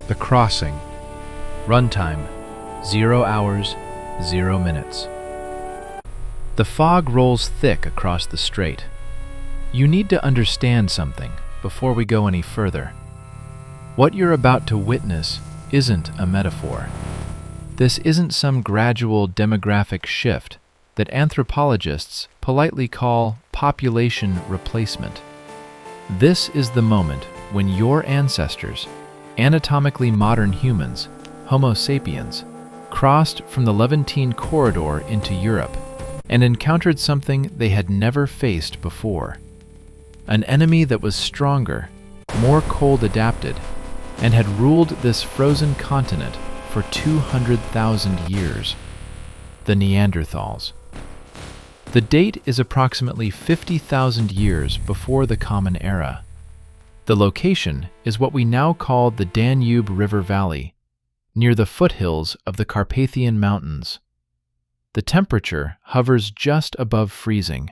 The crossing. Runtime, 0 hours, 0 minutes. The fog rolls thick across the strait. You need to understand something before we go any further. What you're about to witness isn't a metaphor. This isn't some gradual demographic shift that anthropologists politely call population replacement. This is the moment when your ancestors, anatomically modern humans, Homo sapiens, crossed from the Levantine corridor into Europe and encountered something they had never faced before. An enemy that was stronger, more cold-adapted, and had ruled this frozen continent for 200,000 years. The Neanderthals. The date is approximately 50,000 years before the Common Era. The location is what we now call the Danube River Valley, near the foothills of the Carpathian Mountains. The temperature hovers just above freezing.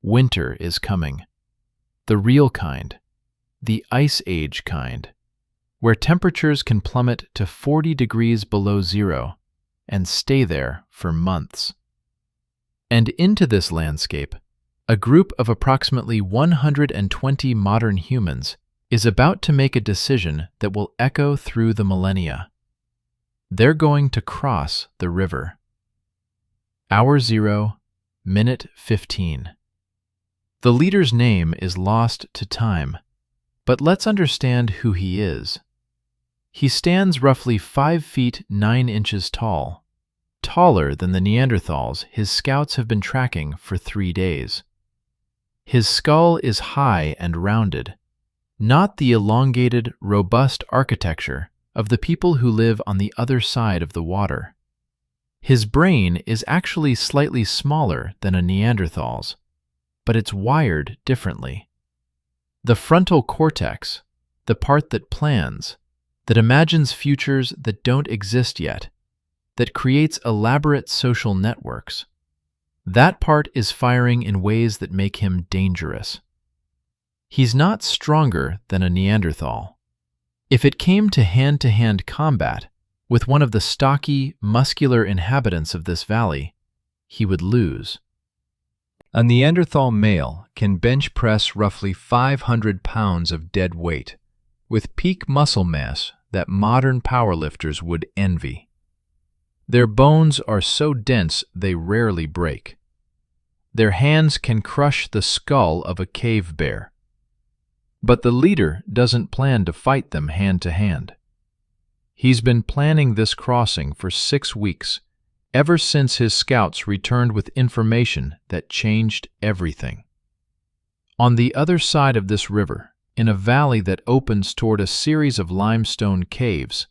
Winter is coming. The real kind, the Ice Age kind, where temperatures can plummet to 40 degrees below zero and stay there for months. And into this landscape, a group of approximately 120 modern humans is about to make a decision that will echo through the millennia. They're going to cross the river. Hour 0, minute 15. The leader's name is lost to time, but let's understand who he is. He stands roughly 5 feet 9 inches tall, taller than the Neanderthals his scouts have been tracking for 3 days. His skull is high and rounded, not the elongated, robust architecture of the people who live on the other side of the water. His brain is actually slightly smaller than a Neanderthal's, but it's wired differently. The frontal cortex, the part that plans, that imagines futures that don't exist yet, that creates elaborate social networks, that part is firing in ways that make him dangerous. He's not stronger than a Neanderthal. If it came to hand combat with one of the stocky, muscular inhabitants of this valley, he would lose. A Neanderthal male can bench press roughly 500 pounds of dead weight, with peak muscle mass that modern powerlifters would envy. Their bones are so dense they rarely break. Their hands can crush the skull of a cave bear. But the leader doesn't plan to fight them hand to hand. He's been planning this crossing for 6 weeks, ever since his scouts returned with information that changed everything. On the other side of this river, in a valley that opens toward a series of limestone caves,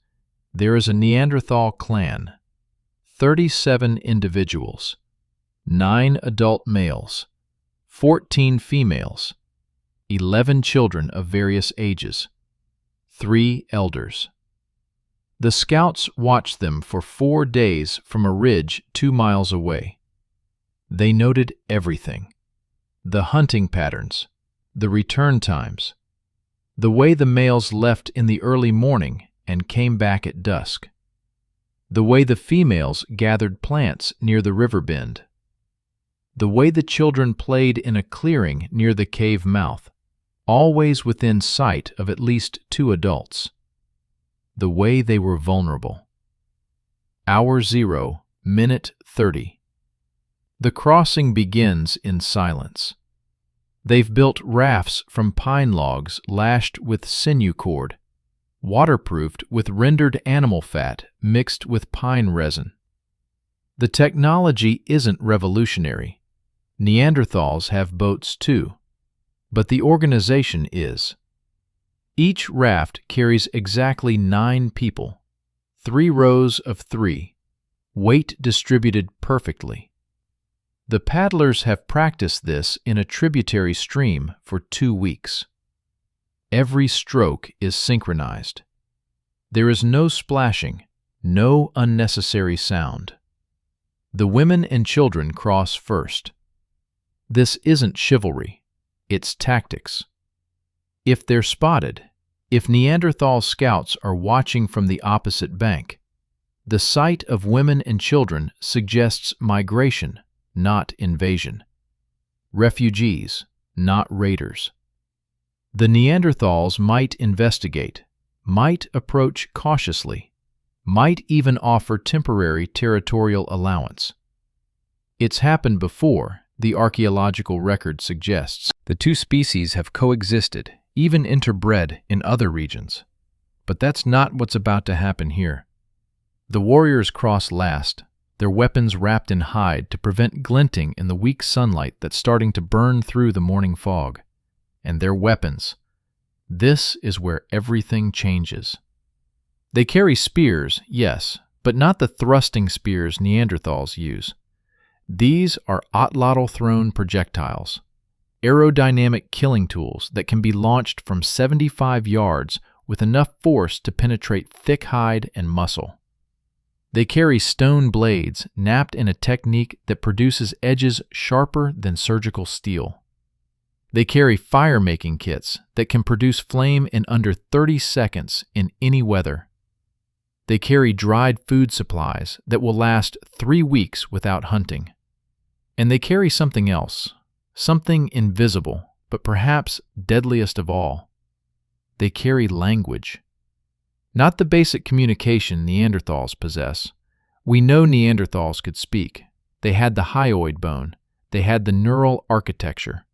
there is a Neanderthal clan. 37 individuals, 9 adult males, 14 females, 11 children of various ages, 3 elders. The scouts watched them for 4 days from a ridge 2 miles away. They noted everything: the hunting patterns, the return times, the way the males left in the early morning and came back at dusk, the way the females gathered plants near the river bend, the way the children played in a clearing near the cave mouth, always within sight of at least 2 adults, the way they were vulnerable. Hour 0, minute 30. The crossing begins in silence. They've built rafts from pine logs lashed with sinew cord, waterproofed with rendered animal fat mixed with pine resin. The technology isn't revolutionary. Neanderthals have boats too, but the organization is. Each raft carries exactly 9 people, 3 rows of 3, weight distributed perfectly. The paddlers have practiced this in a tributary stream for 2 weeks. Every stroke is synchronized. There is no splashing, no unnecessary sound. The women and children cross first. This isn't chivalry, it's tactics. If they're spotted, If Neanderthal scouts are watching from the opposite bank, the sight of women and children suggests migration, not invasion. Refugees, not raiders. The Neanderthals might investigate, might approach cautiously, might even offer temporary territorial allowance. It's happened before, the archaeological record suggests. The two species have coexisted, even interbred in other regions. But that's not what's about to happen here. The warriors cross last, their weapons wrapped in hide to prevent glinting in the weak sunlight that's starting to burn through the morning fog. And their weapons. This is where everything changes. They carry spears, yes, but not the thrusting spears Neanderthals use. These are atlatl-thrown projectiles, aerodynamic killing tools that can be launched from 75 yards with enough force to penetrate thick hide and muscle. They carry stone blades napped in a technique that produces edges sharper than surgical steel. They carry fire-making kits that can produce flame in under 30 seconds in any weather. They carry dried food supplies that will last 3 weeks without hunting. And they carry something else, something invisible, but perhaps deadliest of all. They carry language. Not the basic communication Neanderthals possess. We know Neanderthals could speak. They had the hyoid bone. They had the neural architecture.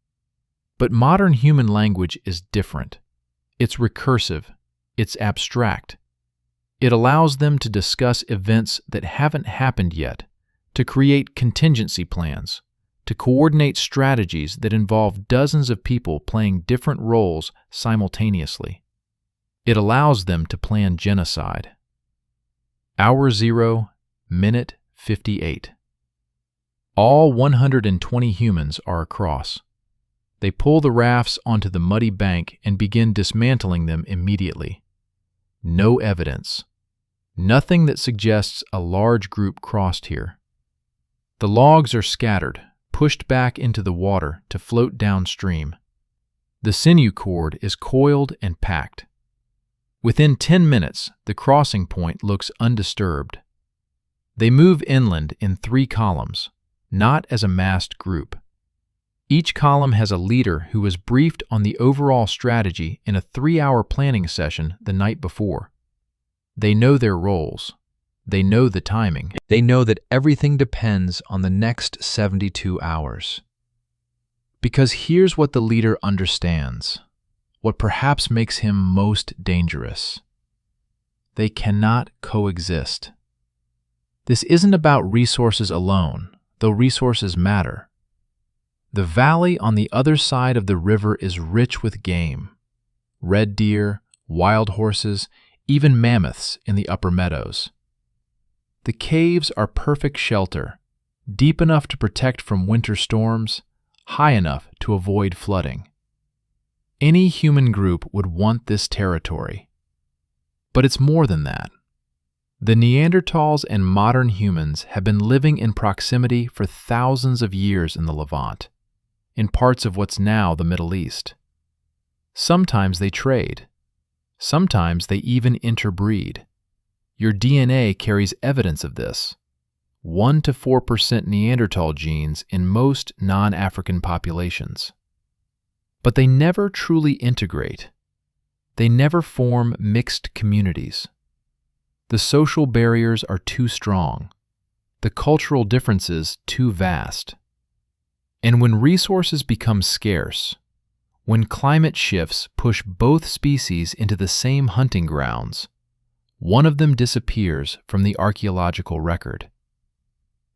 But modern human language is different. It's recursive. It's abstract. It allows them to discuss events that haven't happened yet, to create contingency plans, to coordinate strategies that involve dozens of people playing different roles simultaneously. It allows them to plan genocide. Hour 0, minute 58. All 120 humans are across. They pull the rafts onto the muddy bank and begin dismantling them immediately. No evidence. Nothing that suggests a large group crossed here. The logs are scattered, pushed back into the water to float downstream. The sinew cord is coiled and packed. Within 10 minutes, the crossing point looks undisturbed. They move inland in 3 columns, not as a massed group. Each column has a leader who was briefed on the overall strategy in a 3-hour planning session the night before. They know their roles. They know the timing. They know that everything depends on the next 72 hours. Because here's what the leader understands, what perhaps makes him most dangerous. They cannot coexist. This isn't about resources alone, though resources matter. The valley on the other side of the river is rich with game. Red deer, wild horses, even mammoths in the upper meadows. The caves are perfect shelter, deep enough to protect from winter storms, high enough to avoid flooding. Any human group would want this territory. But it's more than that. The Neanderthals and modern humans have been living in proximity for thousands of years in the Levant, in parts of what's now the Middle East. Sometimes they trade. Sometimes they even interbreed. Your DNA carries evidence of this. 1 to 4% Neanderthal genes in most non-African populations. But they never truly integrate. They never form mixed communities. The social barriers are too strong. The cultural differences too vast. And when resources become scarce, when climate shifts push both species into the same hunting grounds, one of them disappears from the archaeological record.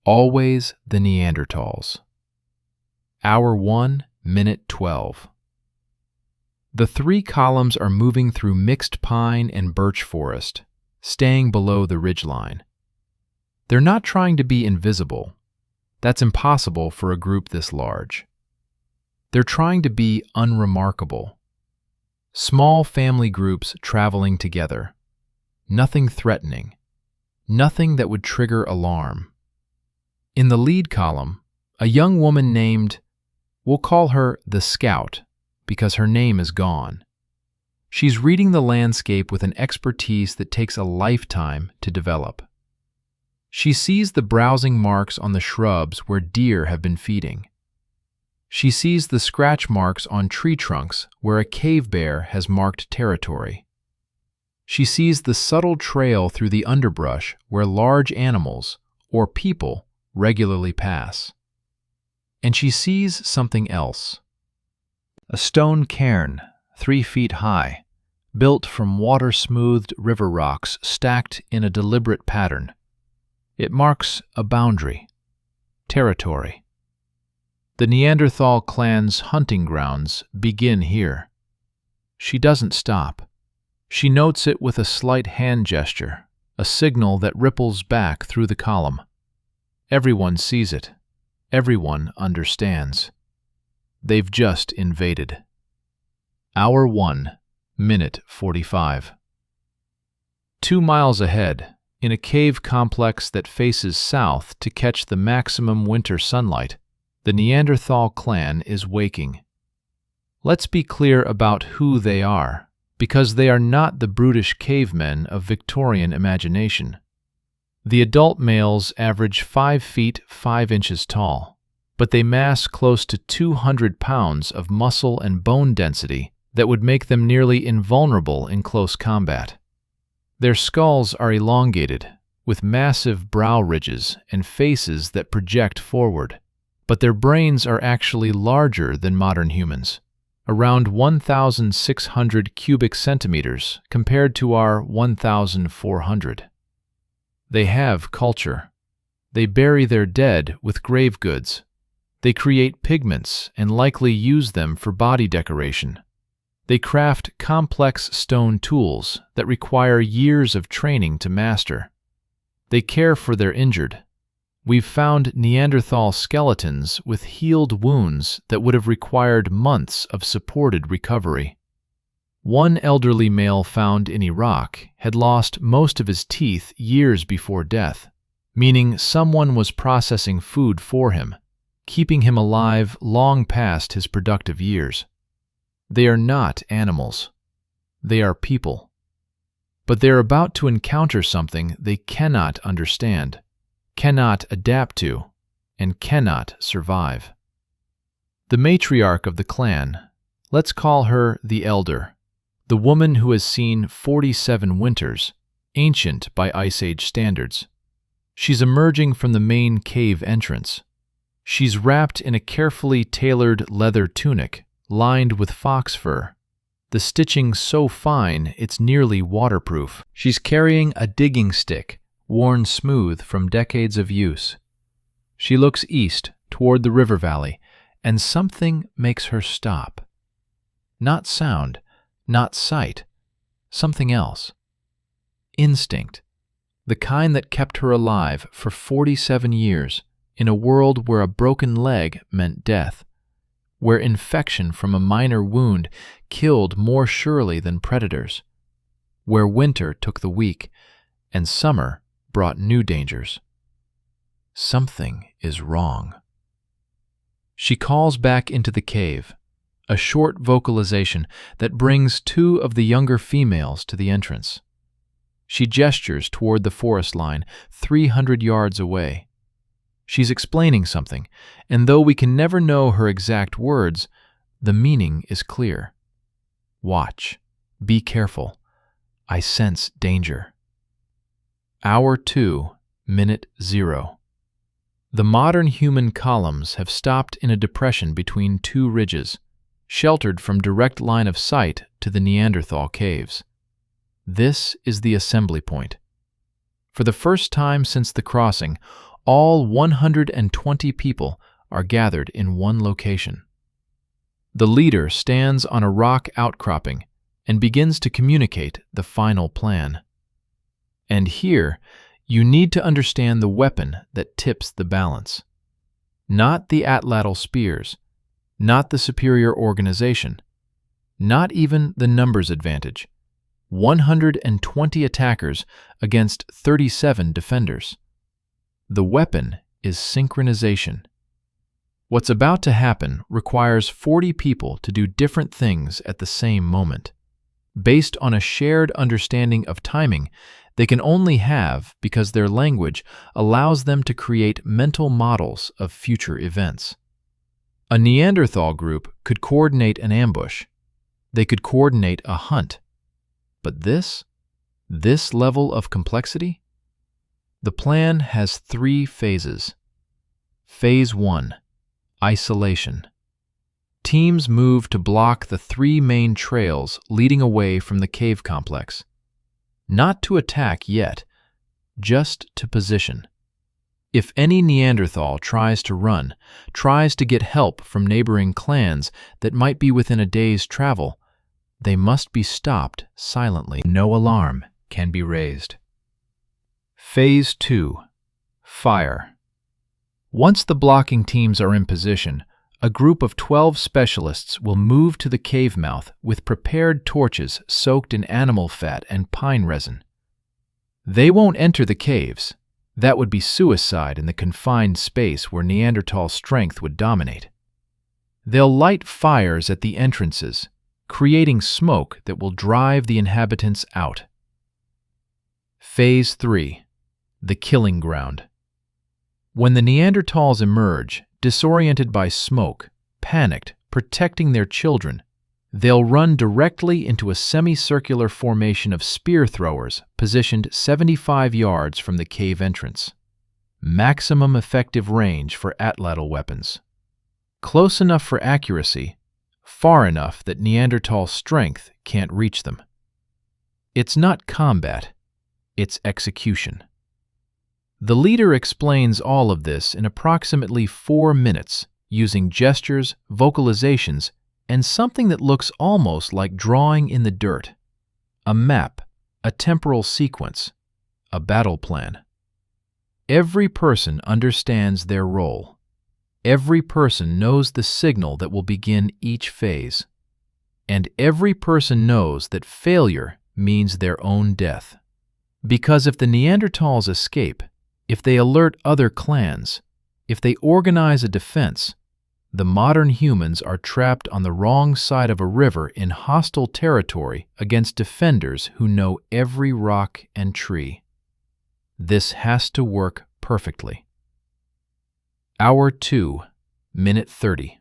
Always the Neanderthals. Hour 1, minute 12. The 3 columns are moving through mixed pine and birch forest, staying below the ridgeline. They're not trying to be invisible. That's impossible for a group this large. They're trying to be unremarkable. Small family groups traveling together. Nothing threatening. Nothing that would trigger alarm. In the lead column, a young woman named, we'll call her the Scout, because her name is gone. She's reading the landscape with an expertise that takes a lifetime to develop. She sees the browsing marks on the shrubs where deer have been feeding. She sees the scratch marks on tree trunks where a cave bear has marked territory. She sees the subtle trail through the underbrush where large animals, or people, regularly pass. And she sees something else. A stone cairn, 3 feet high, built from water-smoothed river rocks stacked in a deliberate pattern. It marks a boundary, territory. The Neanderthal clan's hunting grounds begin here. She doesn't stop. She notes it with a slight hand gesture, a signal that ripples back through the column. Everyone sees it. Everyone understands. They've just invaded. Hour 1, minute 45. 2 miles ahead, in a cave complex that faces south to catch the maximum winter sunlight, the Neanderthal clan is waking. Let's be clear about who they are, because they are not the brutish cavemen of Victorian imagination. The adult males average 5 feet 5 inches tall, but they mass close to 200 pounds of muscle and bone density that would make them nearly invulnerable in close combat. Their skulls are elongated, with massive brow ridges and faces that project forward, but their brains are actually larger than modern humans, around 1,600 cubic centimeters compared to our 1,400. They have culture. They bury their dead with grave goods. They create pigments and likely use them for body decoration. They craft complex stone tools that require years of training to master. They care for their injured. We've found Neanderthal skeletons with healed wounds that would have required months of supported recovery. One elderly male found in Iraq had lost most of his teeth years before death, meaning someone was processing food for him, keeping him alive long past his productive years. They are not animals. They are people. But they're about to encounter something they cannot understand, cannot adapt to, and cannot survive. The matriarch of the clan, let's call her the Elder, the woman who has seen 47 winters, ancient by Ice Age standards. She's emerging from the main cave entrance. She's wrapped in a carefully tailored leather tunic, lined with fox fur, the stitching so fine it's nearly waterproof. She's carrying a digging stick, worn smooth from decades of use. She looks east, toward the river valley, and something makes her stop. Not sound, not sight, something else. Instinct, the kind that kept her alive for 47 years in a world where a broken leg meant death, where infection from a minor wound killed more surely than predators, where winter took the weak and summer brought new dangers. Something is wrong. She calls back into the cave, a short vocalization that brings 2 of the younger females to the entrance. She gestures toward the forest line 300 yards away. She's explaining something, and though we can never know her exact words, the meaning is clear. Watch. Be careful. I sense danger. Hour 2, minute 0. The modern human columns have stopped in a depression between 2 ridges, sheltered from direct line of sight to the Neanderthal caves. This is the assembly point. For the first time since the crossing, all 120 people are gathered in one location. The leader stands on a rock outcropping and begins to communicate the final plan. And here, you need to understand the weapon that tips the balance. Not the atlatl spears, not the superior organization, not even the numbers advantage. 120 attackers against 37 defenders. The weapon is synchronization. What's about to happen requires 40 people to do different things at the same moment. based on a shared understanding of timing they can only have because their language allows them to create mental models of future events. A Neanderthal group could coordinate an ambush. They could coordinate a hunt. But this level of complexity? The plan has 3 phases. Phase 1. Isolation. Teams move to block the 3 main trails leading away from the cave complex. Not to attack yet, just to position. If any Neanderthal tries to run, tries to get help from neighboring clans that might be within a day's travel, they must be stopped silently. No alarm can be raised. Phase 2. Fire. Once the blocking teams are in position, a group of 12 specialists will move to the cave mouth with prepared torches soaked in animal fat and pine resin. They won't enter the caves. That would be suicide in the confined space where Neanderthal strength would dominate. They'll light fires at the entrances, creating smoke that will drive the inhabitants out. Phase 3. The killing ground. When the Neanderthals emerge, disoriented by smoke, panicked, protecting their children, they'll run directly into a semicircular formation of spear throwers positioned 75 yards from the cave entrance. Maximum effective range for atlatl weapons. Close enough for accuracy, far enough that Neanderthal strength can't reach them. It's not combat, it's execution. The leader explains all of this in approximately 4 minutes using gestures, vocalizations, and something that looks almost like drawing in the dirt. A map, a temporal sequence, a battle plan. Every person understands their role. Every person knows the signal that will begin each phase. And every person knows that failure means their own death. Because if the Neanderthals escape, if they alert other clans, if they organize a defense, the modern humans are trapped on the wrong side of a river in hostile territory against defenders who know every rock and tree. This has to work perfectly. Hour 2, minute 30.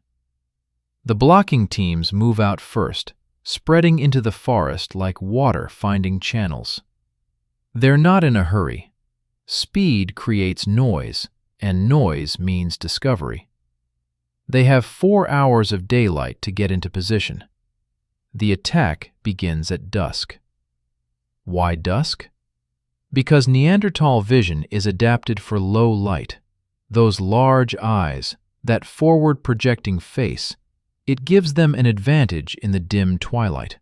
The blocking teams move out first, spreading into the forest like water finding channels. They're not in a hurry. Speed creates noise, and noise means discovery. They have 4 hours of daylight to get into position. The attack begins at dusk. Why dusk? Because Neanderthal vision is adapted for low light. Those large eyes, that forward-projecting face, it gives them an advantage in the dim twilight.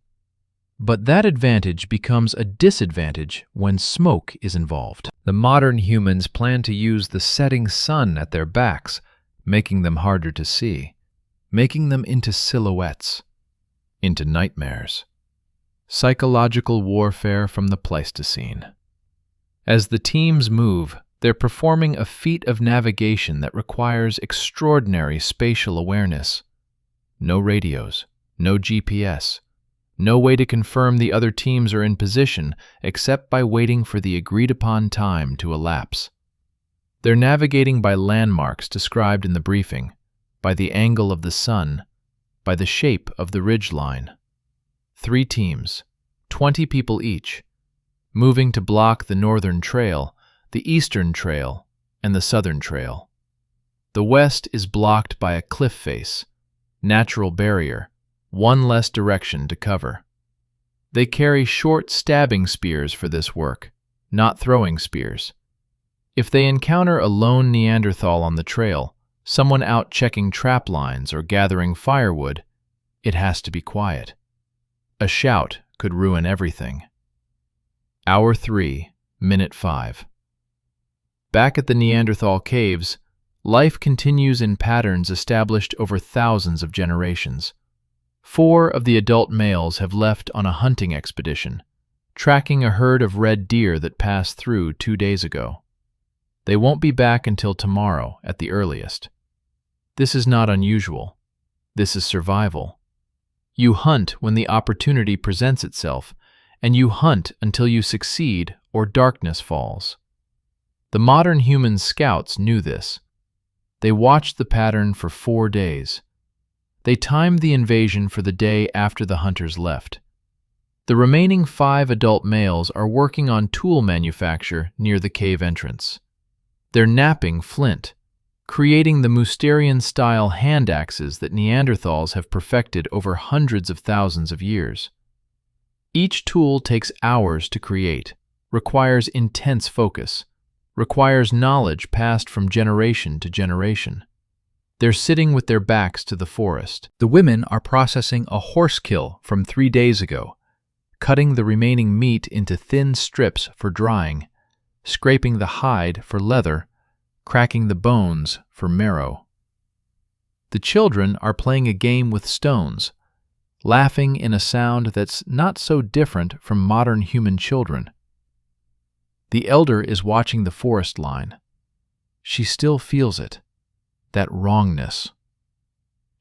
But that advantage becomes a disadvantage when smoke is involved. The modern humans plan to use the setting sun at their backs, making them harder to see, making them into silhouettes, into nightmares. Psychological warfare from the Pleistocene. As the teams move, they're performing a feat of navigation that requires extraordinary spatial awareness. No radios, no GPS. No way to confirm the other teams are in position except by waiting for the agreed-upon time to elapse. They're navigating by landmarks described in the briefing, by the angle of the sun, by the shape of the ridgeline. 3 teams, 20 people each, moving to block the northern trail, the eastern trail, and the southern trail. The west is blocked by a cliff face, natural barrier, 1 less direction to cover. They carry short stabbing spears for this work, not throwing spears. If they encounter a lone Neanderthal on the trail, someone out checking trap lines or gathering firewood, it has to be quiet. A shout could ruin everything. Hour 3, minute 5. Back at the Neanderthal caves, life continues in patterns established over thousands of generations. 4 of the adult males have left on a hunting expedition, tracking a herd of red deer that passed through 2 days ago. They won't be back until tomorrow at the earliest. This is not unusual. This is survival. You hunt when the opportunity presents itself, and you hunt until you succeed or darkness falls. The modern human scouts knew this. They watched the pattern for 4 days. They timed the invasion for the day after the hunters left. The remaining 5 adult males are working on tool manufacture near the cave entrance. They're knapping flint, creating the Mousterian-style hand axes that Neanderthals have perfected over hundreds of thousands of years. Each tool takes hours to create, requires intense focus, requires knowledge passed from generation to generation. They're sitting with their backs to the forest. The women are processing a horse kill from 3 days ago, cutting the remaining meat into thin strips for drying, scraping the hide for leather, cracking the bones for marrow. The children are playing a game with stones, laughing in a sound that's not so different from modern human children. The elder is watching the forest line. She still feels it, that wrongness.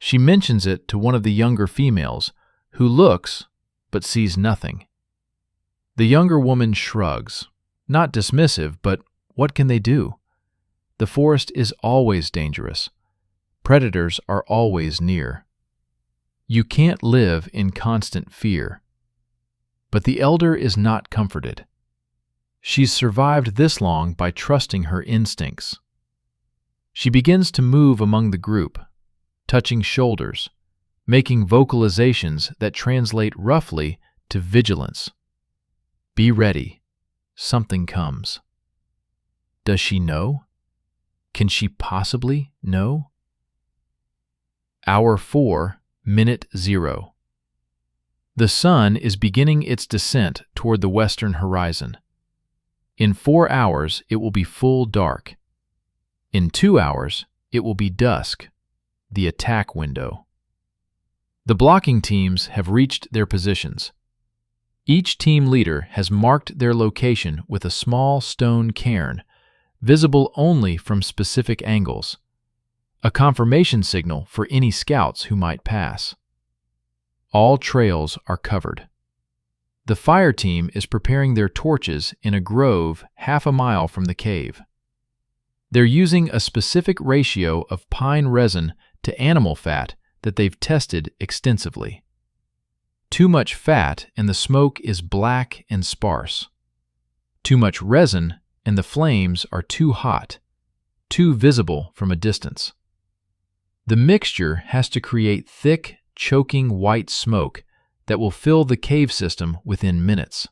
She mentions it to one of the younger females, who looks but sees nothing. The younger woman shrugs, not dismissive, but what can they do? The forest is always dangerous. Predators are always near. You can't live in constant fear. But the elder is not comforted. She's survived this long by trusting her instincts. She begins to move among the group, touching shoulders, making vocalizations that translate roughly to vigilance. Be ready. Something comes. Does she know? Can she possibly know? Hour 4, minute 0. The sun is beginning its descent toward the western horizon. In 4 hours, it will be full dark. In 2 hours, it will be dusk, the attack window. The blocking teams have reached their positions. Each team leader has marked their location with a small stone cairn, visible only from specific angles, a confirmation signal for any scouts who might pass. All trails are covered. The fire team is preparing their torches in a grove half a mile from the cave. They're using a specific ratio of pine resin to animal fat that they've tested extensively. Too much fat and the smoke is black and sparse. Too much resin and the flames are too hot, too visible from a distance. The mixture has to create thick, choking white smoke that will fill the cave system within minutes.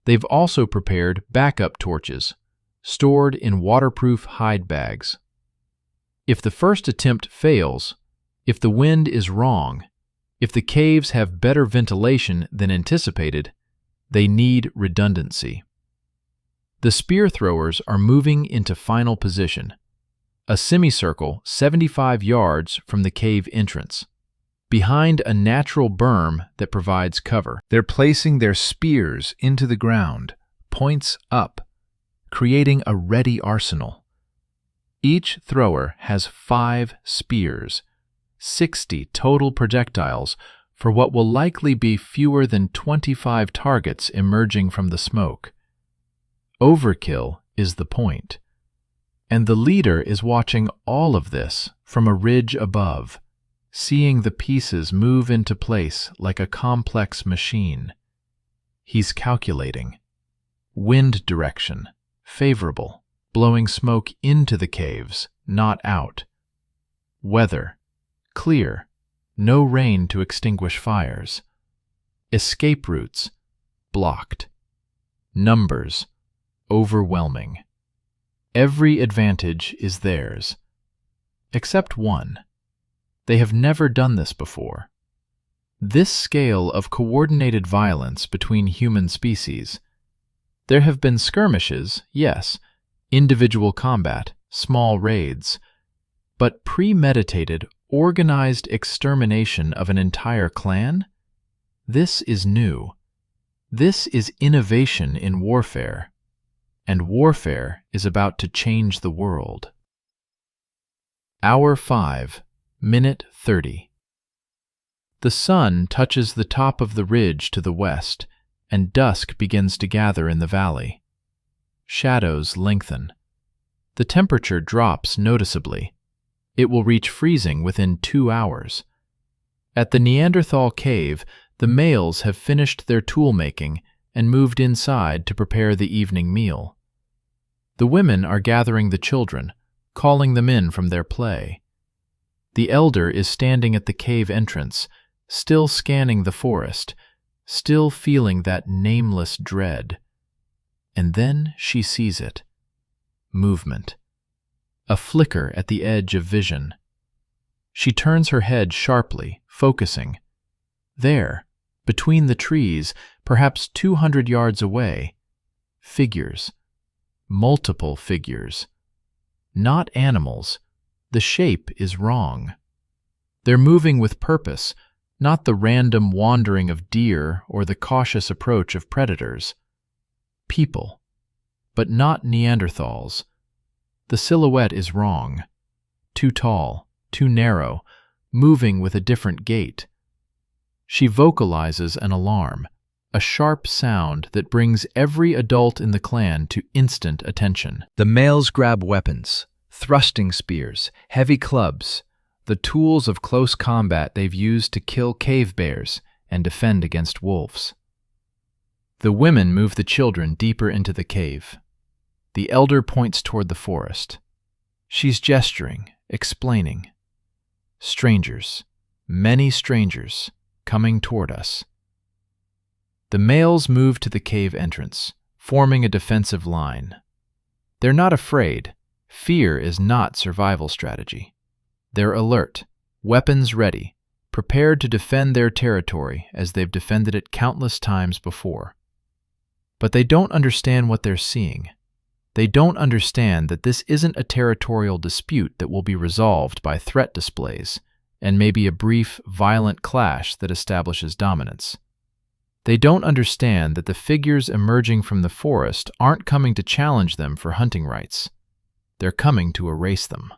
They've also prepared backup torches, stored in waterproof hide bags. If the first attempt fails, if the wind is wrong, if the caves have better ventilation than anticipated, they need redundancy. The spear throwers are moving into final position, a semicircle 75 yards from the cave entrance, behind a natural berm that provides cover. They're placing their spears into the ground, points up, creating a ready arsenal. Each thrower has 5 spears, 60 total projectiles for what will likely be fewer than 25 targets emerging from the smoke. Overkill is the point, and the leader is watching all of this from a ridge above, seeing the pieces move into place like a complex machine. He's calculating. Wind direction, favorable, blowing smoke into the caves, not out. Weather, clear, no rain to extinguish fires. Escape routes, blocked. Numbers, overwhelming. Every advantage is theirs, except one. They have never done this before. This scale of coordinated violence between human species. There have been skirmishes, yes, individual combat, small raids, but premeditated, organized extermination of an entire clan? This is new. This is innovation in warfare, and warfare is about to change the world. Hour 5, minute 30. The sun touches the top of the ridge to the west, and dusk begins to gather in the valley. Shadows lengthen. The temperature drops noticeably. It will reach freezing within 2 hours. At the Neanderthal cave, the males have finished their tool-making and moved inside to prepare the evening meal. The women are gathering the children, calling them in from their play. The elder is standing at the cave entrance, still scanning the forest, still feeling that nameless dread. And then she sees it. Movement. A flicker at the edge of vision. She turns her head sharply, focusing. There, between the trees, perhaps 200 yards away, figures. Multiple figures. Not animals. The shape is wrong. They're moving with purpose, not the random wandering of deer or the cautious approach of predators. People, but not Neanderthals. The silhouette is wrong. Too tall, too narrow, moving with a different gait. She vocalizes an alarm, a sharp sound that brings every adult in the clan to instant attention. The males grab weapons, thrusting spears, heavy clubs, the tools of close combat they've used to kill cave bears and defend against wolves. The women move the children deeper into the cave. The elder points toward the forest. She's gesturing, explaining. Strangers, many strangers, coming toward us. The males move to the cave entrance, forming a defensive line. They're not afraid. Fear is not survival strategy. They're alert, weapons ready, prepared to defend their territory as they've defended it countless times before. But they don't understand what they're seeing. They don't understand that this isn't a territorial dispute that will be resolved by threat displays and maybe a brief, violent clash that establishes dominance. They don't understand that the figures emerging from the forest aren't coming to challenge them for hunting rights. They're coming to erase them.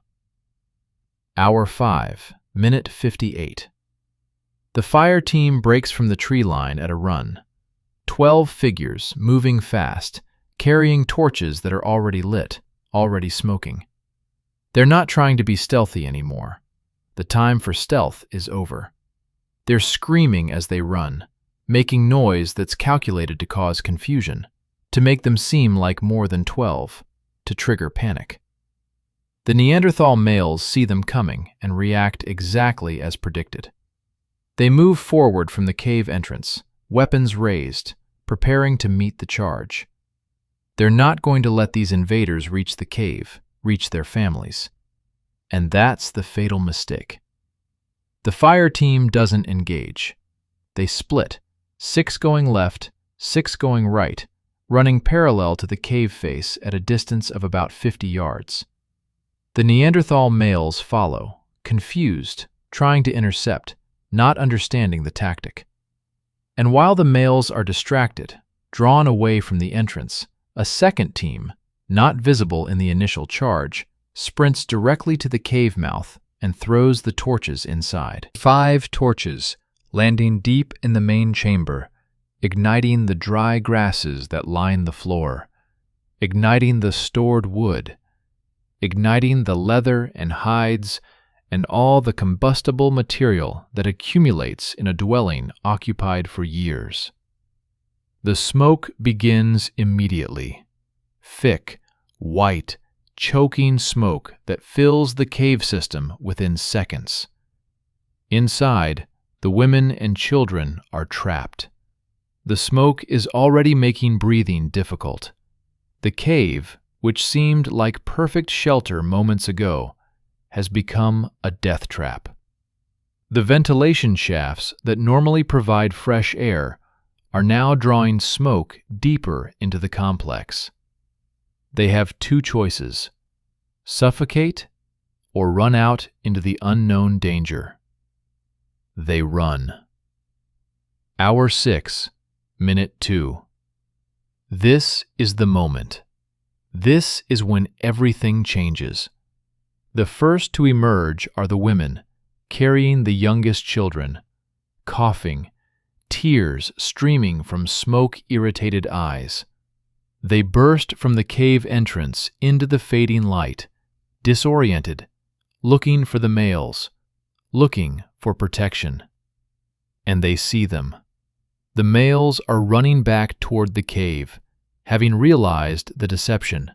Hour 5, minute 58. The fire team breaks from the tree line at a run. 12 figures, moving fast, carrying torches that are already lit, already smoking. They're not trying to be stealthy anymore. The time for stealth is over. They're screaming as they run, making noise that's calculated to cause confusion, to make them seem like more than 12, to trigger panic. The Neanderthal males see them coming and react exactly as predicted. They move forward from the cave entrance, weapons raised, preparing to meet the charge. They're not going to let these invaders reach the cave, reach their families. And that's the fatal mistake. The fire team doesn't engage. They split, 6 going left, 6 going right, running parallel to the cave face at a distance of about 50 yards. The Neanderthal males follow, confused, trying to intercept, not understanding the tactic. And while the males are distracted, drawn away from the entrance, a second team, not visible in the initial charge, sprints directly to the cave mouth and throws the torches inside. 5 torches, landing deep in the main chamber, igniting the dry grasses that line the floor, igniting the stored wood, igniting the leather and hides and all the combustible material that accumulates in a dwelling occupied for years. The smoke begins immediately. Thick, white, choking smoke that fills the cave system within seconds. Inside, the women and children are trapped. The smoke is already making breathing difficult. The cave, which seemed like perfect shelter moments ago, has become a death trap. The ventilation shafts that normally provide fresh air are now drawing smoke deeper into the complex. They have 2 choices: suffocate or run out into the unknown danger. They run. Hour 6, minute 2. This is the moment. This is when everything changes. The first to emerge are the women, carrying the youngest children, coughing, tears streaming from smoke-irritated eyes. They burst from the cave entrance into the fading light, disoriented, looking for the males, looking for protection. And they see them. The males are running back toward the cave, having realized the deception,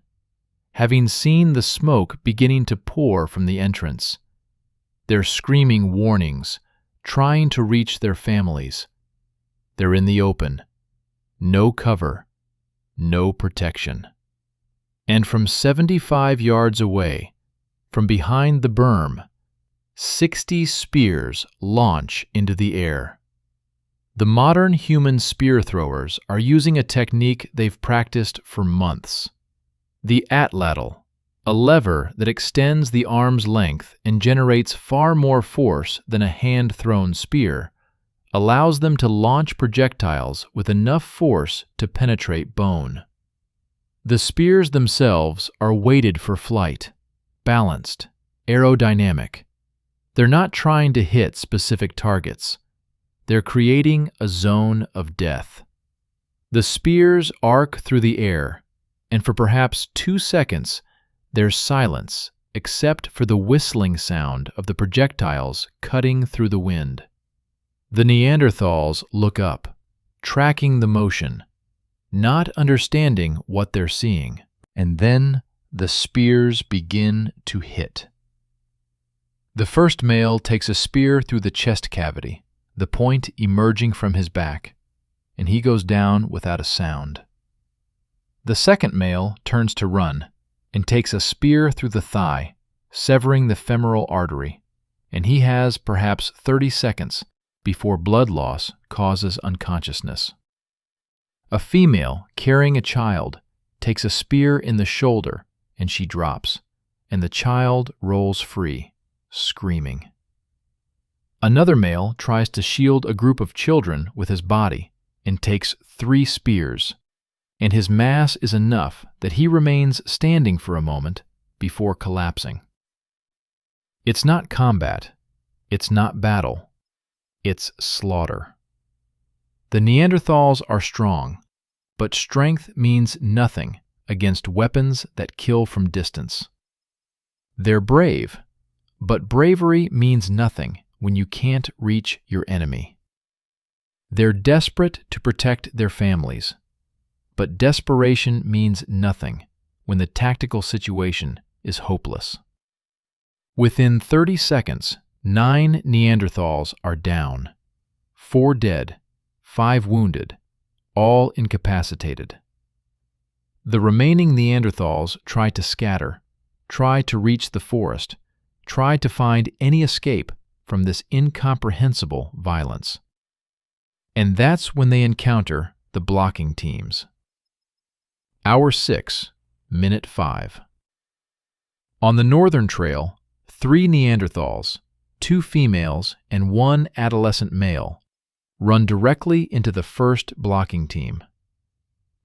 having seen the smoke beginning to pour from the entrance. They're screaming warnings, trying to reach their families. They're in the open. No cover, no protection. And from 75 yards away, from behind the berm, 60 spears launch into the air. The modern human spear throwers are using a technique they've practiced for months. The atlatl, a lever that extends the arm's length and generates far more force than a hand-thrown spear, allows them to launch projectiles with enough force to penetrate bone. The spears themselves are weighted for flight, balanced, aerodynamic. They're not trying to hit specific targets. They're creating a zone of death. The spears arc through the air, and for perhaps 2 seconds, there's silence except for the whistling sound of the projectiles cutting through the wind. The Neanderthals look up, tracking the motion, not understanding what they're seeing, and then the spears begin to hit. The first male takes a spear through the chest cavity, the point emerging from his back, and he goes down without a sound. The second male turns to run and takes a spear through the thigh, severing the femoral artery, and he has perhaps 30 seconds before blood loss causes unconsciousness. A female carrying a child takes a spear in the shoulder and she drops, and the child rolls free, screaming. Another male tries to shield a group of children with his body and takes 3 spears, and his mass is enough that he remains standing for a moment before collapsing. It's not combat, it's not battle, it's slaughter. The Neanderthals are strong, but strength means nothing against weapons that kill from distance. They're brave, but bravery means nothing when you can't reach your enemy. They're desperate to protect their families, but desperation means nothing when the tactical situation is hopeless. Within 30 seconds, 9 Neanderthals are down, 4 dead, 5 wounded, all incapacitated. The remaining Neanderthals try to scatter, try to reach the forest, try to find any escape from this incomprehensible violence. And that's when they encounter the blocking teams. Hour 6, minute 5. On the northern trail, 3 Neanderthals, 2 females and 1 adolescent male, run directly into the first blocking team.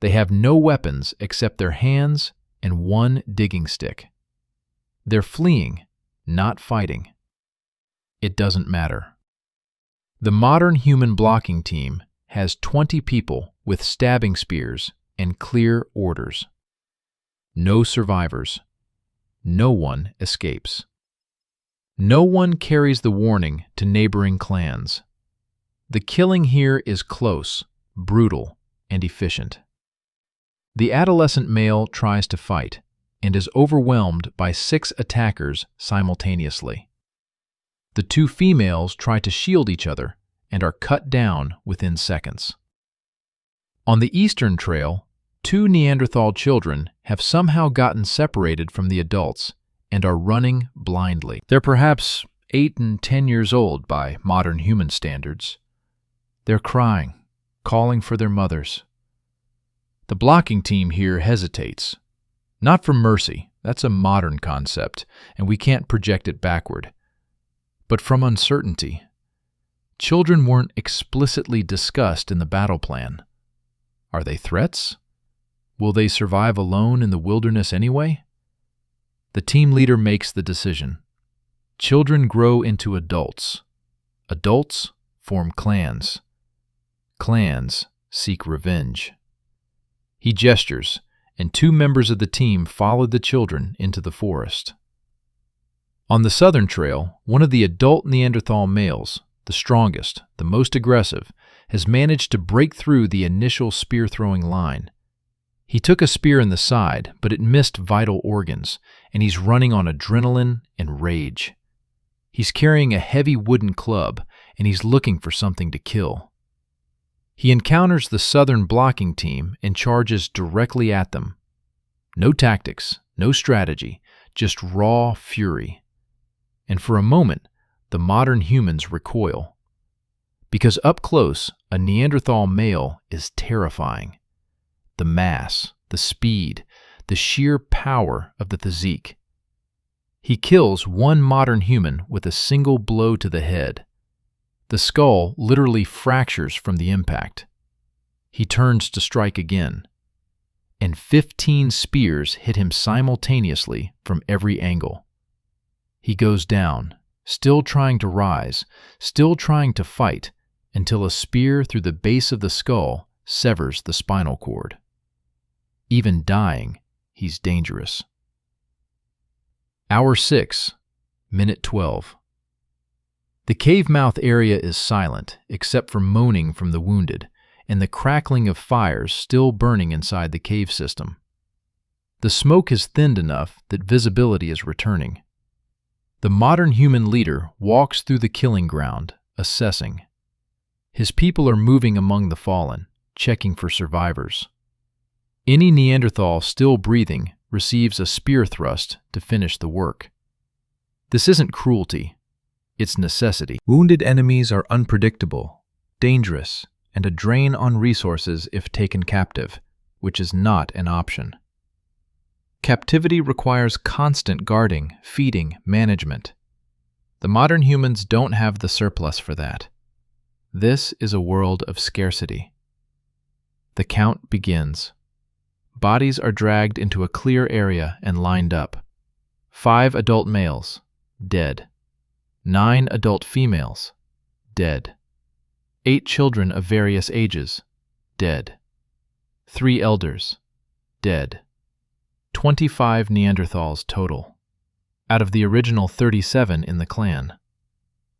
They have no weapons except their hands and 1 digging stick. They're fleeing, not fighting. It doesn't matter. The modern human blocking team has 20 people with stabbing spears and clear orders. No survivors. No one escapes. No one carries the warning to neighboring clans. The killing here is close, brutal, and efficient. The adolescent male tries to fight and is overwhelmed by 6 attackers simultaneously. The 2 females try to shield each other and are cut down within seconds. On the eastern trail, 2 Neanderthal children have somehow gotten separated from the adults and are running blindly. They're perhaps 8 and 10 years old by modern human standards. They're crying, calling for their mothers. The blocking team here hesitates. Not for mercy, that's a modern concept, and we can't project it backward. But from uncertainty. Children weren't explicitly discussed in the battle plan. Are they threats? Will they survive alone in the wilderness anyway? The team leader makes the decision. Children grow into adults. Adults form clans. Clans seek revenge. He gestures, and 2 members of the team followed the children into the forest. On the southern trail, one of the adult Neanderthal males, the strongest, the most aggressive, has managed to break through the initial spear-throwing line. He took a spear in the side, but it missed vital organs, and he's running on adrenaline and rage. He's carrying a heavy wooden club, and he's looking for something to kill. He encounters the southern blocking team and charges directly at them. No tactics, no strategy, just raw fury. And for a moment, the modern humans recoil. Because up close, a Neanderthal male is terrifying. The mass, the speed, the sheer power of the physique. He kills one modern human with a single blow to the head. The skull literally fractures from the impact. He turns to strike again, and 15 spears hit him simultaneously from every angle. He goes down, still trying to rise, still trying to fight, until a spear through the base of the skull severs the spinal cord. Even dying, he's dangerous. Hour 6, minute 12. The cave mouth area is silent, except for moaning from the wounded, and the crackling of fires still burning inside the cave system. The smoke has thinned enough that visibility is returning. The modern human leader walks through the killing ground, assessing. His people are moving among the fallen, checking for survivors. Any Neanderthal still breathing receives a spear thrust to finish the work. This isn't cruelty, it's necessity. Wounded enemies are unpredictable, dangerous, and a drain on resources if taken captive, which is not an option. Captivity requires constant guarding, feeding, management. The modern humans don't have the surplus for that. This is a world of scarcity. The count begins. Bodies are dragged into a clear area and lined up. 5 adult males, dead. 9 adult females, dead. 8 children of various ages, dead. 3 elders, dead. 25 Neanderthals total. Out of the original 37 in the clan,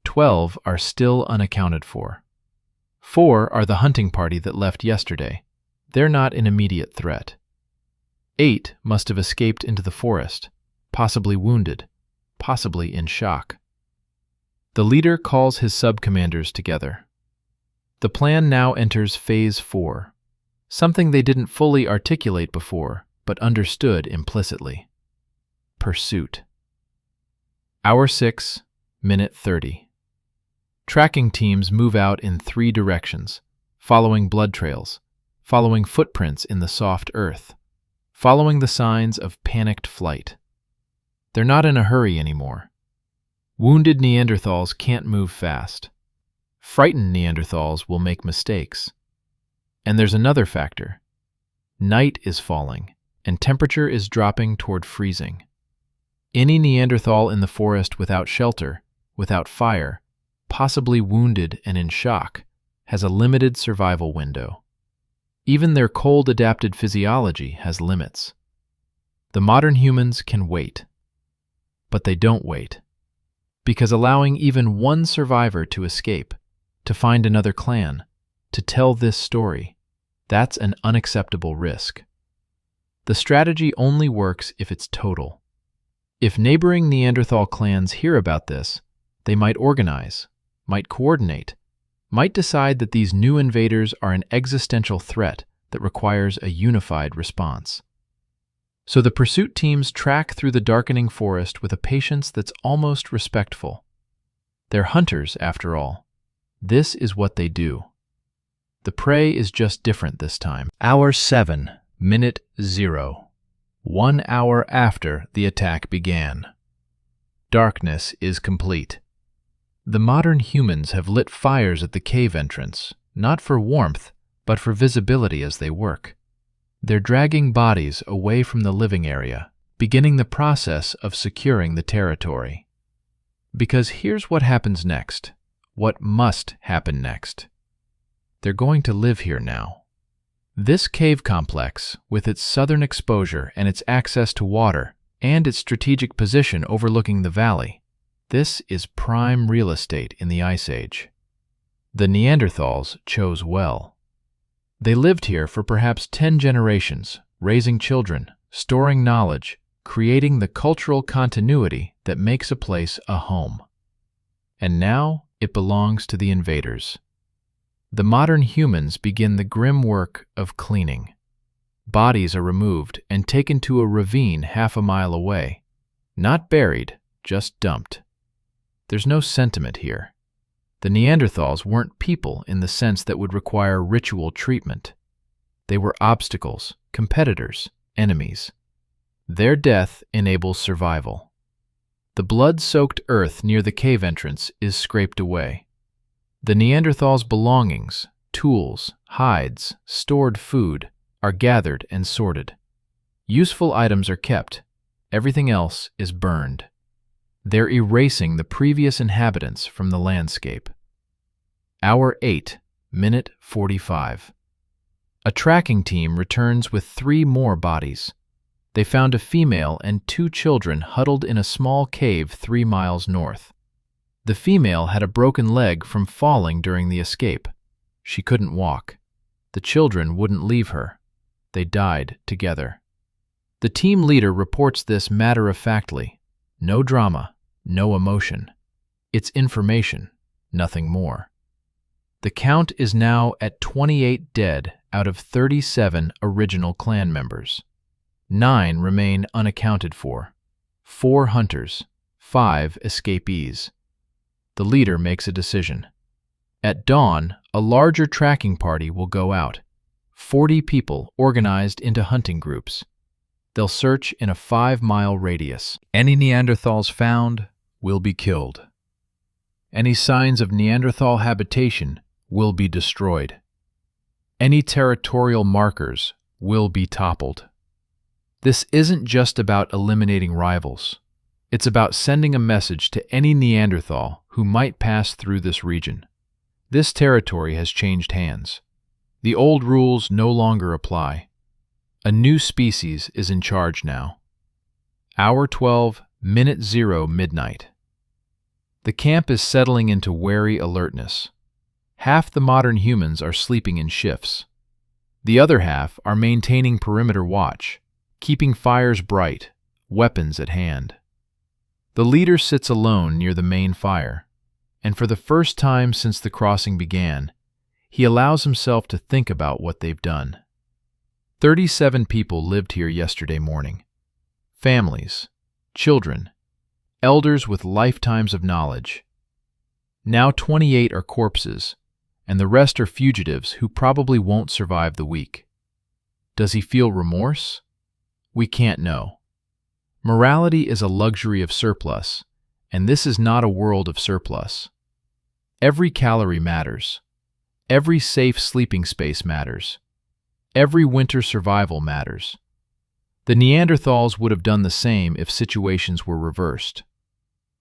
12 are still unaccounted for. 4 are the hunting party that left yesterday. They're not an immediate threat. 8 must have escaped into the forest, possibly wounded, possibly in shock. The leader calls his sub-commanders together. The plan now enters Phase 4, something they didn't fully articulate before, but understood implicitly. Pursuit. Hour 6, minute 30. Tracking teams move out in 3 directions, following blood trails, following footprints in the soft earth, following the signs of panicked flight. They're not in a hurry anymore. Wounded Neanderthals can't move fast. Frightened Neanderthals will make mistakes. And there's another factor. Night is falling, and temperature is dropping toward freezing. Any Neanderthal in the forest without shelter, without fire, possibly wounded and in shock, has a limited survival window. Even their cold-adapted physiology has limits. The modern humans can wait. But they don't wait. Because allowing even one survivor to escape, to find another clan, to tell this story, that's an unacceptable risk. The strategy only works if it's total. If neighboring Neanderthal clans hear about this, they might organize, might coordinate, might decide that these new invaders are an existential threat that requires a unified response. So the pursuit teams track through the darkening forest with a patience that's almost respectful. They're hunters, after all. This is what they do. The prey is just different this time. Hour 7, minute 0. 1 hour after the attack began. Darkness is complete. The modern humans have lit fires at the cave entrance, not for warmth, but for visibility as they work. They're dragging bodies away from the living area, beginning the process of securing the territory. Because here's what happens next. what must happen next. They're going to live here now. This cave complex, with its southern exposure and its access to water, and its strategic position overlooking the valley, this is prime real estate in the Ice Age. The Neanderthals chose well. They lived here for perhaps 10 generations, raising children, storing knowledge, creating the cultural continuity that makes a place a home. And now it belongs to the invaders. The modern humans begin the grim work of cleaning. Bodies are removed and taken to a ravine half a mile away. Not buried, just dumped. There's no sentiment here. The Neanderthals weren't people in the sense that would require ritual treatment. They were obstacles, competitors, enemies. Their death enables survival. The blood-soaked earth near the cave entrance is scraped away. The Neanderthals' belongings, tools, hides, stored food, are gathered and sorted. Useful items are kept. Everything else is burned. They're erasing the previous inhabitants from the landscape. Hour 8, minute 45. A tracking team returns with 3 more bodies. They found a female and 2 children huddled in a small cave 3 miles north. The female had a broken leg from falling during the escape. She couldn't walk. The children wouldn't leave her. They died together. The team leader reports this matter-of-factly. No drama, no emotion. It's information, nothing more. The count is now at 28 dead out of 37 original clan members. 9 remain unaccounted for. 4 hunters, 5 escapees. The leader makes a decision. At dawn, a larger tracking party will go out. 40 people organized into hunting groups. They'll search in a 5-mile radius. Any Neanderthals found will be killed. Any signs of Neanderthal habitation will be destroyed. Any territorial markers will be toppled. This isn't just about eliminating rivals. It's about sending a message to any Neanderthal who might pass through this region. This territory has changed hands. The old rules no longer apply. A new species is in charge now. Hour 12, minute 0, midnight. The camp is settling into wary alertness. Half the modern humans are sleeping in shifts. The other half are maintaining perimeter watch, keeping fires bright, weapons at hand. The leader sits alone near the main fire, and for the first time since the crossing began, he allows himself to think about what they've done. 37 people lived here yesterday morning. Families, children, elders with lifetimes of knowledge. Now 28 are corpses, and the rest are fugitives who probably won't survive the week. Does he feel remorse? We can't know. Morality is a luxury of surplus, and this is not a world of surplus. Every calorie matters. Every safe sleeping space matters. Every winter survival matters. The Neanderthals would have done the same if situations were reversed.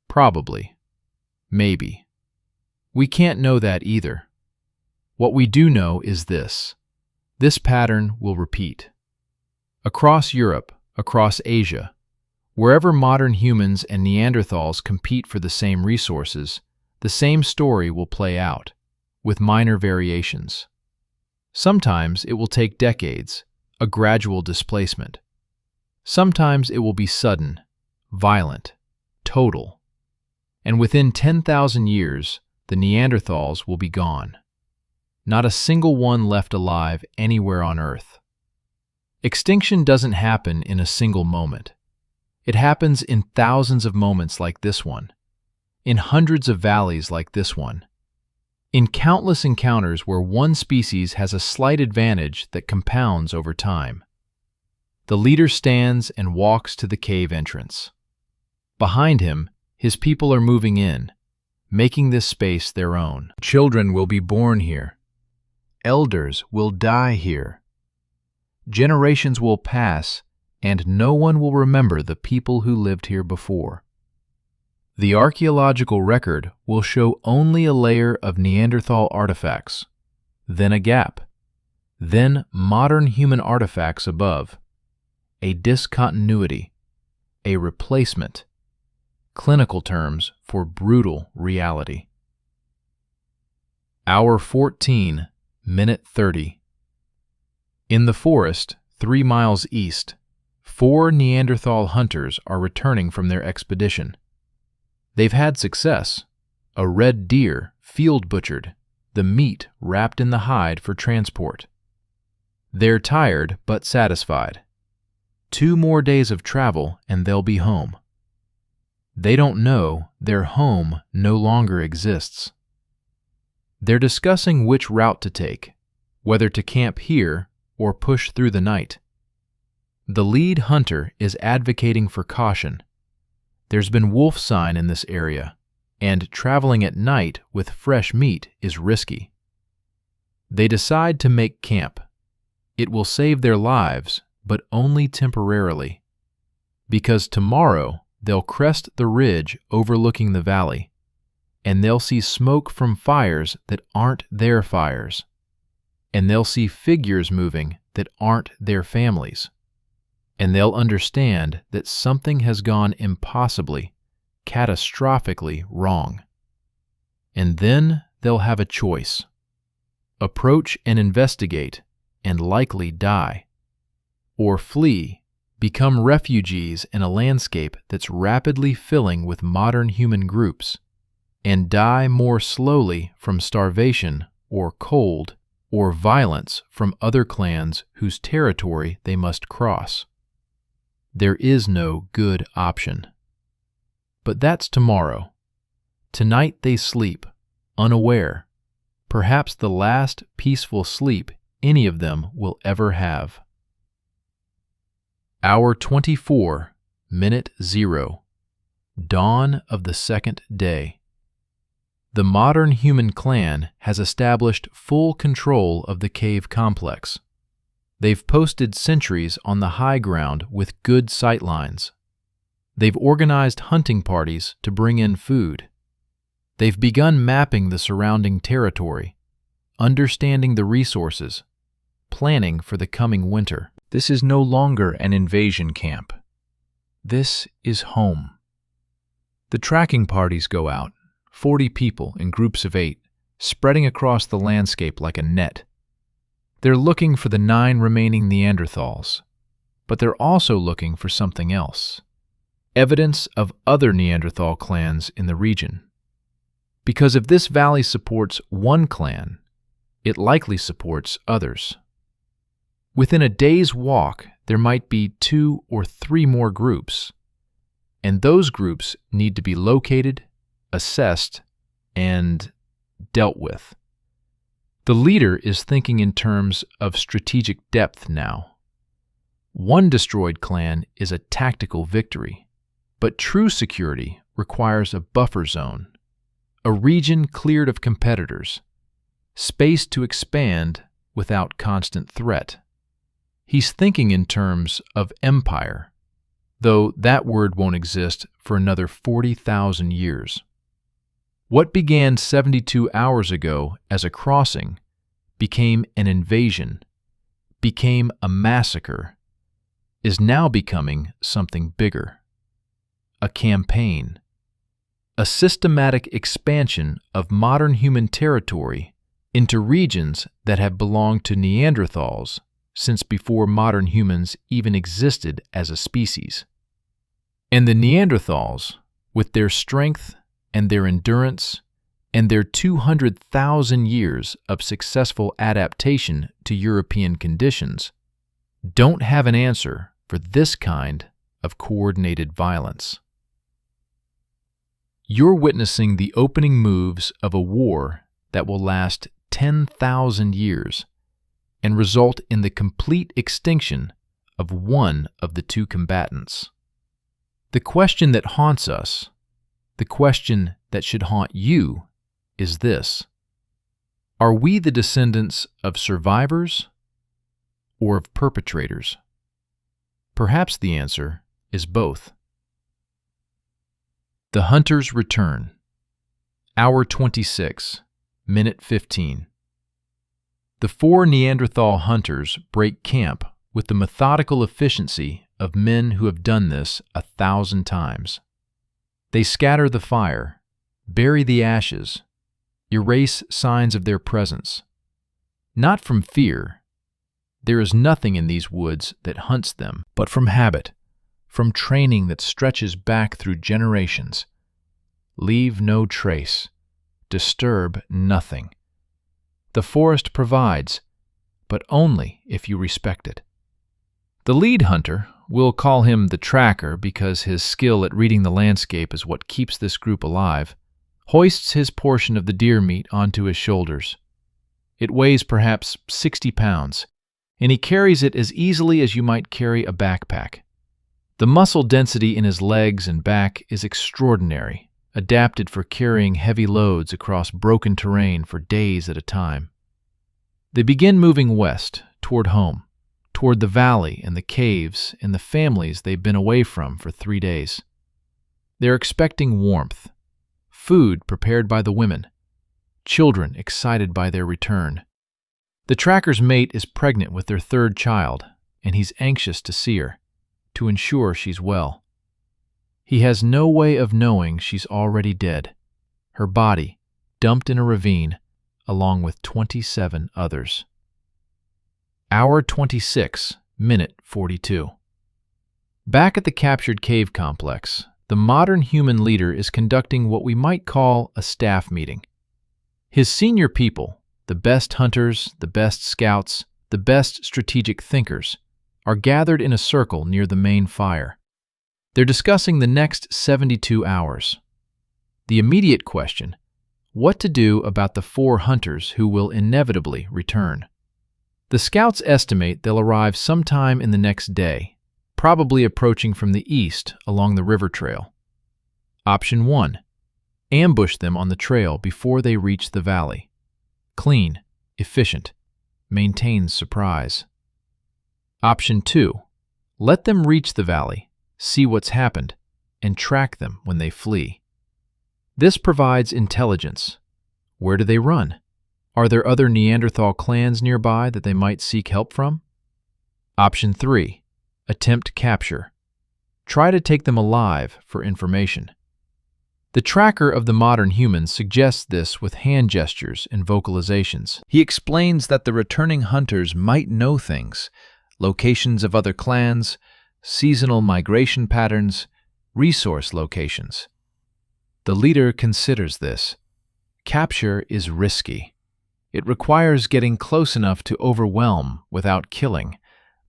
Probably. Maybe. We can't know that either. What we do know is this. This pattern will repeat. Across Europe, across Asia, wherever modern humans and Neanderthals compete for the same resources, the same story will play out, with minor variations. Sometimes it will take decades, a gradual displacement. Sometimes it will be sudden, violent, total. And within 10,000 years, the Neanderthals will be gone. Not a single one left alive anywhere on Earth. Extinction doesn't happen in a single moment. It happens in thousands of moments like this one, in hundreds of valleys like this one, in countless encounters where one species has a slight advantage that compounds over time. The leader stands and walks to the cave entrance. Behind him, his people are moving in, making this space their own. Children will be born here. Elders will die here. Generations will pass, and no one will remember the people who lived here before. The archaeological record will show only a layer of Neanderthal artifacts, then a gap, then modern human artifacts above, a discontinuity, a replacement, clinical terms for brutal reality. Hour 14, minute 30. In the forest, 3 miles east, 4 Neanderthal hunters are returning from their expedition. They've had success. A red deer, field butchered, the meat wrapped in the hide for transport. They're tired but satisfied. 2 more days of travel and they'll be home. They don't know their home no longer exists. They're discussing which route to take, whether to camp here or push through the night. The lead hunter is advocating for caution. There's been wolf sign in this area, and traveling at night with fresh meat is risky. They decide to make camp. It will save their lives, but only temporarily, because tomorrow they'll crest the ridge overlooking the valley, and they'll see smoke from fires that aren't their fires, and they'll see figures moving that aren't their families. And they'll understand that something has gone impossibly, catastrophically wrong. And then they'll have a choice. Approach and investigate, and likely die. Or flee, become refugees in a landscape that's rapidly filling with modern human groups, and die more slowly from starvation or cold or violence from other clans whose territory they must cross. There is no good option. But that's tomorrow. Tonight they sleep, unaware, perhaps the last peaceful sleep any of them will ever have. Hour 24, minute 0. Dawn of the second day. The modern human clan has established full control of the cave complex. They've posted sentries on the high ground with good sight lines. They've organized hunting parties to bring in food. They've begun mapping the surrounding territory, understanding the resources, planning for the coming winter. This is no longer an invasion camp. This is home. The tracking parties go out, 40 people in groups of 8, spreading across the landscape like a net. They're looking for the 9 remaining Neanderthals, but they're also looking for something else. Evidence of other Neanderthal clans in the region. Because if this valley supports one clan, it likely supports others. Within a day's walk, there might be 2 or 3 more groups, and those groups need to be located, assessed, and dealt with. The leader is thinking in terms of strategic depth now. One destroyed clan is a tactical victory, but true security requires a buffer zone, a region cleared of competitors, space to expand without constant threat. He's thinking in terms of empire, though that word won't exist for another 40,000 years. What began 72 hours ago as a crossing became an invasion, became a massacre, is now becoming something bigger. A campaign, a systematic expansion of modern human territory into regions that have belonged to Neanderthals since before modern humans even existed as a species. And the Neanderthals, with their strength and their endurance, and their 200,000 years of successful adaptation to European conditions, don't have an answer for this kind of coordinated violence. You're witnessing the opening moves of a war that will last 10,000 years and result in the complete extinction of one of the 2 combatants. The question that haunts us, the question that should haunt you, is this: are we the descendants of survivors or of perpetrators? Perhaps the answer is both. The hunters return. Hour 26, minute 15. The 4 Neanderthal hunters break camp with the methodical efficiency of men who have done this 1,000 times. They scatter the fire, bury the ashes, erase signs of their presence. Not from fear. There is nothing in these woods that hunts them, but from habit, from training that stretches back through generations. Leave no trace. Disturb nothing. The forest provides, but only if you respect it. The lead hunter, we'll call him the tracker because his skill at reading the landscape is what keeps this group alive, hoists his portion of the deer meat onto his shoulders. It weighs perhaps 60 pounds, and he carries it as easily as you might carry a backpack. The muscle density in his legs and back is extraordinary, adapted for carrying heavy loads across broken terrain for days at a time. They begin moving west, toward home, toward the valley and the caves and the families they've been away from for 3 days. They're expecting warmth, food prepared by the women, children excited by their return. The tracker's mate is pregnant with their 3rd child, and he's anxious to see her, to ensure she's well. He has no way of knowing she's already dead, her body dumped in a ravine along with 27 others. Hour 26, minute 42. Back at the captured cave complex, the modern human leader is conducting what we might call a staff meeting. His senior people, the best hunters, the best scouts, the best strategic thinkers, are gathered in a circle near the main fire. They're discussing the next 72 hours. The immediate question, what to do about the 4 hunters who will inevitably return. The scouts estimate they'll arrive sometime in the next day, probably approaching from the east along the river trail. Option 1. Ambush them on the trail before they reach the valley. Clean, efficient, maintains surprise. Option 2. Let them reach the valley, see what's happened, and track them when they flee. This provides intelligence. Where do they run? Are there other Neanderthal clans nearby that they might seek help from? Option 3. Attempt capture. Try to take them alive for information. The tracker of the modern humans suggests this with hand gestures and vocalizations. He explains that the returning hunters might know things, locations of other clans, seasonal migration patterns, resource locations. The leader considers this. Capture is risky. It requires getting close enough to overwhelm without killing,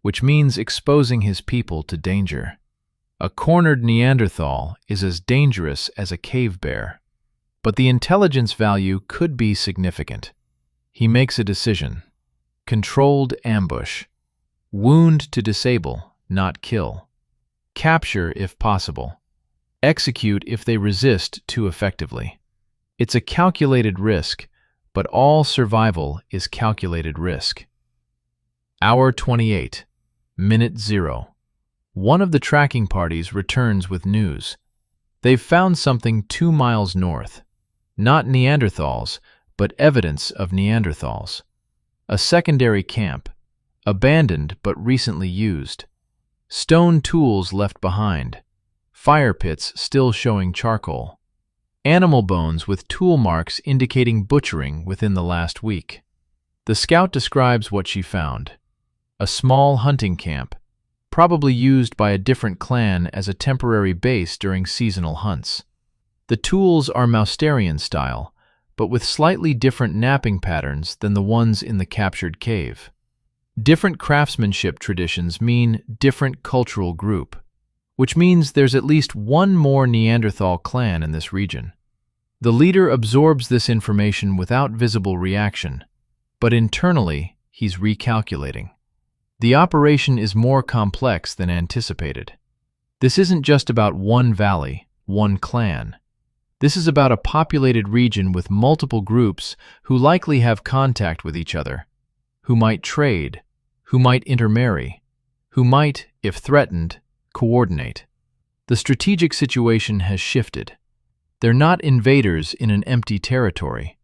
which means exposing his people to danger. A cornered Neanderthal is as dangerous as a cave bear, but the intelligence value could be significant. He makes a decision. Controlled ambush. Wound to disable, not kill. Capture if possible. Execute if they resist too effectively. It's a calculated risk, but all survival is calculated risk. Hour 28, minute 0. One of the tracking parties returns with news. They've found something 2 miles north. Not Neanderthals, but evidence of Neanderthals. A secondary camp, abandoned but recently used. Stone tools left behind. Fire pits still showing charcoal. Animal bones with tool marks indicating butchering within the last week. The scout describes what she found. A small hunting camp, probably used by a different clan as a temporary base during seasonal hunts. The tools are Mousterian style, but with slightly different napping patterns than the ones in the captured cave. Different craftsmanship traditions mean different cultural group, which means there's at least one more Neanderthal clan in this region. The leader absorbs this information without visible reaction, but internally he's recalculating. The operation is more complex than anticipated. This isn't just about one valley, one clan. This is about a populated region with multiple groups who likely have contact with each other, who might trade, who might intermarry, who might, if threatened, coordinate. The strategic situation has shifted. They're not invaders in an empty territory.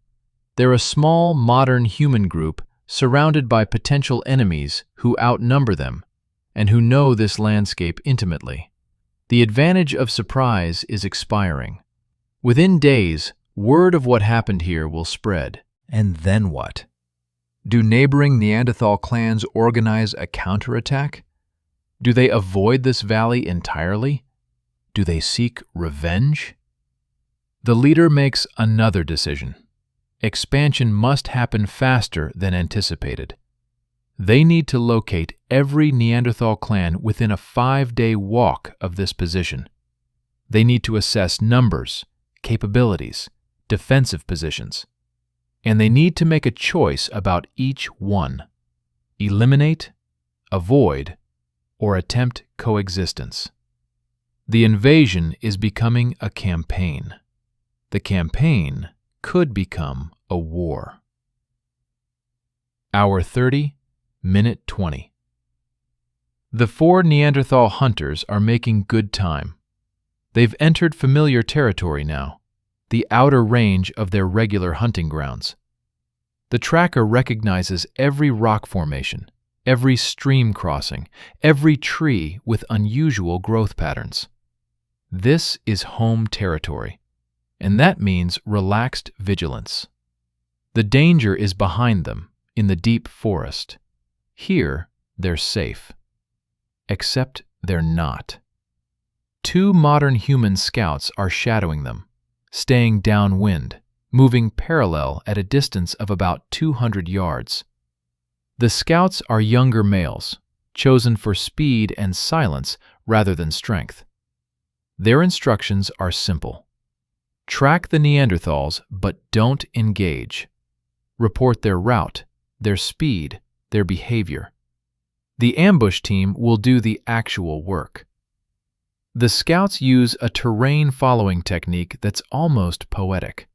They're a small, modern human group surrounded by potential enemies who outnumber them and who know this landscape intimately. The advantage of surprise is expiring. Within days, word of what happened here will spread. And then what? Do neighboring Neanderthal clans organize a counterattack? Do they avoid this valley entirely? Do they seek revenge? The leader makes another decision. Expansion must happen faster than anticipated. They need to locate every Neanderthal clan within a 5-day walk of this position. They need to assess numbers, capabilities, defensive positions. And they need to make a choice about each one. Eliminate, avoid, or attempt coexistence. The invasion is becoming a campaign. The campaign could become a war. Hour 30, minute 20. The 4 Neanderthal hunters are making good time. They've entered familiar territory now, the outer range of their regular hunting grounds. The tracker recognizes every rock formation, every stream crossing, every tree with unusual growth patterns. This is home territory, and that means relaxed vigilance. The danger is behind them, in the deep forest. Here, they're safe. Except they're not. 2 modern human scouts are shadowing them, staying downwind, moving parallel at a distance of about 200 yards. The scouts are younger males, chosen for speed and silence rather than strength. Their instructions are simple. Track the Neanderthals, but don't engage. Report their route, their speed, their behavior. The ambush team will do the actual work. The scouts use a terrain-following technique that's almost poetic.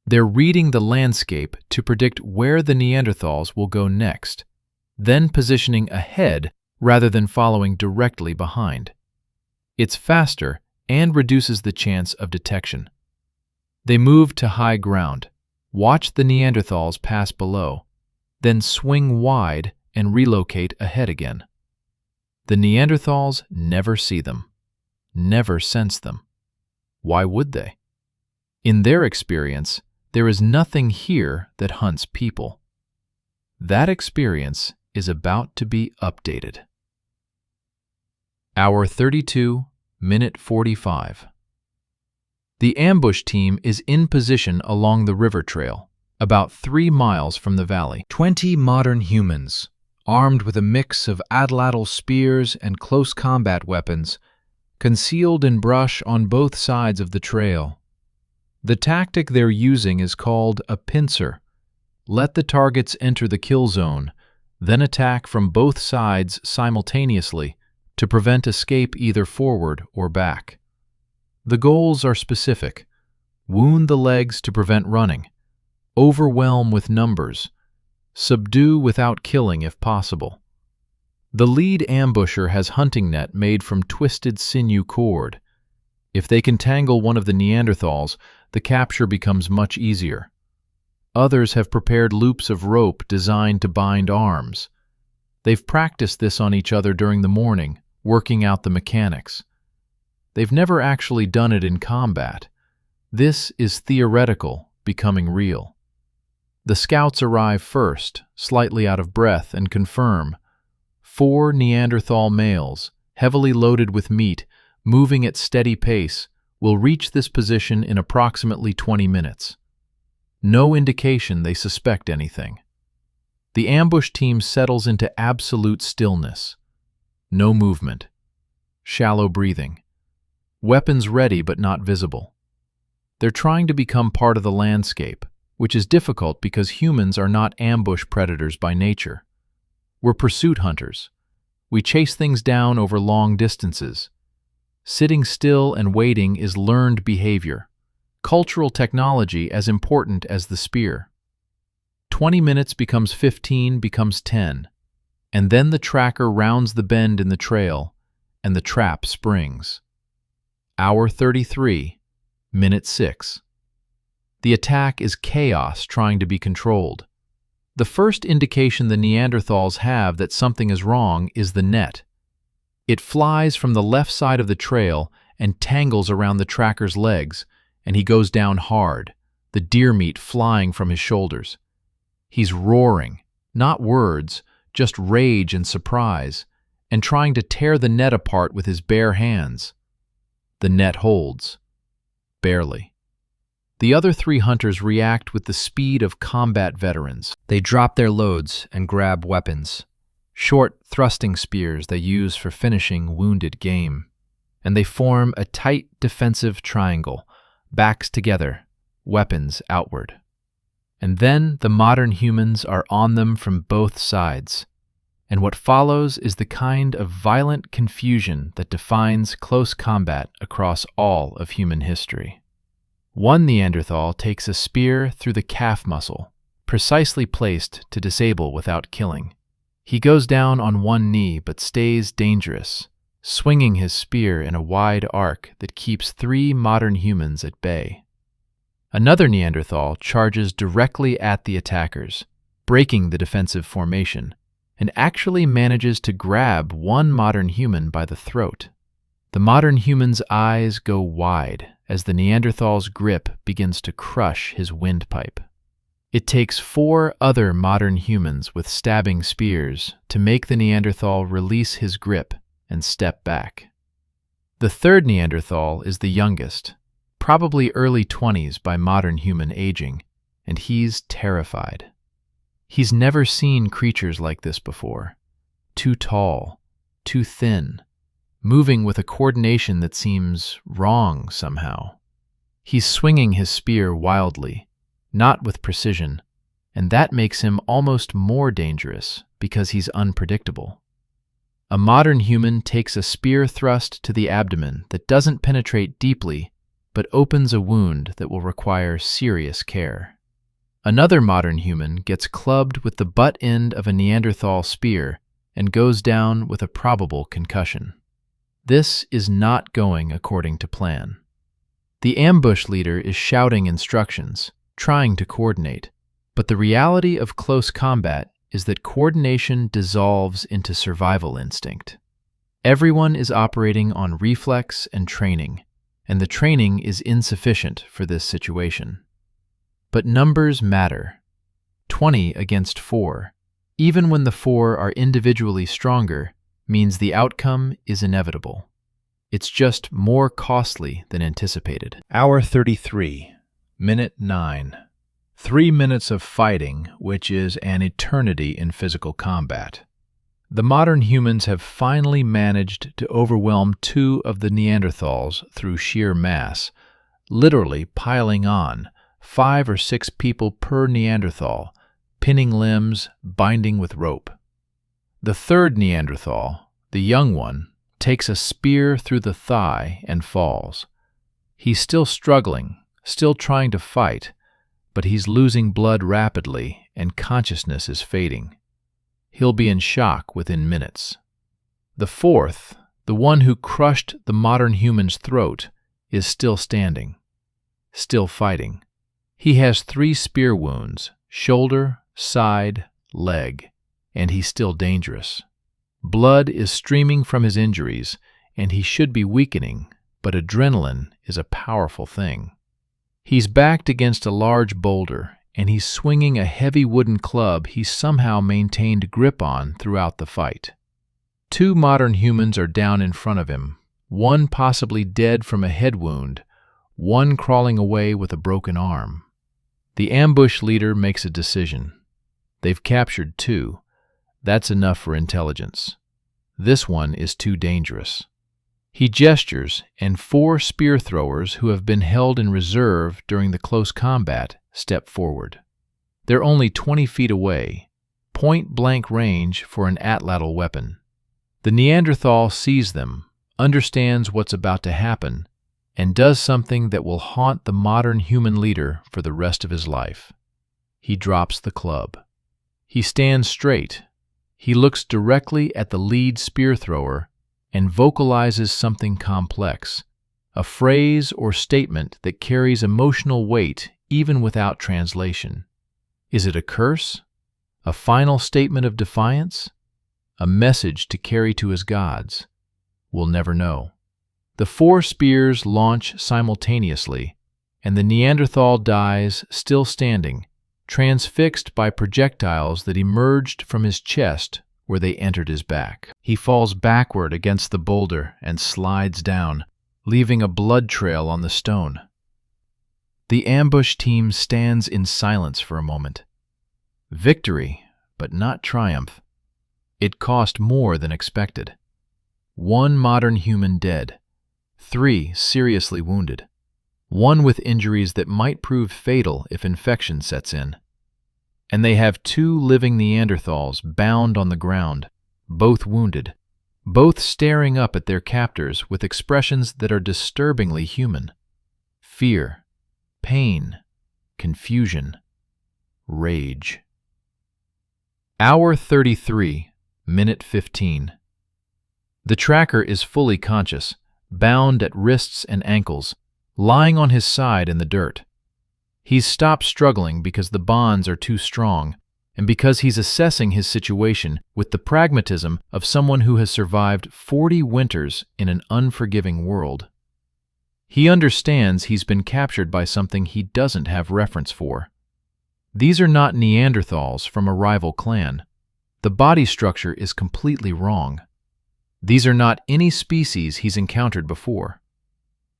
They're reading the landscape to predict where the Neanderthals will go next, then positioning ahead rather than following directly behind. It's faster and reduces the chance of detection. They move to high ground, watch the Neanderthals pass below, then swing wide and relocate ahead again. The Neanderthals never see them, never sense them. Why would they? In their experience, there is nothing here that hunts people. That experience is about to be updated. Hour 32, minute 45. The ambush team is in position along the river trail, about 3 miles from the valley. 20 modern humans, armed with a mix of atlatl spears and close combat weapons, concealed in brush on both sides of the trail. The tactic they're using is called a pincer. Let the targets enter the kill zone, then attack from both sides simultaneously to prevent escape either forward or back. The goals are specific. Wound the legs to prevent running. Overwhelm with numbers. Subdue without killing if possible. The lead ambusher has hunting net made from twisted sinew cord. If they can tangle one of the Neanderthals, the capture becomes much easier. Others have prepared loops of rope designed to bind arms. They've practiced this on each other during the morning, working out the mechanics. They've never actually done it in combat. This is theoretical, becoming real. The scouts arrive first, slightly out of breath, and confirm. 4 Neanderthal males, heavily loaded with meat, moving at steady pace, will reach this position in approximately 20 minutes. No indication they suspect anything. The ambush team settles into absolute stillness. No movement. Shallow breathing. Weapons ready but not visible. They're trying to become part of the landscape, which is difficult because humans are not ambush predators by nature. We're pursuit hunters. We chase things down over long distances. Sitting still and waiting is learned behavior, cultural technology as important as the spear. 20 minutes becomes 15, becomes 10, and then the tracker rounds the bend in the trail, and the trap springs. Hour 33, Minute 6. The attack is chaos trying to be controlled. The first indication the Neanderthals have that something is wrong is the net. It flies from the left side of the trail and tangles around the tracker's legs, and he goes down hard, the deer meat flying from his shoulders. He's roaring, not words, just rage and surprise, and trying to tear the net apart with his bare hands. The net holds. Barely. The other 3 hunters react with the speed of combat veterans. They drop their loads and grab weapons, short thrusting spears they use for finishing wounded game, and they form a tight defensive triangle, backs together, weapons outward. And then the modern humans are on them from both sides, and what follows is the kind of violent confusion that defines close combat across all of human history. One Neanderthal takes a spear through the calf muscle, precisely placed to disable without killing. He goes down on one knee but stays dangerous, swinging his spear in a wide arc that keeps 3 modern humans at bay. Another Neanderthal charges directly at the attackers, breaking the defensive formation, and actually manages to grab one modern human by the throat. The modern human's eyes go wide as the Neanderthal's grip begins to crush his windpipe. It takes 4 other modern humans with stabbing spears to make the Neanderthal release his grip and step back. The third Neanderthal is the youngest, probably early 20s by modern human aging, and he's terrified. He's never seen creatures like this before. Too tall, too thin, moving with a coordination that seems wrong somehow. He's swinging his spear wildly, not with precision, and that makes him almost more dangerous because he's unpredictable. A modern human takes a spear thrust to the abdomen that doesn't penetrate deeply, but opens a wound that will require serious care. Another modern human gets clubbed with the butt end of a Neanderthal spear and goes down with a probable concussion. This is not going according to plan. The ambush leader is shouting instructions, trying to coordinate, but the reality of close combat is that coordination dissolves into survival instinct. Everyone is operating on reflex and training, and the training is insufficient for this situation. But numbers matter. 20 against 4, even when the 4 are individually stronger, means the outcome is inevitable. It's just more costly than anticipated. Hour 33, minute 9. 3 minutes of fighting, which is an eternity in physical combat. The modern humans have finally managed to overwhelm 2 of the Neanderthals through sheer mass, literally piling on 5 or 6 people per Neanderthal, pinning limbs, binding with rope. The third Neanderthal, the young one, takes a spear through the thigh and falls. He's still struggling, still trying to fight, but he's losing blood rapidly and consciousness is fading. He'll be in shock within minutes. The fourth, the one who crushed the modern human's throat, is still standing, still fighting. He has 3 spear wounds, shoulder, side, leg, and he's still dangerous. Blood is streaming from his injuries, and he should be weakening, but adrenaline is a powerful thing. He's backed against a large boulder, and he's swinging a heavy wooden club he somehow maintained grip on throughout the fight. 2 modern humans are down in front of him, one possibly dead from a head wound, one crawling away with a broken arm. The ambush leader makes a decision. They've captured 2. That's enough for intelligence. This one is too dangerous. He gestures, and 4 spear throwers who have been held in reserve during the close combat step forward. They're only 20 feet away, point-blank range for an atlatl weapon. The Neanderthal sees them, understands what's about to happen, and does something that will haunt the modern human leader for the rest of his life. He drops the club. He stands straight. He looks directly at the lead spear thrower and vocalizes something complex, a phrase or statement that carries emotional weight even without translation. Is it a curse? A final statement of defiance? A message to carry to his gods? We'll never know. The 4 spears launch simultaneously, and the Neanderthal dies still standing, transfixed by projectiles that emerged from his chest where they entered his back. He falls backward against the boulder and slides down, leaving a blood trail on the stone. The ambush team stands in silence for a moment. Victory, but not triumph. It cost more than expected. 1 modern human dead, 3 seriously wounded, 1 with injuries that might prove fatal if infection sets in. And they have 2 living Neanderthals bound on the ground, both wounded, both staring up at their captors with expressions that are disturbingly human. Fear, pain, confusion, rage. Hour 33, minute 15. The tracker is fully conscious, bound at wrists and ankles, lying on his side in the dirt. He's stopped struggling because the bonds are too strong, and because he's assessing his situation with the pragmatism of someone who has survived 40 winters in an unforgiving world. He understands he's been captured by something he doesn't have reference for. These are not Neanderthals from a rival clan. The body structure is completely wrong. These are not any species he's encountered before.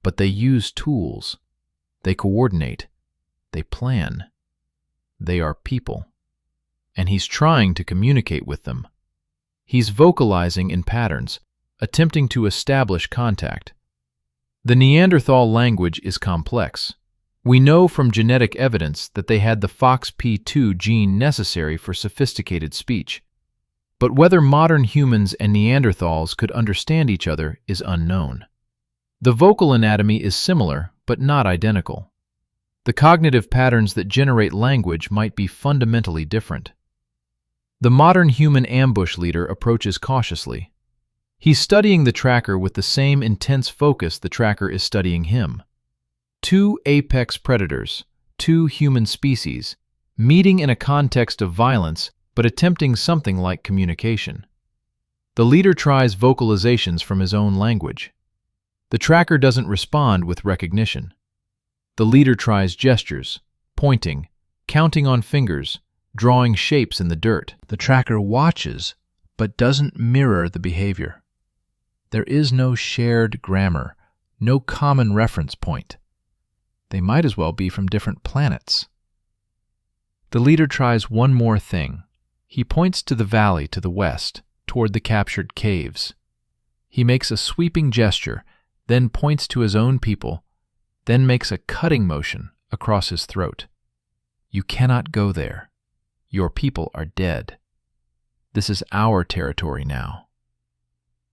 But they use tools. They coordinate. They plan. They are people. And he's trying to communicate with them. He's vocalizing in patterns, attempting to establish contact. The Neanderthal language is complex. We know from genetic evidence that they had the FOXP2 gene necessary for sophisticated speech. But whether modern humans and Neanderthals could understand each other is unknown. The vocal anatomy is similar, but not identical. The cognitive patterns that generate language might be fundamentally different. The modern human ambush leader approaches cautiously. He's studying the tracker with the same intense focus the tracker is studying him. 2 apex predators, 2 human species, meeting in a context of violence but attempting something like communication. The leader tries vocalizations from his own language. The tracker doesn't respond with recognition. The leader tries gestures, pointing, counting on fingers, drawing shapes in the dirt. The tracker watches, but doesn't mirror the behavior. There is no shared grammar, no common reference point. They might as well be from different planets. The leader tries one more thing. He points to the valley to the west, toward the captured caves. He makes a sweeping gesture, then points to his own people, then makes a cutting motion across his throat. You cannot go there. Your people are dead. This is our territory now.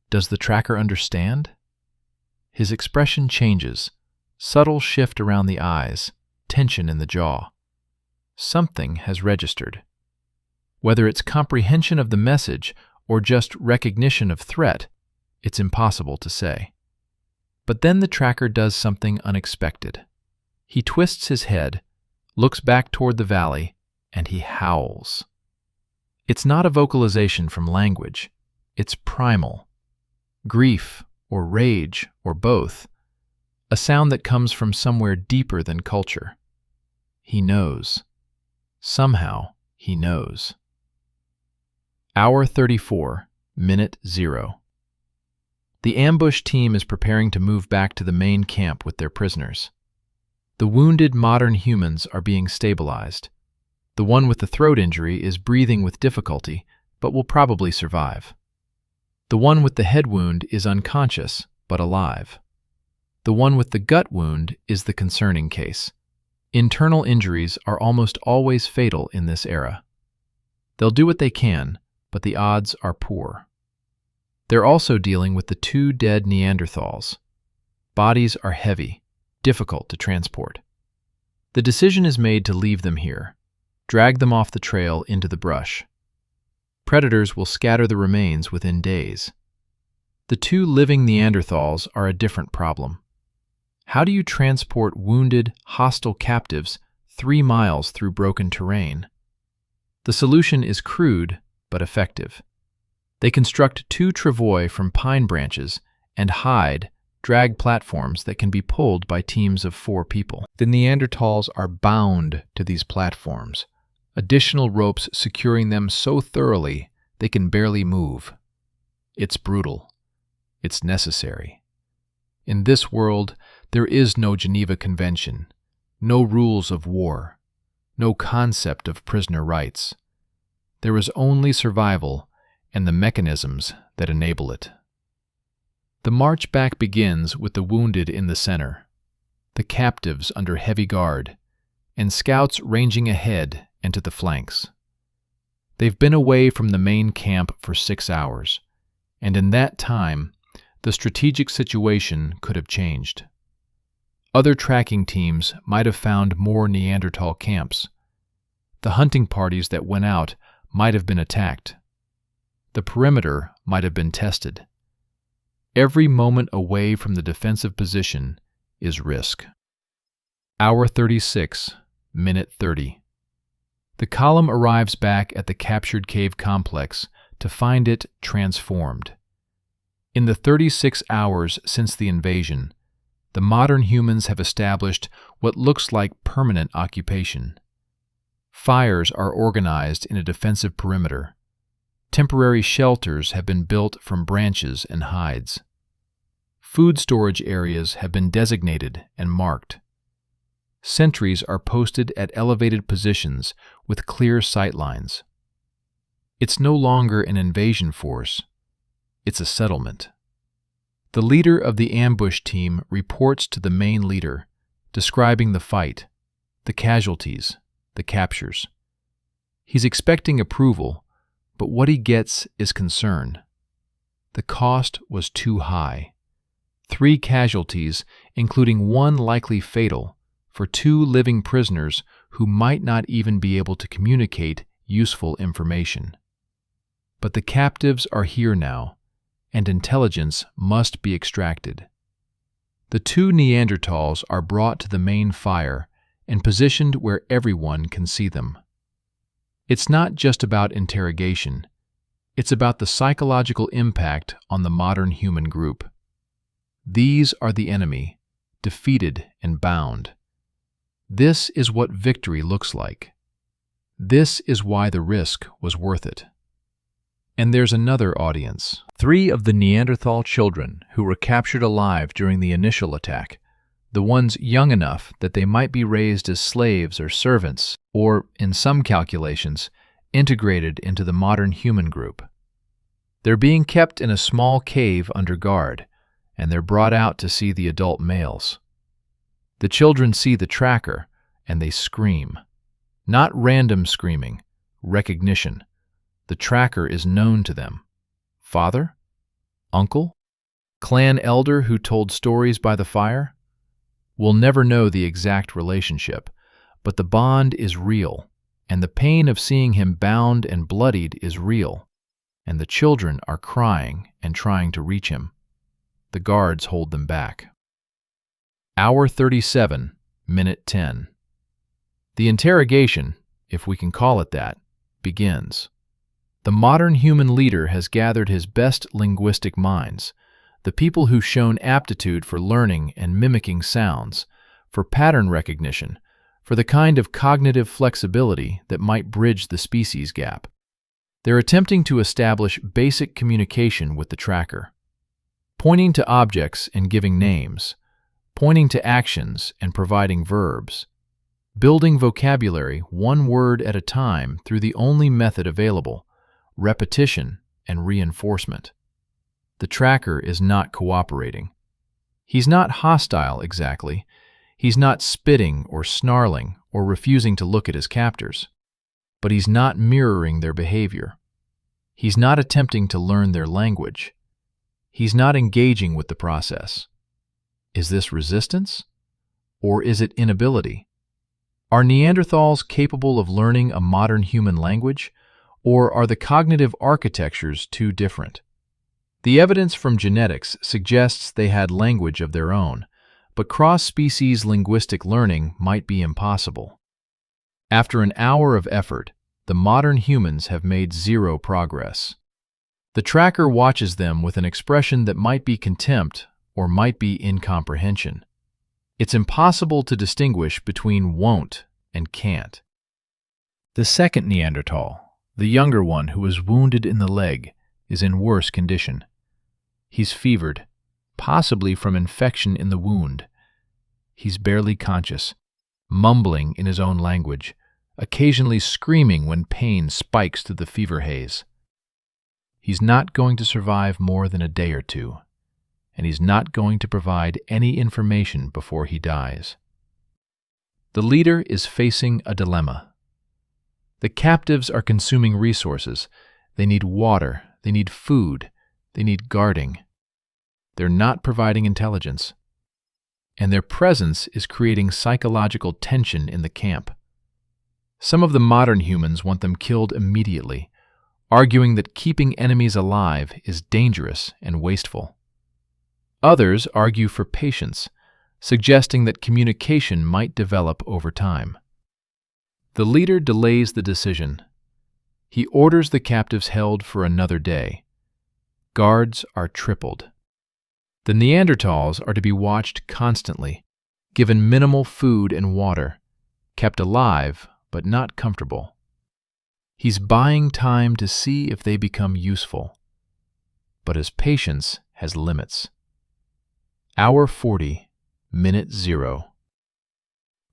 Does the tracker understand? His expression changes, subtle shift around the eyes, tension in the jaw. Something has registered. Whether it's comprehension of the message or just recognition of threat, it's impossible to say. But then the tracker does something unexpected. He twists his head, looks back toward the valley, and he howls. It's not a vocalization from language. It's primal. Grief or rage or both. A sound that comes from somewhere deeper than culture. He knows. Somehow he knows. Hour 34, minute 0. The ambush team is preparing to move back to the main camp with their prisoners. The wounded modern humans are being stabilized. The one with the throat injury is breathing with difficulty, but will probably survive. The one with the head wound is unconscious, but alive. The one with the gut wound is the concerning case. Internal injuries are almost always fatal in this era. They'll do what they can, but the odds are poor. They're also dealing with the 2 dead Neanderthals. Bodies are heavy, difficult to transport. The decision is made to leave them here, drag them off the trail into the brush. Predators will scatter the remains within days. The 2 living Neanderthals are a different problem. How do you transport wounded, hostile captives 3 miles through broken terrain? The solution is crude but effective. They construct 2 travois from pine branches and hide drag platforms that can be pulled by teams of 4 people. The Neanderthals are bound to these platforms, additional ropes securing them so thoroughly they can barely move. It's brutal. It's necessary. In this world, there is no Geneva Convention, no rules of war, no concept of prisoner rights. There is only survival and the mechanisms that enable it. The march back begins with the wounded in the center, the captives under heavy guard, and scouts ranging ahead and to the flanks. They've been away from the main camp for 6 hours, and in that time, the strategic situation could have changed. Other tracking teams might have found more Neanderthal camps. The hunting parties that went out might have been attacked. The perimeter might have been tested. Every moment away from the defensive position is risk. Hour 36, minute 30. The column arrives back at the captured cave complex to find it transformed. In the 36 hours since the invasion, the modern humans have established what looks like permanent occupation. Fires are organized in a defensive perimeter. Temporary shelters have been built from branches and hides. Food storage areas have been designated and marked. Sentries are posted at elevated positions with clear sight lines. It's no longer an invasion force. It's a settlement. The leader of the ambush team reports to the main leader, describing the fight, the casualties, the captures. He's expecting approval, but what he gets is concern. The cost was too high. 3 casualties, including 1 likely fatal, for 2 living prisoners who might not even be able to communicate useful information. But the captives are here now, and intelligence must be extracted. The 2 Neanderthals are brought to the main fire and positioned where everyone can see them. It's not just about interrogation. It's about the psychological impact on the modern human group. These are the enemy, defeated and bound. This is what victory looks like. This is why the risk was worth it. And there's another audience. 3 of the Neanderthal children who were captured alive during the initial attack, the ones young enough that they might be raised as slaves or servants, or, in some calculations, integrated into the modern human group. They're being kept in a small cave under guard, and they're brought out to see the adult males. The children see the tracker, and they scream. Not random screaming, recognition. The tracker is known to them. Father? Uncle? Clan elder who told stories by the fire? We'll never know the exact relationship, but the bond is real, and the pain of seeing him bound and bloodied is real, and the children are crying and trying to reach him. The guards hold them back. Hour 37, minute 10. The interrogation, if we can call it that, begins. The modern human leader has gathered his best linguistic minds, the people who've shown aptitude for learning and mimicking sounds, for pattern recognition, for the kind of cognitive flexibility that might bridge the species gap. They're attempting to establish basic communication with the tracker, pointing to objects and giving names, pointing to actions and providing verbs, building vocabulary 1 word at a time through the only method available, repetition and reinforcement. The tracker is not cooperating. He's not hostile exactly. He's not spitting or snarling or refusing to look at his captors. But he's not mirroring their behavior. He's not attempting to learn their language. He's not engaging with the process. Is this resistance? Or is it inability? Are Neanderthals capable of learning a modern human language? Or are the cognitive architectures too different? The evidence from genetics suggests they had language of their own, but cross-species linguistic learning might be impossible. After an hour of effort, the modern humans have made zero progress. The tracker watches them with an expression that might be contempt or might be incomprehension. It's impossible to distinguish between won't and can't. The second Neanderthal, the younger one who was wounded in the leg, is in worse condition. He's fevered, possibly from infection in the wound. He's barely conscious, mumbling in his own language, occasionally screaming when pain spikes through the fever haze. He's not going to survive more than a day or two, and he's not going to provide any information before he dies. The leader is facing a dilemma. The captives are consuming resources. They need water, they need food, they need guarding. They're not providing intelligence, and their presence is creating psychological tension in the camp. Some of the modern humans want them killed immediately, arguing that keeping enemies alive is dangerous and wasteful. Others argue for patience, suggesting that communication might develop over time. The leader delays the decision. He orders the captives held for another day. Guards are tripled. The Neanderthals are to be watched constantly, given minimal food and water, kept alive but not comfortable. He's buying time to see if they become useful, but his patience has limits. Hour 40, minute 0.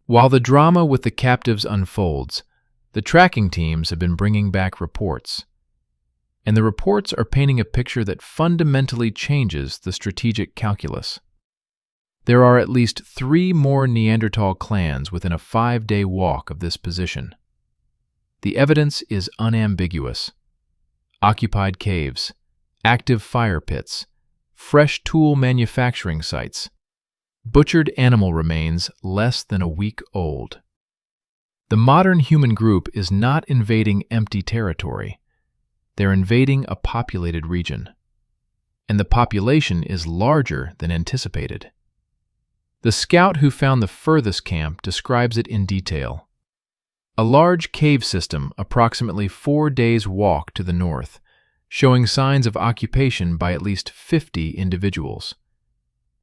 While the drama with the captives unfolds, the tracking teams have been bringing back reports, and the reports are painting a picture that fundamentally changes the strategic calculus. There are at least 3 more Neanderthal clans within a 5-day walk of this position. The evidence is unambiguous. Occupied caves, active fire pits, fresh tool manufacturing sites, butchered animal remains less than a week old. The modern human group is not invading empty territory. They're invading a populated region, and the population is larger than anticipated. The scout who found the furthest camp describes it in detail. A large cave system approximately 4 days' walk to the north, showing signs of occupation by at least 50 individuals.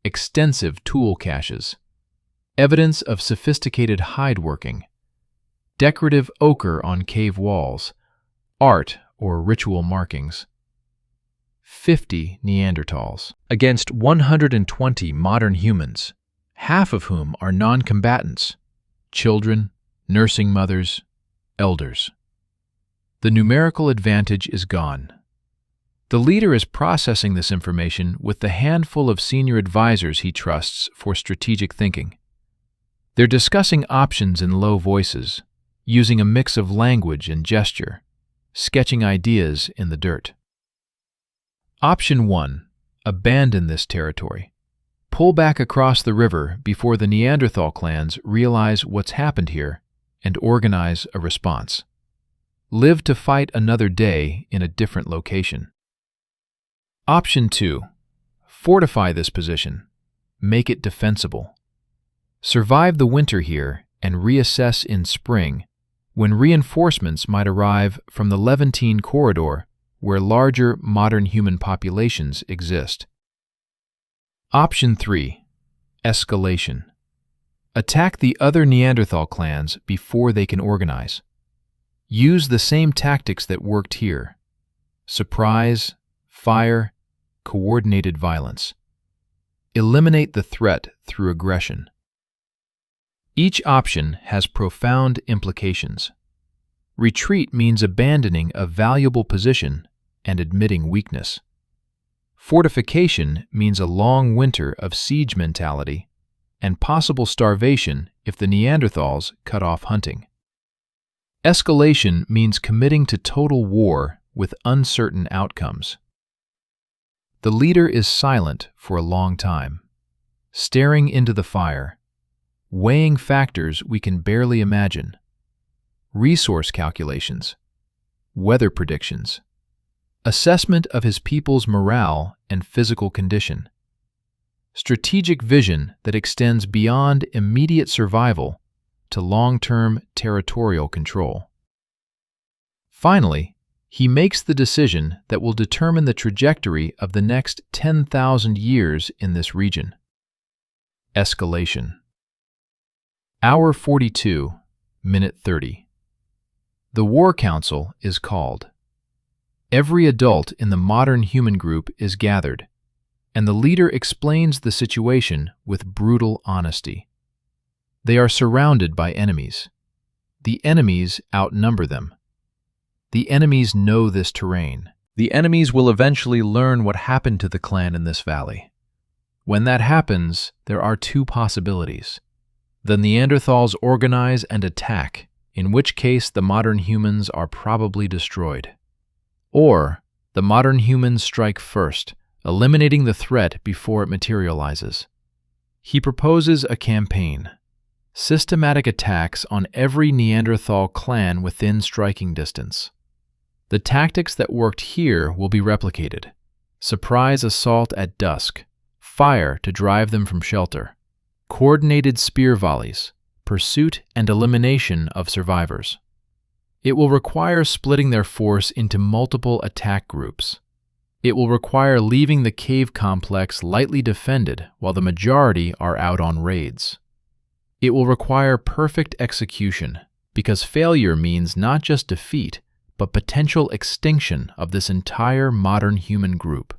Extensive tool caches, evidence of sophisticated hide working, decorative ochre on cave walls, art or ritual markings. 50 Neanderthals against 120 modern humans, half of whom are non-combatants, children, nursing mothers, elders. The numerical advantage is gone. The leader is processing this information with the handful of senior advisors he trusts for strategic thinking. They're discussing options in low voices, using a mix of language and gesture, sketching ideas in the dirt. Option 1. Abandon this territory. Pull back across the river before the Neanderthal clans realize what's happened here and organize a response. Live to fight another day in a different location. Option 2. Fortify this position. Make it defensible. Survive the winter here and reassess in spring, when reinforcements might arrive from the Levantine corridor where larger modern human populations exist. Option 3. Escalation. Attack the other Neanderthal clans before they can organize. Use the same tactics that worked here: surprise, fire, coordinated violence. Eliminate the threat through aggression. Each option has profound implications. Retreat means abandoning a valuable position and admitting weakness. Fortification means a long winter of siege mentality and possible starvation if the Neanderthals cut off hunting. Escalation means committing to total war with uncertain outcomes. The leader is silent for a long time, staring into the fire, weighing factors we can barely imagine: resource calculations, weather predictions, assessment of his people's morale and physical condition. strategic vision that extends beyond immediate survival to long-term territorial control. Finally, he makes the decision that will determine the trajectory of the next 10,000 years in this region. Escalation. Hour 42, minute 30. The War Council is called. Every adult in the modern human group is gathered, and the leader explains the situation with brutal honesty. They are surrounded by enemies. The enemies outnumber them. The enemies know this terrain. The enemies will eventually learn what happened to the clan in this valley. When that happens, there are two possibilities. The Neanderthals organize and attack, in which case the modern humans are probably destroyed. Or, the modern humans strike first, eliminating the threat before it materializes. He proposes a campaign. Systematic attacks on every Neanderthal clan within striking distance. The tactics that worked here will be replicated. Surprise assault at dusk, fire to drive them from shelter, coordinated spear volleys, pursuit and elimination of survivors. It will require splitting their force into multiple attack groups. It will require leaving the cave complex lightly defended while the majority are out on raids. It will require perfect execution, because failure means not just defeat, but potential extinction of this entire modern human group.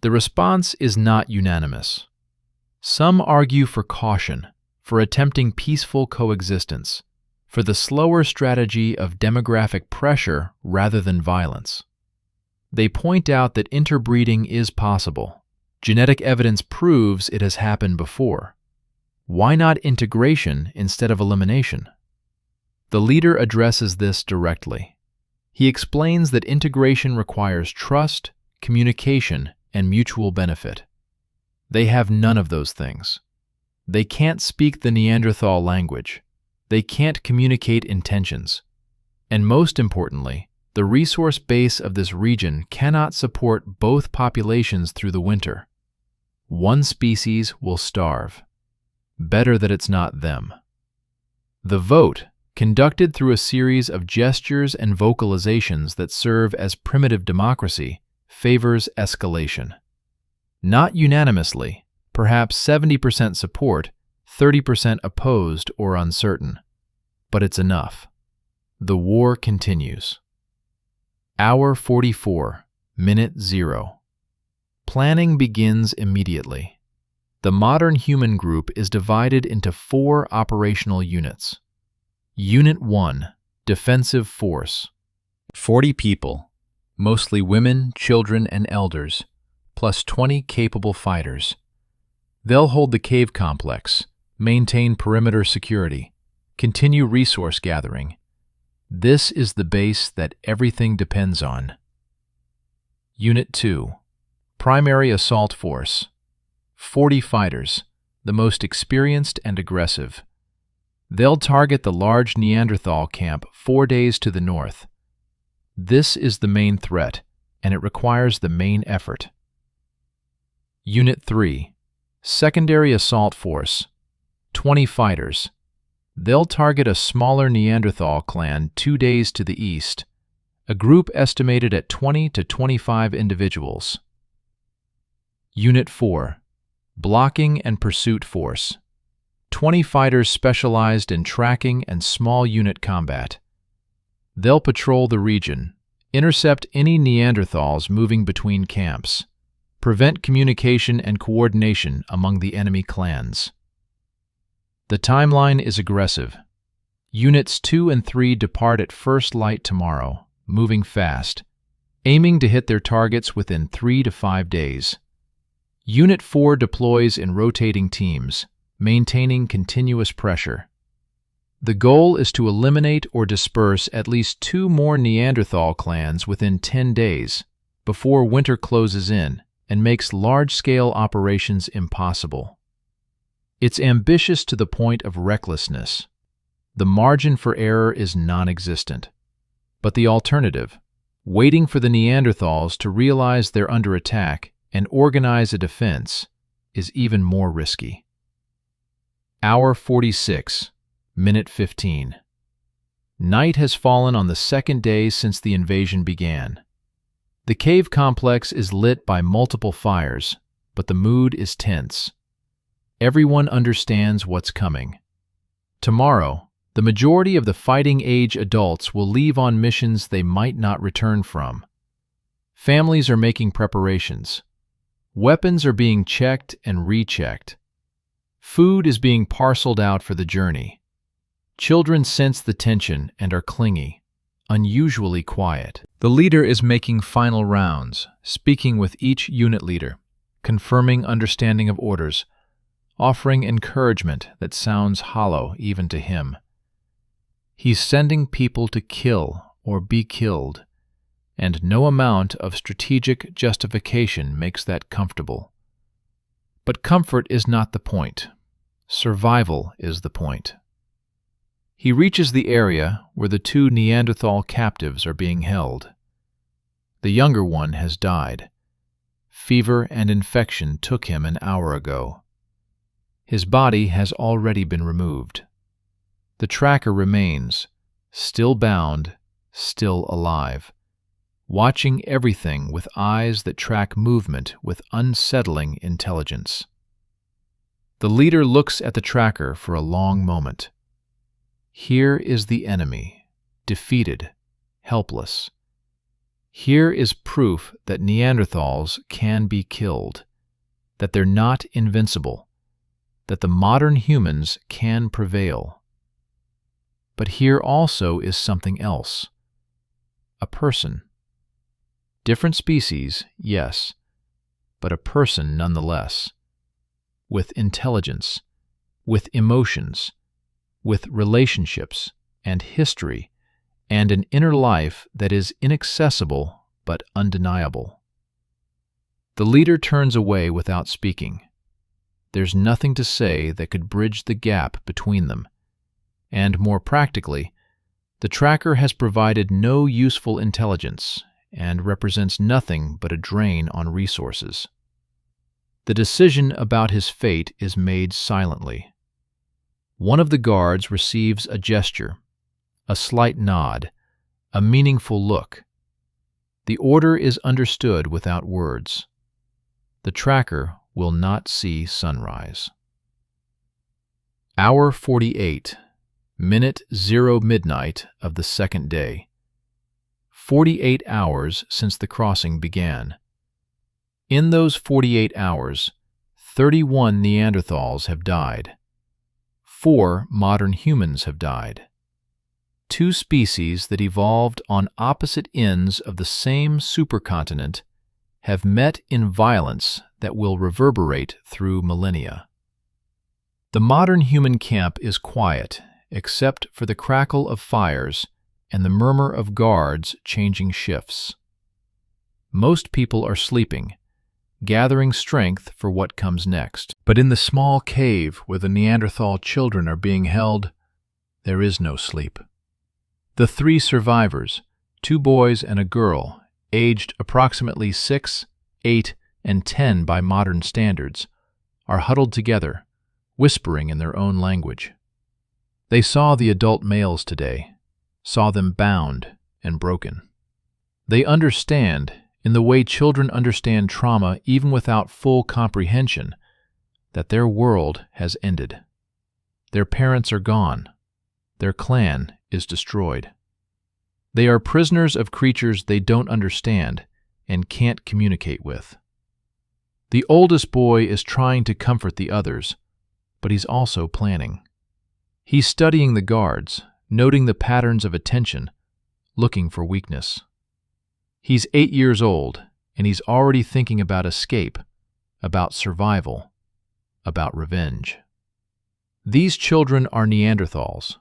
The response is not unanimous. Some argue for caution, for attempting peaceful coexistence, for the slower strategy of demographic pressure rather than violence. They point out that interbreeding is possible. Genetic evidence proves it has happened before. Why not integration instead of elimination? The leader addresses this directly. He explains that integration requires trust, communication, and mutual benefit. They have none of those things. They can't speak the Neanderthal language. They can't communicate intentions. And most importantly, the resource base of this region cannot support both populations through the winter. One species will starve. Better that it's not them. The vote, conducted through a series of gestures and vocalizations that serve as primitive democracy, favors escalation. Not unanimously, perhaps 70% support, 30% opposed or uncertain. But it's enough. The war continues. Hour 44, minute 0. Planning begins immediately. The modern human group is divided into 4 operational units. Unit 1, Defensive Force. 40 people, mostly women, children, and elders, plus 20 capable fighters. They'll hold the cave complex, maintain perimeter security, continue resource gathering. This is the base that everything depends on. Unit 2, Primary Assault Force. 40 fighters, the most experienced and aggressive. They'll target the large Neanderthal camp 4 days to the north. This is the main threat, and it requires the main effort. Unit 3, Secondary Assault Force. 20 fighters. They'll target a smaller Neanderthal clan 2 days to the east, a group estimated at 20 to 25 individuals. Unit 4, Blocking and Pursuit Force. 20 fighters specialized in tracking and small unit combat. They'll patrol the region, intercept any Neanderthals moving between camps, prevent communication and coordination among the enemy clans. The timeline is aggressive. Units 2 and 3 depart at first light tomorrow, moving fast, aiming to hit their targets within 3 to 5 days. Unit 4 deploys in rotating teams, maintaining continuous pressure. The goal is to eliminate or disperse at least 2 more Neanderthal clans within 10 days, before winter closes in and makes large-scale operations impossible. It's ambitious to the point of recklessness. The margin for error is non-existent. But the alternative, waiting for the Neanderthals to realize they're under attack and organize a defense, is even more risky. Hour 46, minute 15. Night has fallen on the second day since the invasion began. The cave complex is lit by multiple fires, but the mood is tense. Everyone understands what's coming. Tomorrow, the majority of the fighting-age adults will leave on missions they might not return from. Families are making preparations. Weapons are being checked and rechecked. Food is being parceled out for the journey. Children sense the tension and are clingy, unusually quiet. The leader is making final rounds, speaking with each unit leader, confirming understanding of orders, offering encouragement that sounds hollow even to him. He's sending people to kill or be killed, and no amount of strategic justification makes that comfortable. But comfort is not the point. Survival is the point. He reaches the area where the two Neanderthal captives are being held. The younger one has died. Fever and infection took him an hour ago. His body has already been removed. The tracker remains, still bound, still alive, watching everything with eyes that track movement with unsettling intelligence. The leader looks at the tracker for a long moment. Here is the enemy, defeated, helpless. Here is proof that Neanderthals can be killed, that they're not invincible, that the modern humans can prevail. But here also is something else. A person. Different species, yes, but a person nonetheless. With intelligence, with emotions, with relationships and history, and an inner life that is inaccessible but undeniable. The leader turns away without speaking. There's nothing to say that could bridge the gap between them. And more practically, the tracker has provided no useful intelligence and represents nothing but a drain on resources. The decision about his fate is made silently. One of the guards receives a gesture, a slight nod, a meaningful look. The order is understood without words. The tracker will not see sunrise. Hour 48, minute 0 midnight of the second day. 48 hours since the crossing began. In those 48 hours, 31 Neanderthals have died. 4 modern humans have died. 2 species that evolved on opposite ends of the same supercontinent have met in violence that will reverberate through millennia. The modern human camp is quiet, except for the crackle of fires and the murmur of guards changing shifts. Most people are sleeping, gathering strength for what comes next. But in the small cave where the Neanderthal children are being held, there is no sleep. The 3 survivors, 2 boys and a girl, aged approximately 6, 8, and 10 by modern standards, are huddled together, whispering in their own language. They saw the adult males today, saw them bound and broken. They understand, in the way children understand trauma even without full comprehension, that their world has ended. Their parents are gone. Their clan is destroyed. They are prisoners of creatures they don't understand and can't communicate with. The oldest boy is trying to comfort the others, but he's also planning. He's studying the guards, noting the patterns of attention, looking for weakness. He's 8 years old, and he's already thinking about escape, about survival, about revenge. These children are Neanderthals.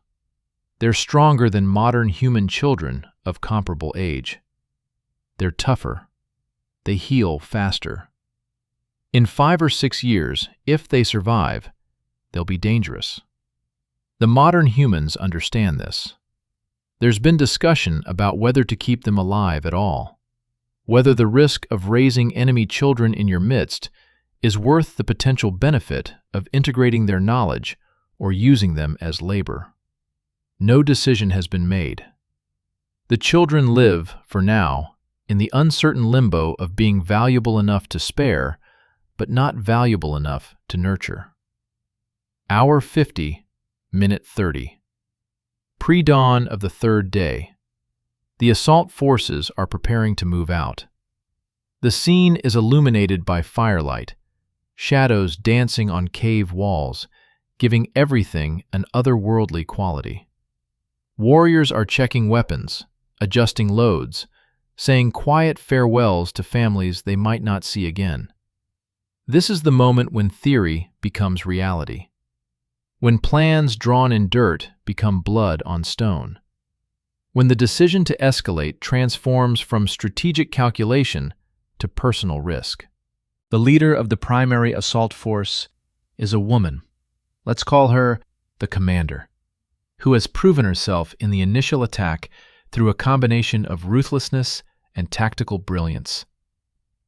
They're stronger than modern human children of comparable age. They're tougher. They heal faster. In 5 or 6 years, if they survive, they'll be dangerous. The modern humans understand this. There's been discussion about whether to keep them alive at all, whether the risk of raising enemy children in your midst is worth the potential benefit of integrating their knowledge or using them as labor. No decision has been made. The children live, for now, in the uncertain limbo of being valuable enough to spare, but not valuable enough to nurture. Hour 50, minute 30. Pre-dawn of the third day. The assault forces are preparing to move out. The scene is illuminated by firelight, shadows dancing on cave walls, giving everything an otherworldly quality. Warriors are checking weapons, adjusting loads, saying quiet farewells to families they might not see again. This is the moment when theory becomes reality, when plans drawn in dirt become blood on stone, when the decision to escalate transforms from strategic calculation to personal risk. The leader of the primary assault force is a woman. Let's call her the commander, who has proven herself in the initial attack through a combination of ruthlessness and tactical brilliance.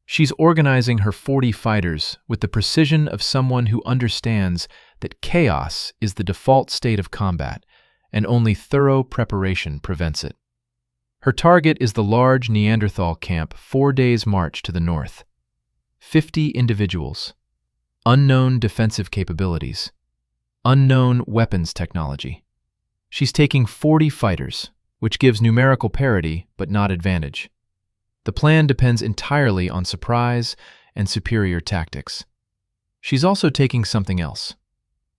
She's organizing her 40 fighters with the precision of someone who understands that chaos is the default state of combat, and only thorough preparation prevents it. Her target is the large Neanderthal camp 4 days' march to the north. 50 individuals, unknown defensive capabilities, unknown weapons technology. She's taking 40 fighters, which gives numerical parity but not advantage. The plan depends entirely on surprise and superior tactics. She's also taking something else.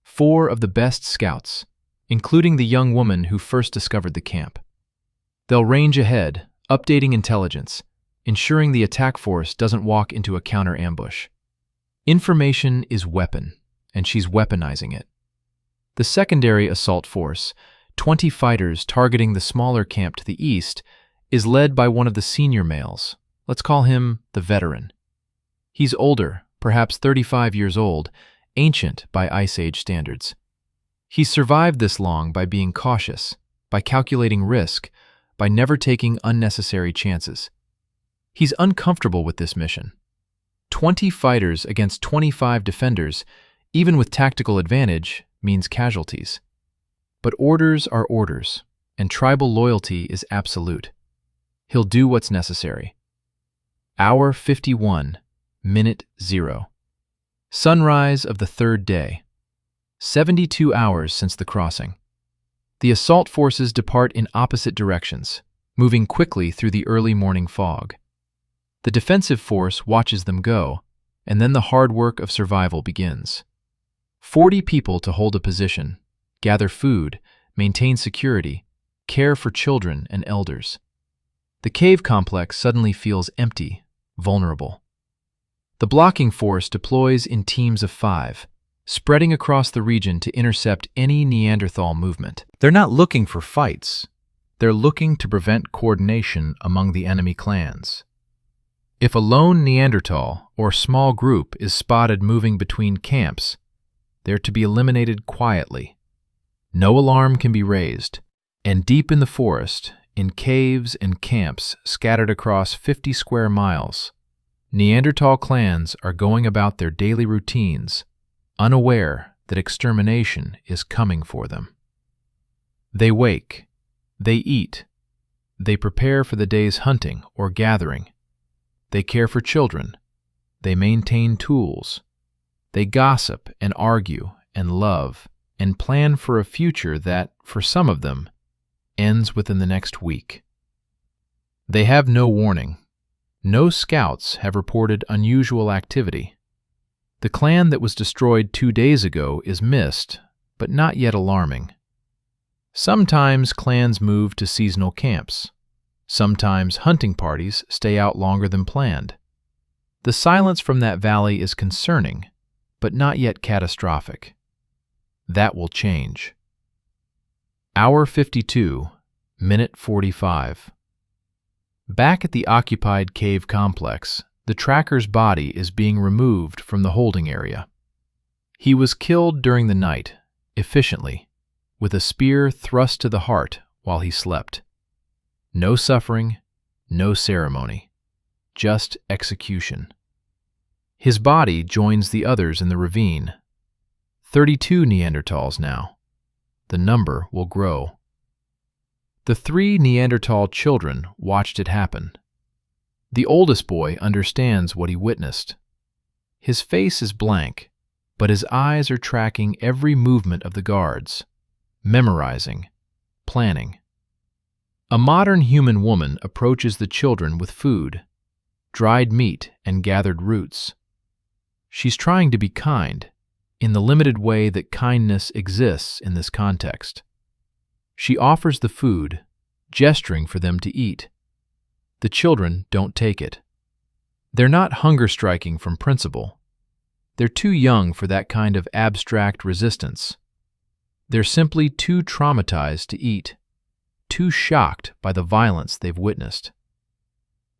4 of the best scouts, including the young woman who first discovered the camp. They'll range ahead, updating intelligence, ensuring the attack force doesn't walk into a counter-ambush. Information is weapon, and she's weaponizing it. The secondary assault force, 20 fighters targeting the smaller camp to the east, is led by one of the senior males. Let's call him the veteran. He's older, perhaps 35 years old, ancient by Ice Age standards. He's survived this long by being cautious, by calculating risk, by never taking unnecessary chances. He's uncomfortable with this mission. 20 fighters against 25 defenders, even with tactical advantage, means casualties. But orders are orders, and tribal loyalty is absolute. He'll do what's necessary. Hour 51, minute 0. Sunrise of the third day. 72 hours since the crossing. The assault forces depart in opposite directions, moving quickly through the early morning fog. The defensive force watches them go, and then the hard work of survival begins. 40 people to hold a position, gather food, maintain security, care for children and elders. The cave complex suddenly feels empty, vulnerable. The blocking force deploys in teams of 5, spreading across the region to intercept any Neanderthal movement. They're not looking for fights. They're looking to prevent coordination among the enemy clans. If a lone Neanderthal or small group is spotted moving between camps, they're to be eliminated quietly. No alarm can be raised, and deep in the forest, in caves and camps scattered across 50 square miles, Neanderthal clans are going about their daily routines, unaware that extermination is coming for them. They wake, they eat, they prepare for the day's hunting or gathering. They care for children, they maintain tools, they gossip and argue and love and plan for a future that, for some of them, ends within the next week. They have no warning. No scouts have reported unusual activity. The clan that was destroyed 2 days ago is missed, but not yet alarming. Sometimes clans move to seasonal camps. Sometimes hunting parties stay out longer than planned. The silence from that valley is concerning, but not yet catastrophic. That will change. Hour 52, minute 45. Back at the occupied cave complex, the tracker's body is being removed from the holding area. He was killed during the night, efficiently, with a spear thrust to the heart while he slept. No suffering, no ceremony, just execution. His body joins the others in the ravine. 32 Neanderthals now. The number will grow. The 3 Neanderthal children watched it happen. The oldest boy understands what he witnessed. His face is blank, but his eyes are tracking every movement of the guards, memorizing, planning. A modern human woman approaches the children with food, dried meat and gathered roots. She's trying to be kind, in the limited way that kindness exists in this context. She offers the food, gesturing for them to eat. The children don't take it. They're not hunger striking from principle. They're too young for that kind of abstract resistance. They're simply too traumatized to eat, too shocked by the violence they've witnessed.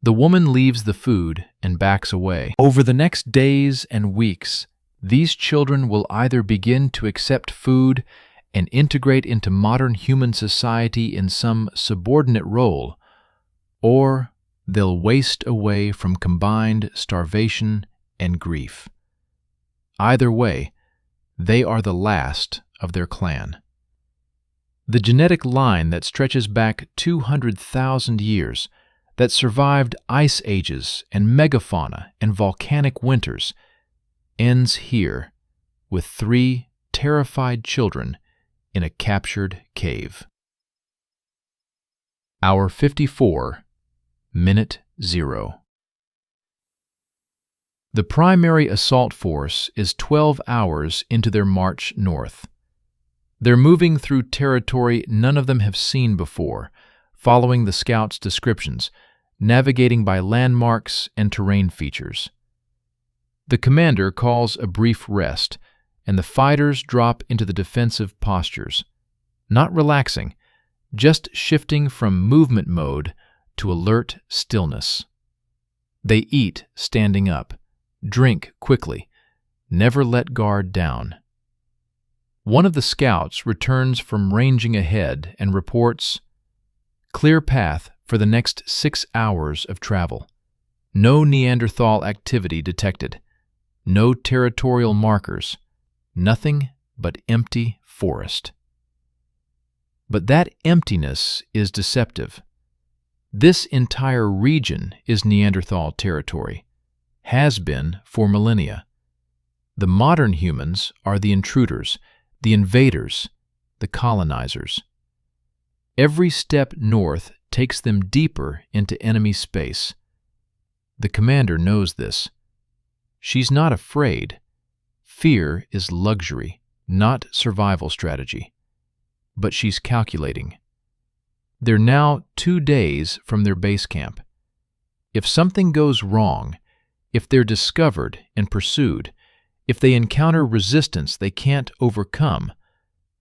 The woman leaves the food and backs away. Over the next days and weeks, these children will either begin to accept food and integrate into modern human society in some subordinate role, or they'll waste away from combined starvation and grief. Either way, they are the last of their clan. The genetic line that stretches back 200,000 years, that survived ice ages and megafauna and volcanic winters, ends here with 3 terrified children in a captured cave. Hour 54, minute 0. The primary assault force is 12 hours into their march north. They're moving through territory none of them have seen before, following the scouts' descriptions, navigating by landmarks and terrain features. The commander calls a brief rest, and the fighters drop into the defensive postures, not relaxing, just shifting from movement mode to alert stillness. They eat standing up, drink quickly, never let guard down. One of the scouts returns from ranging ahead and reports, "Clear path for the next 6 hours of travel. No Neanderthal activity detected. No territorial markers. Nothing but empty forest." But that emptiness is deceptive. This entire region is Neanderthal territory, has been for millennia. The modern humans are the intruders, the invaders, the colonizers. Every step north takes them deeper into enemy space. The commander knows this. She's not afraid. Fear is luxury, not survival strategy. But she's calculating. They're now 2 days from their base camp. If something goes wrong, if they're discovered and pursued, if they encounter resistance they can't overcome,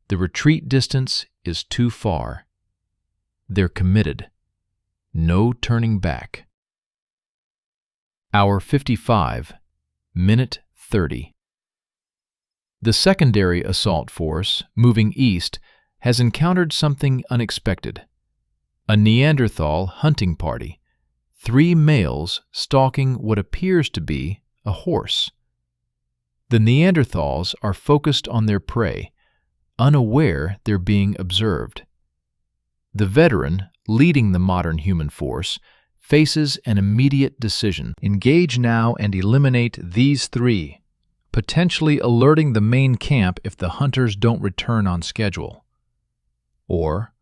the retreat distance is too far. They're committed. No turning back. Hour 55, minute 30. The secondary assault force, moving east, has encountered something unexpected. A Neanderthal hunting party, 3 males stalking what appears to be a horse. The Neanderthals are focused on their prey, unaware they're being observed. The veteran, leading the modern human force, faces an immediate decision. Engage now and eliminate these 3, potentially alerting the main camp if the hunters don't return on schedule. Or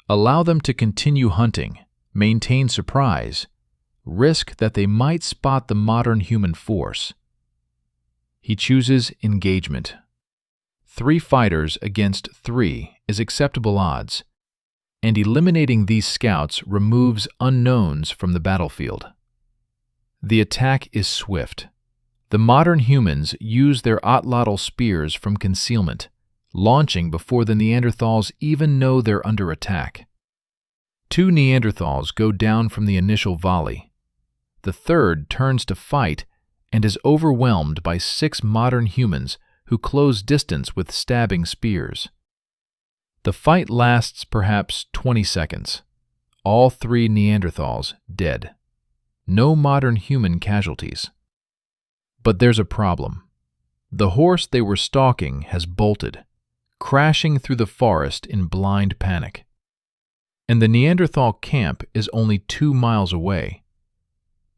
allow them to continue hunting, maintain surprise, risk that they might spot the modern human force. He chooses engagement. 3 fighters against 3 is acceptable odds, and eliminating these scouts removes unknowns from the battlefield. The attack is swift. The modern humans use their atlatl spears from concealment, launching before the Neanderthals even know they're under attack. 2 Neanderthals go down from the initial volley. The third turns to fight and is overwhelmed by 6 modern humans who close distance with stabbing spears. The fight lasts perhaps 20 seconds. All 3 Neanderthals dead. No modern human casualties. But there's a problem. The horse they were stalking has bolted, crashing through the forest in blind panic. And the Neanderthal camp is only 2 miles away.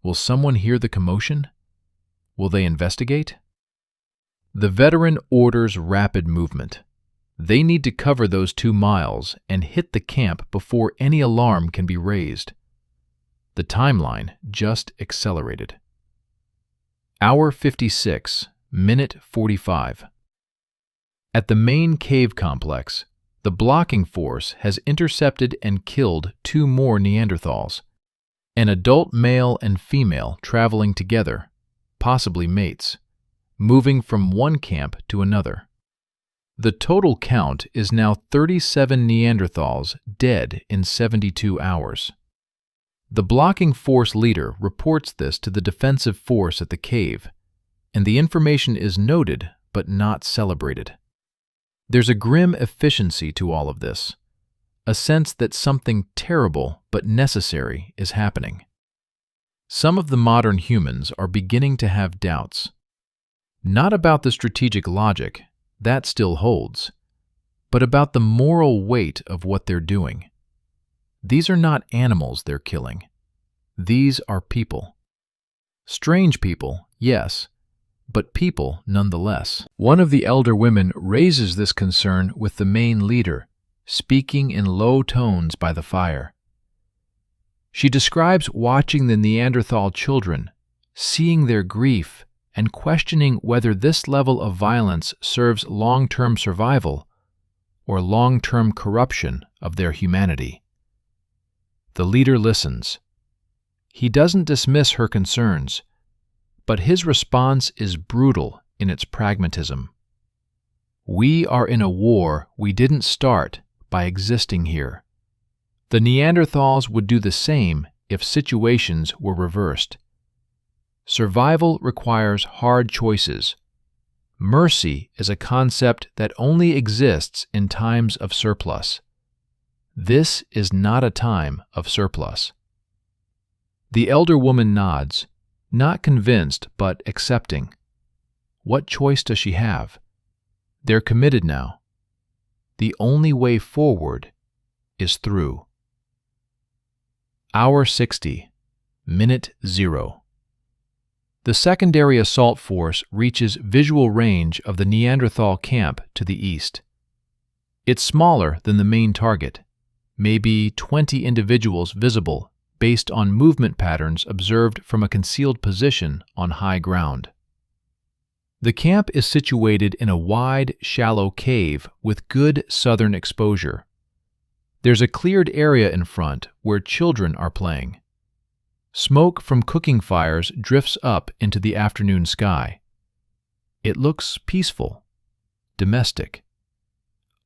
Will someone hear the commotion? Will they investigate? The veteran orders rapid movement. They need to cover those 2 miles and hit the camp before any alarm can be raised. The timeline just accelerated. Hour 56, minute 45. At the main cave complex, the blocking force has intercepted and killed 2 more Neanderthals, an adult male and female traveling together, possibly mates, moving from one camp to another. The total count is now 37 Neanderthals dead in 72 hours. The blocking force leader reports this to the defensive force at the cave, and the information is noted but not celebrated. There's a grim efficiency to all of this, a sense that something terrible but necessary is happening. Some of the modern humans are beginning to have doubts, not about the strategic logic, that still holds, but about the moral weight of what they're doing. These are not animals they're killing. These are people. Strange people, yes, but people nonetheless. One of the elder women raises this concern with the main leader, speaking in low tones by the fire. She describes watching the Neanderthal children, seeing their grief, and questioning whether this level of violence serves long-term survival or long-term corruption of their humanity. The leader listens. He doesn't dismiss her concerns, but his response is brutal in its pragmatism. We are in a war we didn't start by existing here. The Neanderthals would do the same if situations were reversed. Survival requires hard choices. Mercy is a concept that only exists in times of surplus. This is not a time of surplus. The elder woman nods, not convinced but accepting. What choice does she have? They're committed now. The only way forward is through. Hour 60, minute 0. The secondary assault force reaches visual range of the Neanderthal camp to the east. It's smaller than the main target, maybe 20 individuals visible based on movement patterns observed from a concealed position on high ground. The camp is situated in a wide, shallow cave with good southern exposure. There's a cleared area in front where children are playing. Smoke from cooking fires drifts up into the afternoon sky. It looks peaceful, domestic,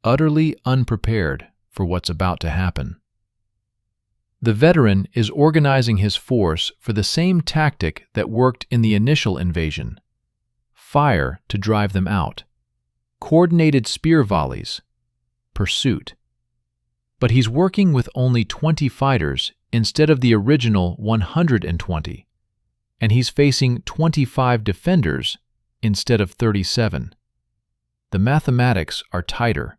utterly unprepared for what's about to happen. The veteran is organizing his force for the same tactic that worked in the initial invasion: fire to drive them out, coordinated spear volleys, pursuit. But he's working with only 20 fighters instead of the original 120, and he's facing 25 defenders instead of 37. The mathematics are tighter.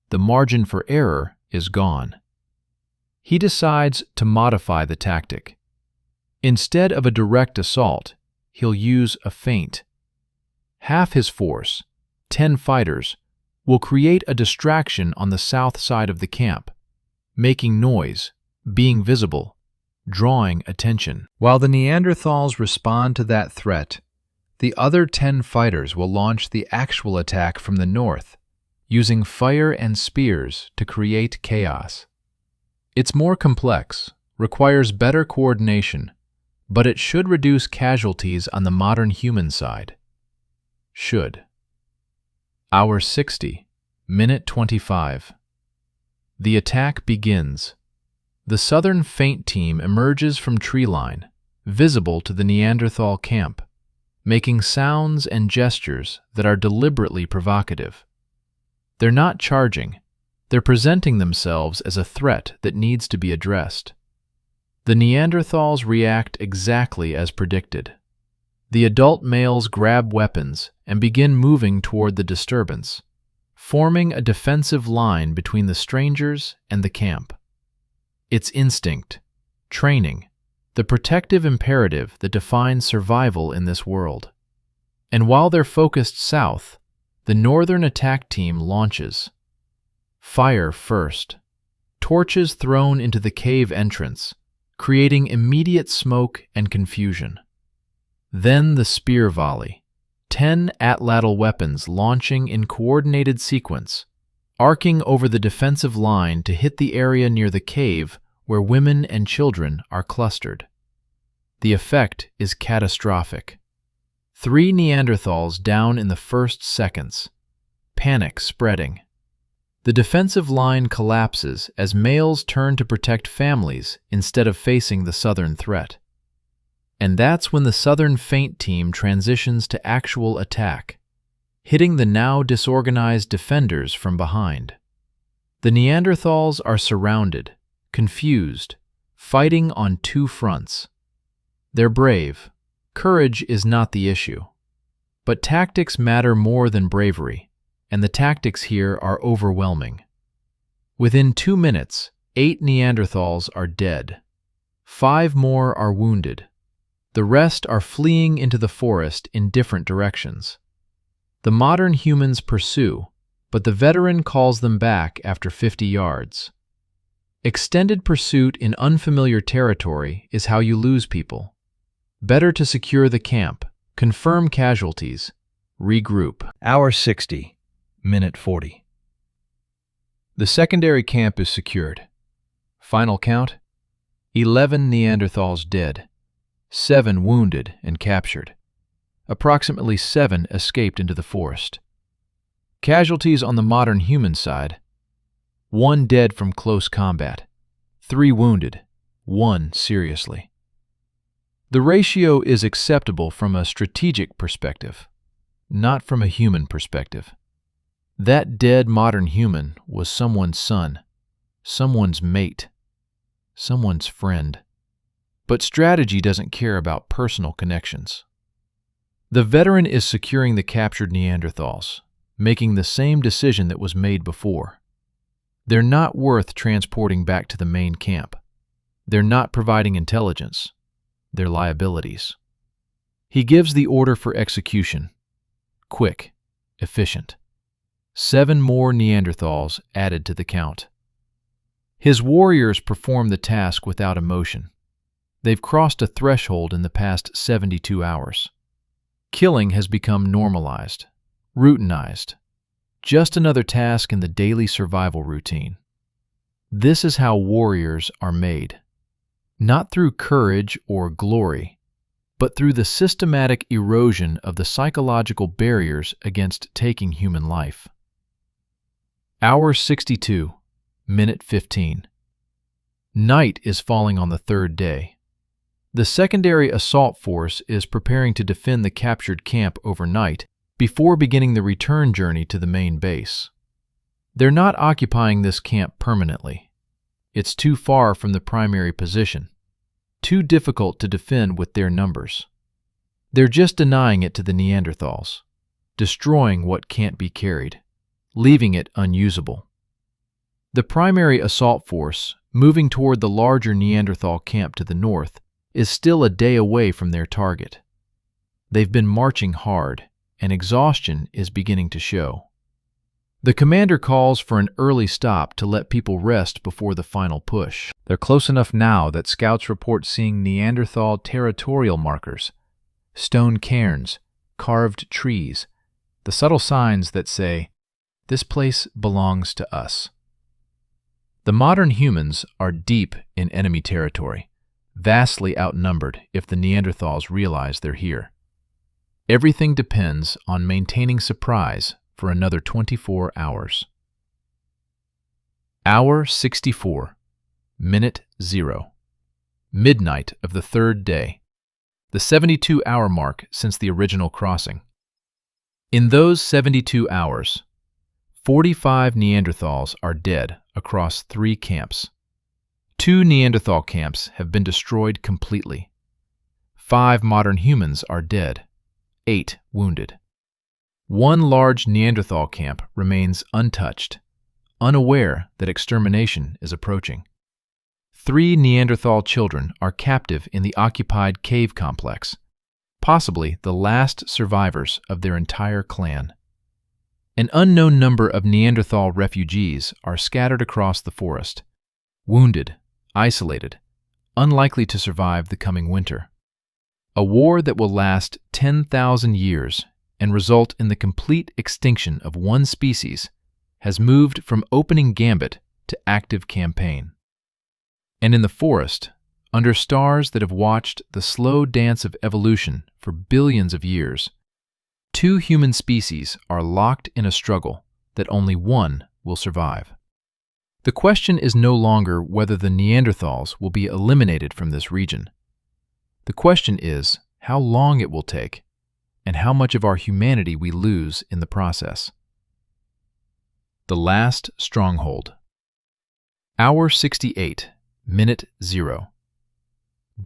The margin for error is gone. He decides to modify the tactic. Instead of a direct assault, he'll use a feint. Half his force, 10 fighters, will create a distraction on the south side of the camp, making noise, being visible, drawing attention. While the Neanderthals respond to that threat, the other 10 fighters will launch the actual attack from the north, using fire and spears to create chaos. It's more complex, requires better coordination, but it should reduce casualties on the modern human side. Should. Hour 60, minute 25. The attack begins. The southern feint team emerges from tree line, visible to the Neanderthal camp, making sounds and gestures that are deliberately provocative. They're not charging. They're presenting themselves as a threat that needs to be addressed. The Neanderthals react exactly as predicted. The adult males grab weapons and begin moving toward the disturbance, forming a defensive line between the strangers and the camp. It's instinct, training, the protective imperative that defines survival in this world. And while they're focused south, the northern attack team launches. Fire first. Torches thrown into the cave entrance, creating immediate smoke and confusion. Then the spear volley. 10 atlatl weapons launching in coordinated sequence, arcing over the defensive line to hit the area near the cave where women and children are clustered. The effect is catastrophic. 3 Neanderthals down in the first seconds. Panic spreading. The defensive line collapses as males turn to protect families instead of facing the southern threat. And that's when the southern feint team transitions to actual attack, hitting the now disorganized defenders from behind. The Neanderthals are surrounded, confused, fighting on 2 fronts. They're brave. Courage is not the issue. But tactics matter more than bravery, and the tactics here are overwhelming. Within 2 minutes, 8 Neanderthals are dead. 5 more are wounded. The rest are fleeing into the forest in different directions. The modern humans pursue, but the veteran calls them back after 50 yards. Extended pursuit in unfamiliar territory is how you lose people. Better to secure the camp, confirm casualties, regroup. Hour 60, minute 40. The secondary camp is secured. Final count: 11 Neanderthals dead, 7 wounded and captured. Approximately 7 escaped into the forest. Casualties on the modern human side: 1 dead from close combat, 3 wounded, 1 seriously. The ratio is acceptable from a strategic perspective, not from a human perspective. That dead modern human was someone's son, someone's mate, someone's friend. But strategy doesn't care about personal connections. The veteran is securing the captured Neanderthals, making the same decision that was made before. They're not worth transporting back to the main camp. They're not providing intelligence. They're liabilities. He gives the order for execution. Quick, efficient. 7 more Neanderthals added to the count. His warriors perform the task without emotion. They've crossed a threshold in the past 72 hours. Killing has become normalized, routinized. Just another task in the daily survival routine. This is how warriors are made. Not through courage or glory, but through the systematic erosion of the psychological barriers against taking human life. Hour 62, minute 15. Night is falling on the 3rd day. The secondary assault force is preparing to defend the captured camp overnight before beginning the return journey to the main base. They're not occupying this camp permanently. It's too far from the primary position, too difficult to defend with their numbers. They're just denying it to the Neanderthals, destroying what can't be carried, leaving it unusable. The primary assault force, moving toward the larger Neanderthal camp to the north, is still a day away from their target. They've been marching hard, and exhaustion is beginning to show. The commander calls for an early stop to let people rest before the final push. They're close enough now that scouts report seeing Neanderthal territorial markers, stone cairns, carved trees, the subtle signs that say, "This place belongs to us." The modern humans are deep in enemy territory, vastly outnumbered if the Neanderthals realize they're here. Everything depends on maintaining surprise for another 24 hours. Hour 64, minute 0. Midnight of the 3rd day, the 72-hour mark since the original crossing. In those 72 hours, 45 Neanderthals are dead across 3 camps. 2 Neanderthal camps have been destroyed completely. 5 modern humans are dead, 8 wounded. One large Neanderthal camp remains untouched, unaware that extermination is approaching. 3 Neanderthal children are captive in the occupied cave complex, possibly the last survivors of their entire clan. An unknown number of Neanderthal refugees are scattered across the forest, wounded, isolated, unlikely to survive the coming winter. A war that will last 10,000 years and result in the complete extinction of one species has moved from opening gambit to active campaign. And in the forest, under stars that have watched the slow dance of evolution for billions of years, 2 human species are locked in a struggle that only one will survive. The question is no longer whether the Neanderthals will be eliminated from this region. The question is how long it will take and how much of our humanity we lose in the process. The last stronghold. Hour 68, minute 0.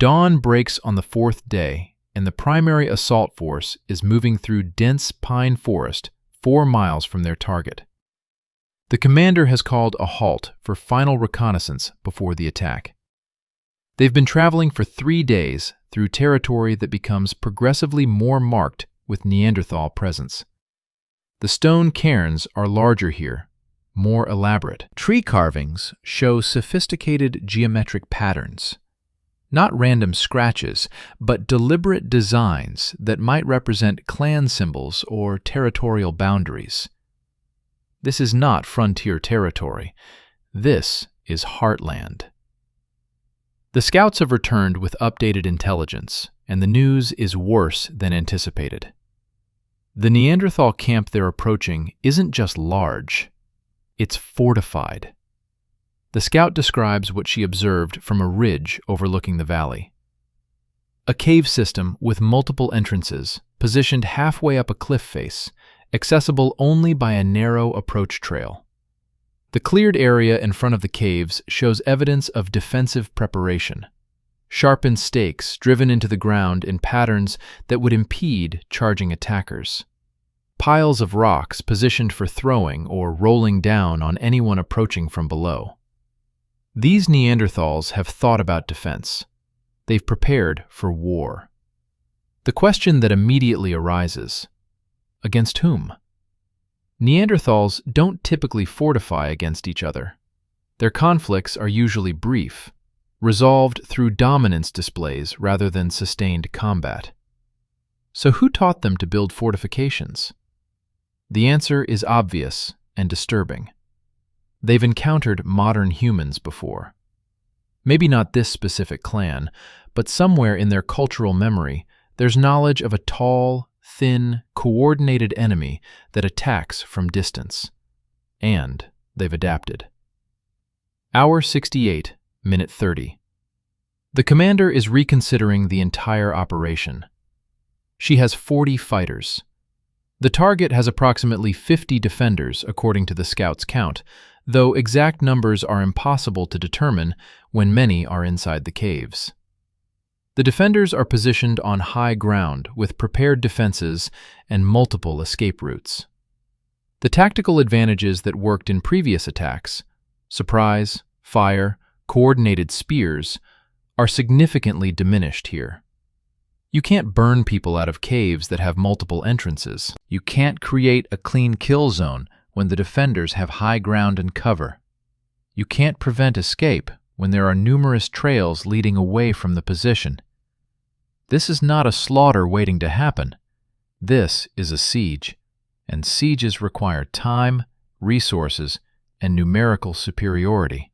Dawn breaks on the 4th day, and the primary assault force is moving through dense pine forest 4 miles from their target. The commander has called a halt for final reconnaissance before the attack. They've been traveling for 3 days through territory that becomes progressively more marked with Neanderthal presence. The stone cairns are larger here, more elaborate. Tree carvings show sophisticated geometric patterns. Not random scratches, but deliberate designs that might represent clan symbols or territorial boundaries. This is not frontier territory. This is heartland. The scouts have returned with updated intelligence, and the news is worse than anticipated. The Neanderthal camp they're approaching isn't just large, it's fortified. The scout describes what she observed from a ridge overlooking the valley. A cave system with multiple entrances, positioned halfway up a cliff face, accessible only by a narrow approach trail. The cleared area in front of the caves shows evidence of defensive preparation. Sharpened stakes driven into the ground in patterns that would impede charging attackers. Piles of rocks positioned for throwing or rolling down on anyone approaching from below. These Neanderthals have thought about defense. They've prepared for war. The question that immediately arises: against whom? Neanderthals don't typically fortify against each other. Their conflicts are usually brief, resolved through dominance displays rather than sustained combat. So who taught them to build fortifications? The answer is obvious and disturbing. They've encountered modern humans before. Maybe not this specific clan, but somewhere in their cultural memory, there's knowledge of a tall, thin, coordinated enemy that attacks from distance. And they've adapted. Hour 68, minute 30. The commander is reconsidering the entire operation. She has 40 fighters. The target has approximately 50 defenders, according to the scouts' count, though exact numbers are impossible to determine when many are inside the caves. The defenders are positioned on high ground with prepared defenses and multiple escape routes. The tactical advantages that worked in previous attacks, surprise, fire, coordinated spears, are significantly diminished here. You can't burn people out of caves that have multiple entrances. You can't create a clean kill zone when the defenders have high ground and cover. You can't prevent escape when there are numerous trails leading away from the position. This is not a slaughter waiting to happen. This is a siege, and sieges require time, resources, and numerical superiority.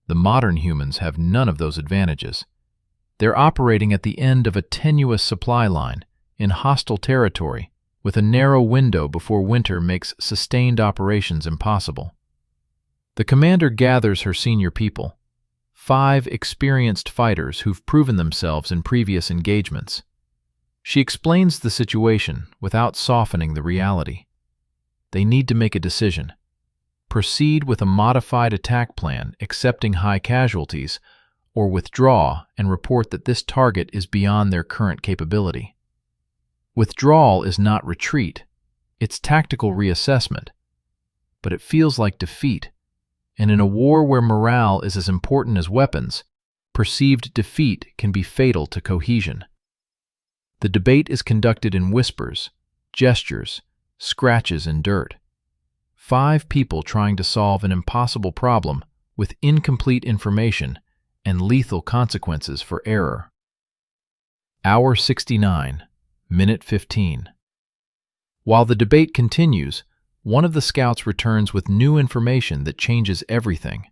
The modern humans have none of those advantages. They're operating at the end of a tenuous supply line, in hostile territory, with a narrow window before winter makes sustained operations impossible. The commander gathers her senior people, 5 experienced fighters who've proven themselves in previous engagements. She explains the situation without softening the reality. They need to make a decision. Proceed with a modified attack plan, accepting high casualties, or withdraw and report that this target is beyond their current capability. Withdrawal is not retreat, it's tactical reassessment, but it feels like defeat, and in a war where morale is as important as weapons, perceived defeat can be fatal to cohesion. The debate is conducted in whispers, gestures, scratches, and dirt. 5 people trying to solve an impossible problem with incomplete information and lethal consequences for error. Hour 69, minute 15. While the debate continues, one of the scouts returns with new information that changes everything.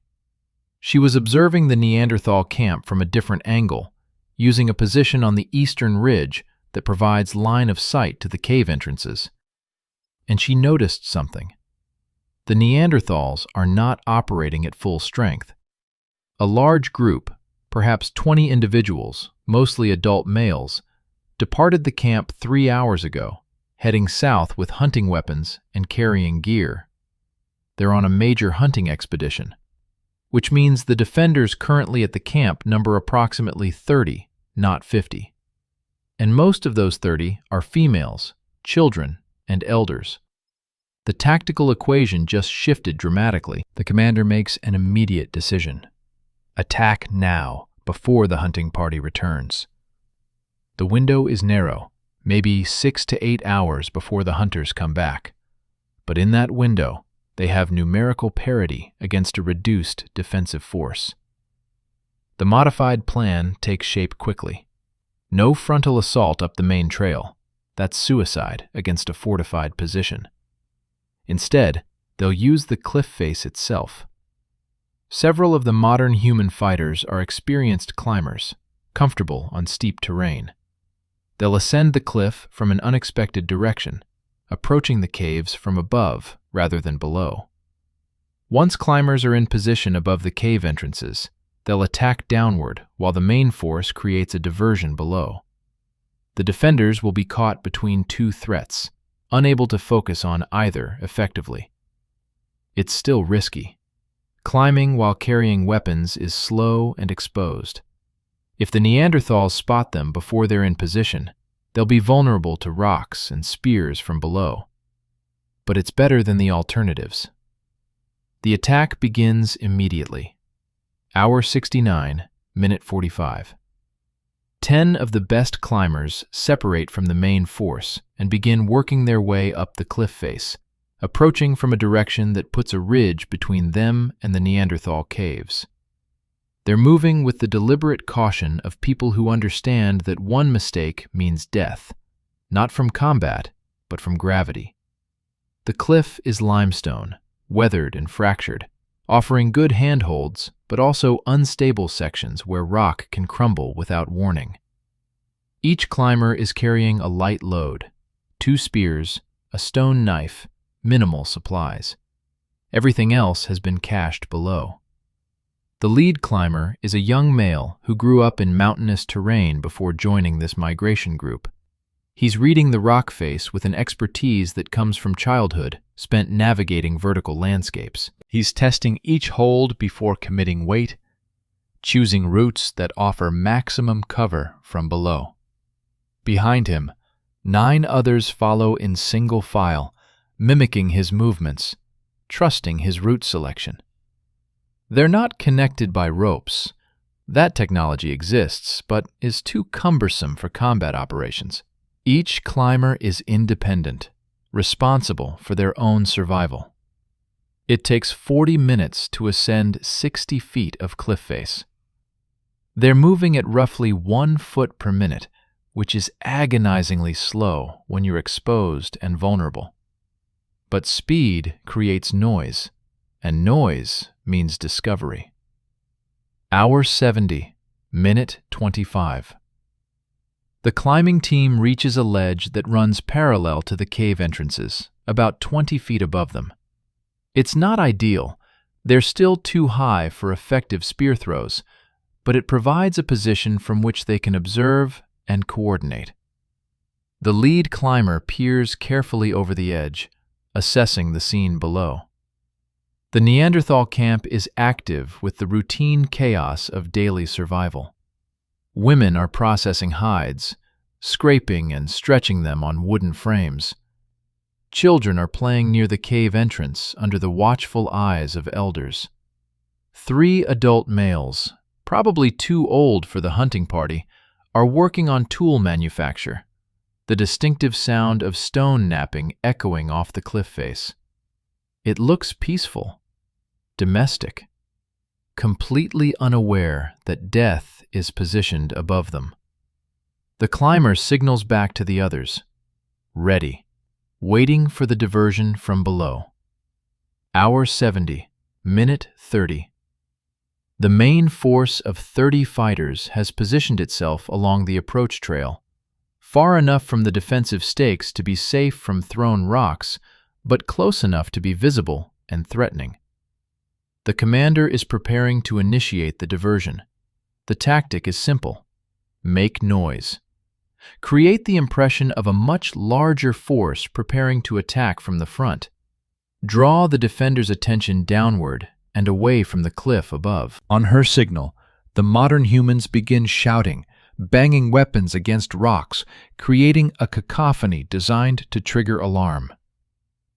She was observing the Neanderthal camp from a different angle, using a position on the eastern ridge that provides line of sight to the cave entrances. And she noticed something. The Neanderthals are not operating at full strength. A large group, perhaps 20 individuals, mostly adult males, departed the camp 3 hours ago, heading south with hunting weapons and carrying gear. They're on a major hunting expedition, which means the defenders currently at the camp number approximately 30, not 50. And most of those 30 are females, children, and elders. The tactical equation just shifted dramatically. The commander makes an immediate decision. Attack now, before the hunting party returns. The window is narrow, maybe 6 to 8 hours before the hunters come back. But in that window, they have numerical parity against a reduced defensive force. The modified plan takes shape quickly. No frontal assault up the main trail. That's suicide against a fortified position. Instead, they'll use the cliff face itself. Several of the modern human fighters are experienced climbers, comfortable on steep terrain. They'll ascend the cliff from an unexpected direction, approaching the caves from above rather than below. Once climbers are in position above the cave entrances, they'll attack downward while the main force creates a diversion below. The defenders will be caught between 2 threats, unable to focus on either effectively. It's still risky. Climbing while carrying weapons is slow and exposed. If the Neanderthals spot them before they're in position, they'll be vulnerable to rocks and spears from below. But it's better than the alternatives. The attack begins immediately. Hour 69, minute 45. 10 of the best climbers separate from the main force and begin working their way up the cliff face, approaching from a direction that puts a ridge between them and the Neanderthal caves. They're moving with the deliberate caution of people who understand that one mistake means death, not from combat, but from gravity. The cliff is limestone, weathered and fractured, offering good handholds, but also unstable sections where rock can crumble without warning. Each climber is carrying a light load, 2 spears, a stone knife, minimal supplies. Everything else has been cached below. The lead climber is a young male who grew up in mountainous terrain before joining this migration group. He's reading the rock face with an expertise that comes from childhood spent navigating vertical landscapes. He's testing each hold before committing weight, choosing routes that offer maximum cover from below. Behind him, 9 others follow in single file, mimicking his movements, trusting his route selection. They're not connected by ropes. That technology exists, but is too cumbersome for combat operations. Each climber is independent, responsible for their own survival. It takes 40 minutes to ascend 60 feet of cliff face. They're moving at roughly 1 foot per minute, which is agonizingly slow when you're exposed and vulnerable. But speed creates noise, and noise means discovery. Hour 70, minute 25. The climbing team reaches a ledge that runs parallel to the cave entrances, about 20 feet above them. It's not ideal. They're still too high for effective spear throws, but it provides a position from which they can observe and coordinate. The lead climber peers carefully over the edge, assessing the scene below. The Neanderthal camp is active with the routine chaos of daily survival. Women are processing hides, scraping and stretching them on wooden frames. Children are playing near the cave entrance under the watchful eyes of elders. 3 adult males, probably too old for the hunting party, are working on tool manufacture, the distinctive sound of stone knapping echoing off the cliff face. It looks peaceful, domestic, completely unaware that death is positioned above them. The climber signals back to the others, ready, waiting for the diversion from below. Hour 70, minute 30. The main force of 30 fighters has positioned itself along the approach trail, far enough from the defensive stakes to be safe from thrown rocks, but close enough to be visible and threatening. The commander is preparing to initiate the diversion. The tactic is simple: make noise. Create the impression of a much larger force preparing to attack from the front. Draw the defender's attention downward and away from the cliff above. On her signal, the modern humans begin shouting, banging weapons against rocks, creating a cacophony designed to trigger alarm.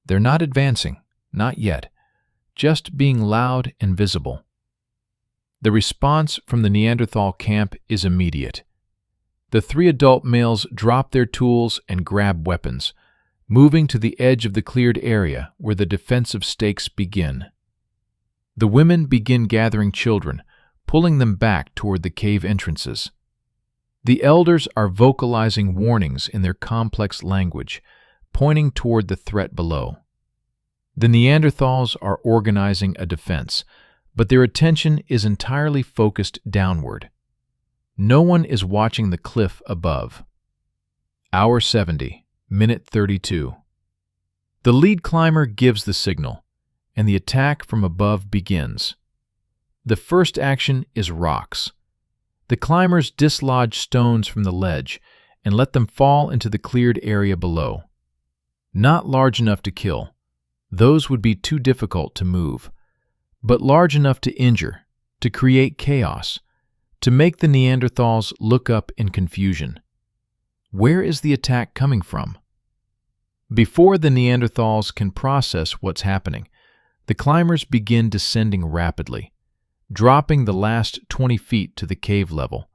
They're not advancing, not yet, just being loud and visible. The response from the Neanderthal camp is immediate. The 3 adult males drop their tools and grab weapons, moving to the edge of the cleared area where the defensive stakes begin. The women begin gathering children, pulling them back toward the cave entrances. The elders are vocalizing warnings in their complex language, pointing toward the threat below. The Neanderthals are organizing a defense, but their attention is entirely focused downward. No one is watching the cliff above. Hour 70, minute 32. The lead climber gives the signal, and the attack from above begins. The first action is rocks. The climbers dislodge stones from the ledge and let them fall into the cleared area below. Not large enough to kill. Those would be too difficult to move, but large enough to injure, to create chaos, to make the Neanderthals look up in confusion. Where is the attack coming from? Before the Neanderthals can process what's happening, the climbers begin descending rapidly, dropping the last 20 feet to the cave level,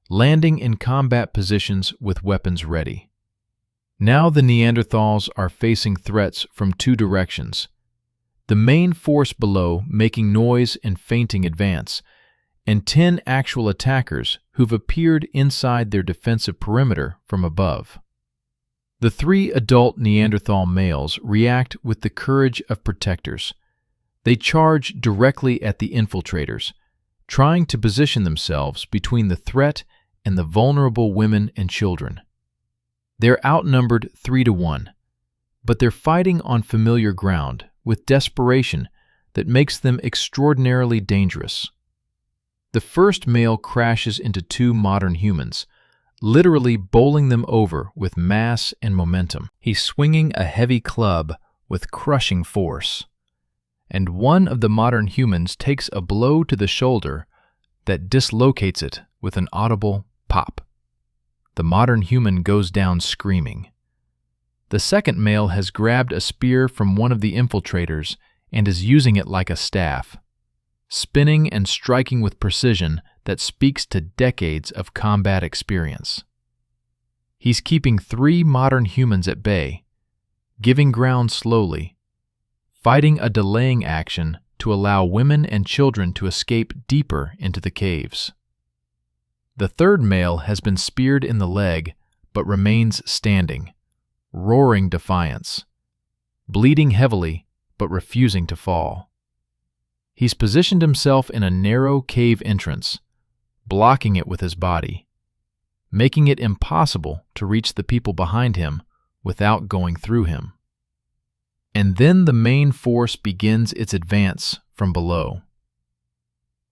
landing in combat positions with weapons ready. Now the Neanderthals are facing threats from 2 directions. The main force below making noise and feinting advance, and 10 actual attackers who've appeared inside their defensive perimeter from above. The 3 adult Neanderthal males react with the courage of protectors. They charge directly at the infiltrators, trying to position themselves between the threat and the vulnerable women and children. They're outnumbered 3-1, but they're fighting on familiar ground with desperation that makes them extraordinarily dangerous. The first male crashes into 2 modern humans, literally bowling them over with mass and momentum. He's swinging a heavy club with crushing force, and one of the modern humans takes a blow to the shoulder that dislocates it with an audible pop. The modern human goes down screaming. The second male has grabbed a spear from one of the infiltrators and is using it like a staff, spinning and striking with precision that speaks to decades of combat experience. He's keeping 3 modern humans at bay, giving ground slowly, fighting a delaying action to allow women and children to escape deeper into the caves. The third male has been speared in the leg but remains standing, roaring defiance, bleeding heavily but refusing to fall. He's positioned himself in a narrow cave entrance, blocking it with his body, making it impossible to reach the people behind him without going through him. And then the main force begins its advance from below.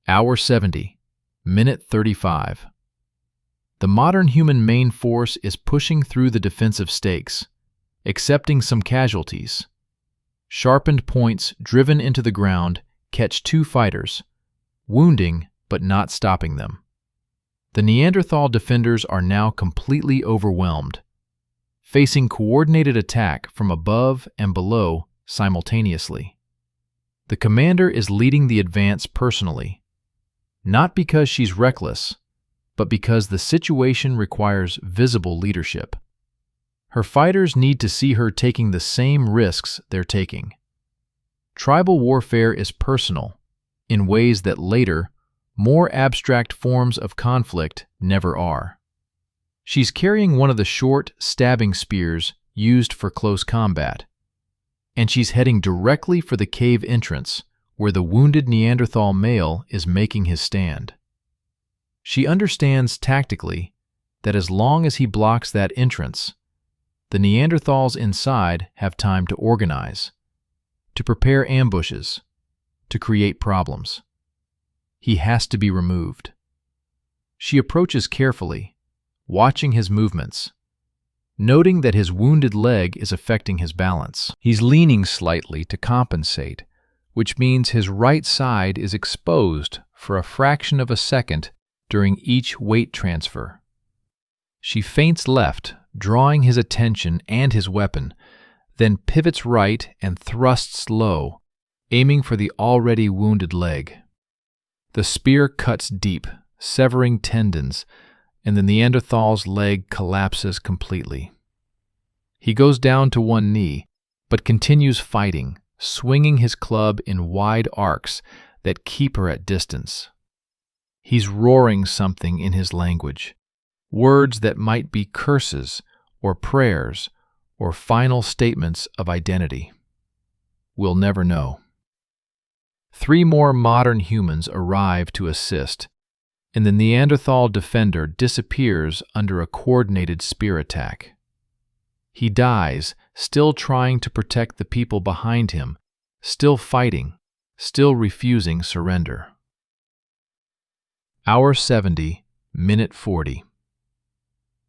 Hour 70, minute 35. The modern human main force is pushing through the defensive stakes, accepting some casualties. Sharpened points driven into the ground catch two fighters, wounding but not stopping them. The Neanderthal defenders are now completely overwhelmed, facing coordinated attack from above and below simultaneously. The commander is leading the advance personally, not because she's reckless, but because the situation requires visible leadership. Her fighters need to see her taking the same risks they're taking. Tribal warfare is personal, in ways that later, more abstract forms of conflict never are. She's carrying one of the short, stabbing spears used for close combat, and she's heading directly for the cave entrance where the wounded Neanderthal male is making his stand. She understands tactically that as long as he blocks that entrance, the Neanderthals inside have time to organize, to prepare ambushes, to create problems. He has to be removed. She approaches carefully, watching his movements, noting that his wounded leg is affecting his balance. He's leaning slightly to compensate, which means his right side is exposed for a fraction of a second during each weight transfer. She feints left, drawing his attention and his weapon, then pivots right and thrusts low, aiming for the already wounded leg. The spear cuts deep, severing tendons, and the Neanderthal's leg collapses completely. He goes down to one knee, but continues fighting, swinging his club in wide arcs that keep her at distance. He's roaring something in his language, words that might be curses or prayers or final statements of identity. We'll never know. 3 more modern humans arrive to assist, and the Neanderthal defender disappears under a coordinated spear attack. He dies, still trying to protect the people behind him, still fighting, still refusing surrender. Hour 70, minute 40.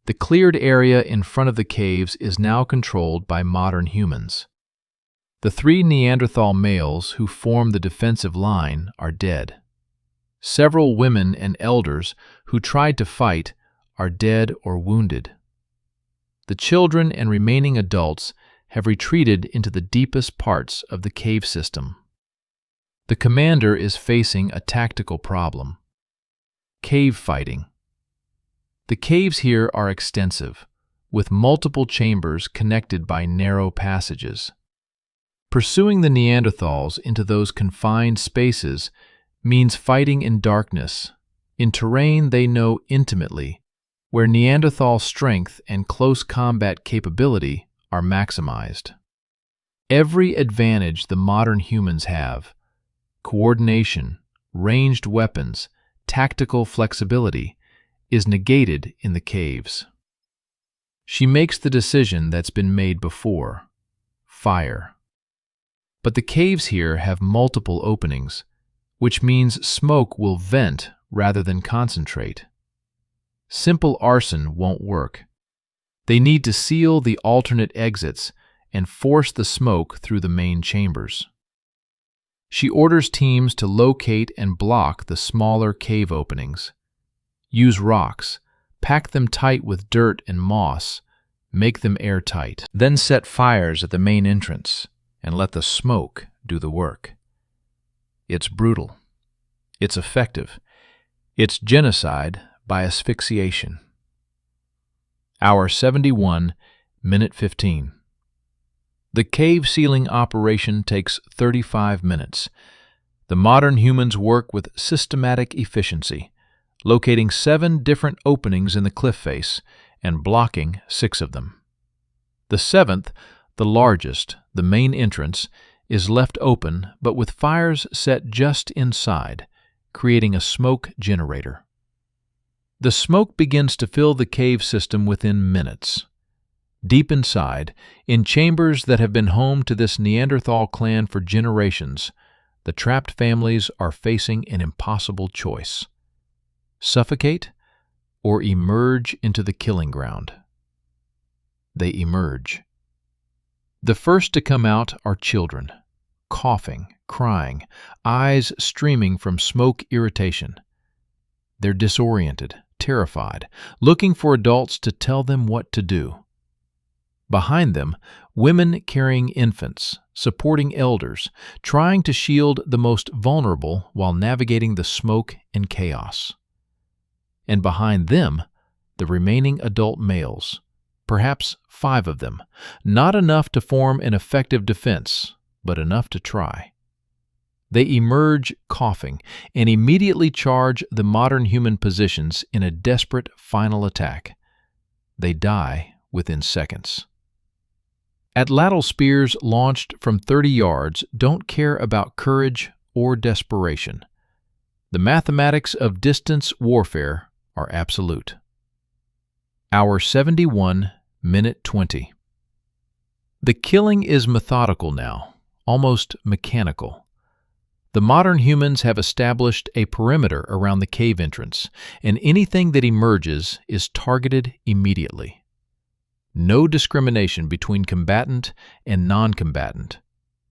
The cleared area in front of the caves is now controlled by modern humans. The 3 Neanderthal males who form the defensive line are dead. Several women and elders who tried to fight are dead or wounded. The children and remaining adults have retreated into the deepest parts of the cave system. The commander is facing a tactical problem: cave fighting. The caves here are extensive, with multiple chambers connected by narrow passages. Pursuing the Neanderthals into those confined spaces means fighting in darkness, in terrain they know intimately, where Neanderthal strength and close combat capability are maximized. Every advantage the modern humans have, coordination, ranged weapons, tactical flexibility, is negated in the caves. She makes the decision that's been made before: fire. But the caves here have multiple openings, which means smoke will vent rather than concentrate. Simple arson won't work. They need to seal the alternate exits and force the smoke through the main chambers. She orders teams to locate and block the smaller cave openings. Use rocks, pack them tight with dirt and moss, make them airtight. Then set fires at the main entrance and let the smoke do the work. It's brutal. It's effective. It's genocide by asphyxiation. Hour 71, minute 15. The cave sealing operation takes 35 minutes. The modern humans work with systematic efficiency, locating 7 different openings in the cliff face and blocking 6 of them. The 7th, the largest, the main entrance, is left open but with fires set just inside, creating a smoke generator. The smoke begins to fill the cave system within minutes. Deep inside, in chambers that have been home to this Neanderthal clan for generations, the trapped families are facing an impossible choice: suffocate or emerge into the killing ground. They emerge. The first to come out are children, coughing, crying, eyes streaming from smoke irritation. They're disoriented, terrified, looking for adults to tell them what to do. Behind them, women carrying infants, supporting elders, trying to shield the most vulnerable while navigating the smoke and chaos. And behind them, the remaining adult males, perhaps 5 of them, not enough to form an effective defense, but enough to try. They emerge coughing and immediately charge the modern human positions in a desperate final attack. They die within seconds. Atlatl spears launched from 30 yards don't care about courage or desperation. The mathematics of distance warfare are absolute. Hour 71, minute 20. The killing is methodical now, almost mechanical. The modern humans have established a perimeter around the cave entrance, and anything that emerges is targeted immediately. No discrimination between combatant and non-combatant.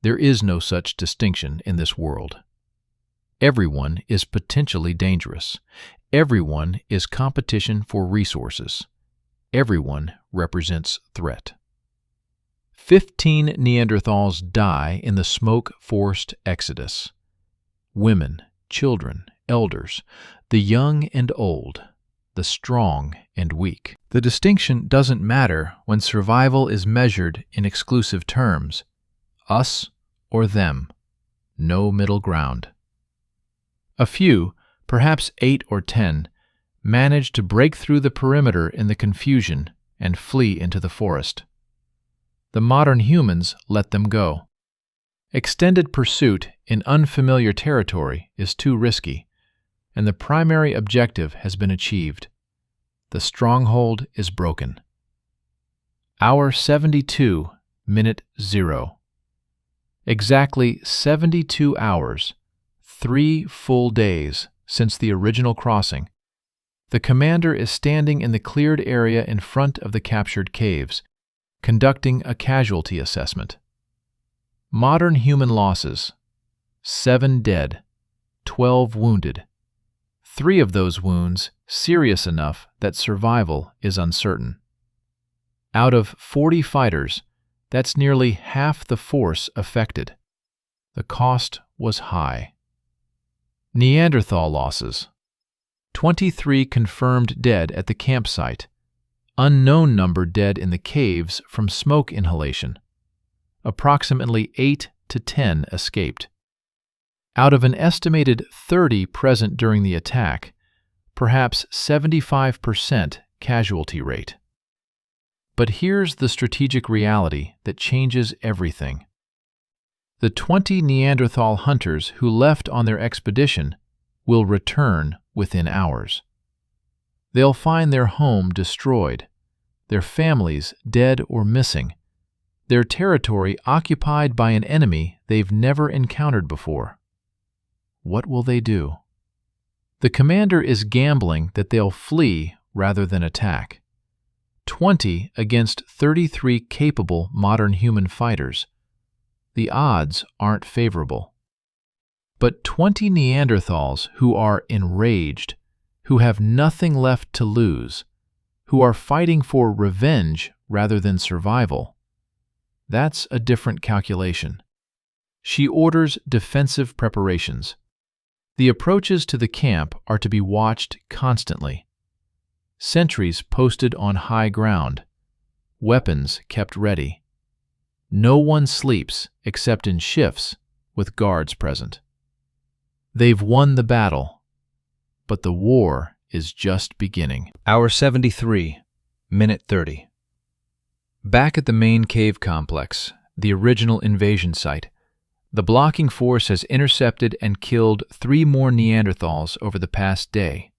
There is no such distinction in this world. Everyone is potentially dangerous. Everyone is competition for resources. Everyone represents threat. 15 Neanderthals die in the smoke-forced exodus. Women, children, elders, the young and old, the strong and weak. The distinction doesn't matter when survival is measured in exclusive terms. Us or them. No middle ground. A few, perhaps 8 or 10, manage to break through the perimeter in the confusion and flee into the forest. The modern humans let them go. Extended pursuit in unfamiliar territory is too risky, and the primary objective has been achieved. The stronghold is broken. Hour 72, minute 0. Exactly 72 hours, 3 full days since the original crossing. The commander is standing in the cleared area in front of the captured caves, conducting a casualty assessment. Modern human losses: 7 dead, 12 wounded. 3 of those wounds serious enough that survival is uncertain. Out of 40 fighters, that's nearly half the force affected. The cost was high. Neanderthal losses: 23 confirmed dead at the campsite. Unknown number dead in the caves from smoke inhalation. Approximately 8 to 10 escaped. Out of an estimated 30 present during the attack, perhaps 75% casualty rate. But here's the strategic reality that changes everything. The 20 Neanderthal hunters who left on their expedition will return within hours. They'll find their home destroyed, their families dead or missing, their territory occupied by an enemy they've never encountered before. What will they do? The commander is gambling that they'll flee rather than attack. 20 against 33 capable modern human fighters. The odds aren't favorable. But 20 Neanderthals who are enraged, who have nothing left to lose, who are fighting for revenge rather than survival. That's a different calculation. She orders defensive preparations. The approaches to the camp are to be watched constantly. Sentries posted on high ground. Weapons kept ready. No one sleeps except in shifts with guards present. They've won the battle, but the war is just beginning. Hour 73, minute 30. Back at the main cave complex, the original invasion site, the blocking force has intercepted and killed 3 more Neanderthals over the past day.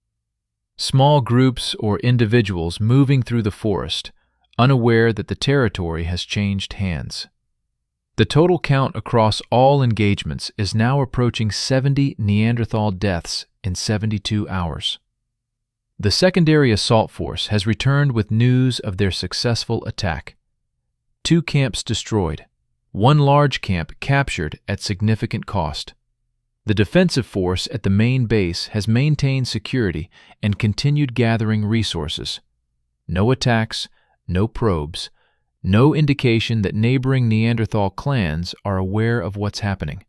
Small groups or individuals moving through the forest, unaware that the territory has changed hands. The total count across all engagements is now approaching 70 Neanderthal deaths in 72 hours. The secondary assault force has returned with news of their successful attack. 2 camps destroyed. 1 large camp captured at significant cost. The defensive force at the main base has maintained security and continued gathering resources. No attacks, no probes, no indication that neighboring Neanderthal clans are aware of what's happening.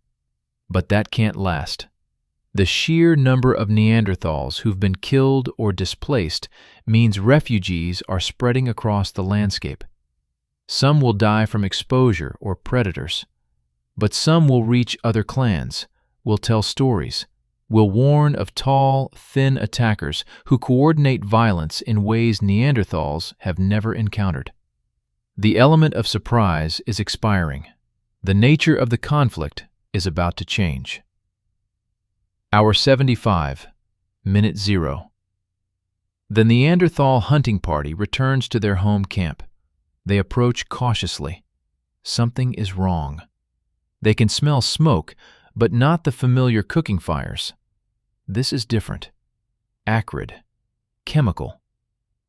But that can't last. The sheer number of Neanderthals who've been killed or displaced means refugees are spreading across the landscape. Some will die from exposure or predators, but some will reach other clans, will tell stories, will warn of tall, thin attackers who coordinate violence in ways Neanderthals have never encountered. The element of surprise is expiring. The nature of the conflict is about to change. Hour 75, minute 0. The Neanderthal hunting party returns to their home camp. They approach cautiously. Something is wrong. They can smell smoke, but not the familiar cooking fires. This is different. Acrid. Chemical.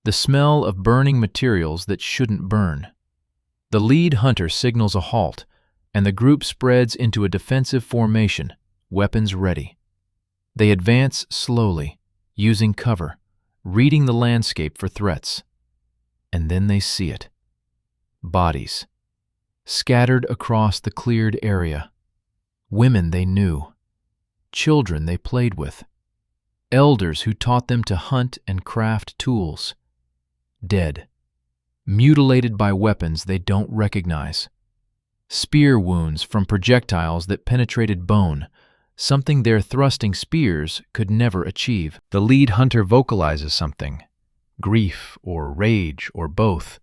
The smell of burning materials that shouldn't burn. The lead hunter signals a halt, and the group spreads into a defensive formation, weapons ready. They advance slowly, using cover, reading the landscape for threats. And then they see it. Bodies. Scattered across the cleared area. Women they knew. Children they played with. Elders who taught them to hunt and craft tools. Dead. Mutilated by weapons they don't recognize. Spear wounds from projectiles that penetrated bone, something their thrusting spears could never achieve. The lead hunter vocalizes something, grief or rage or both,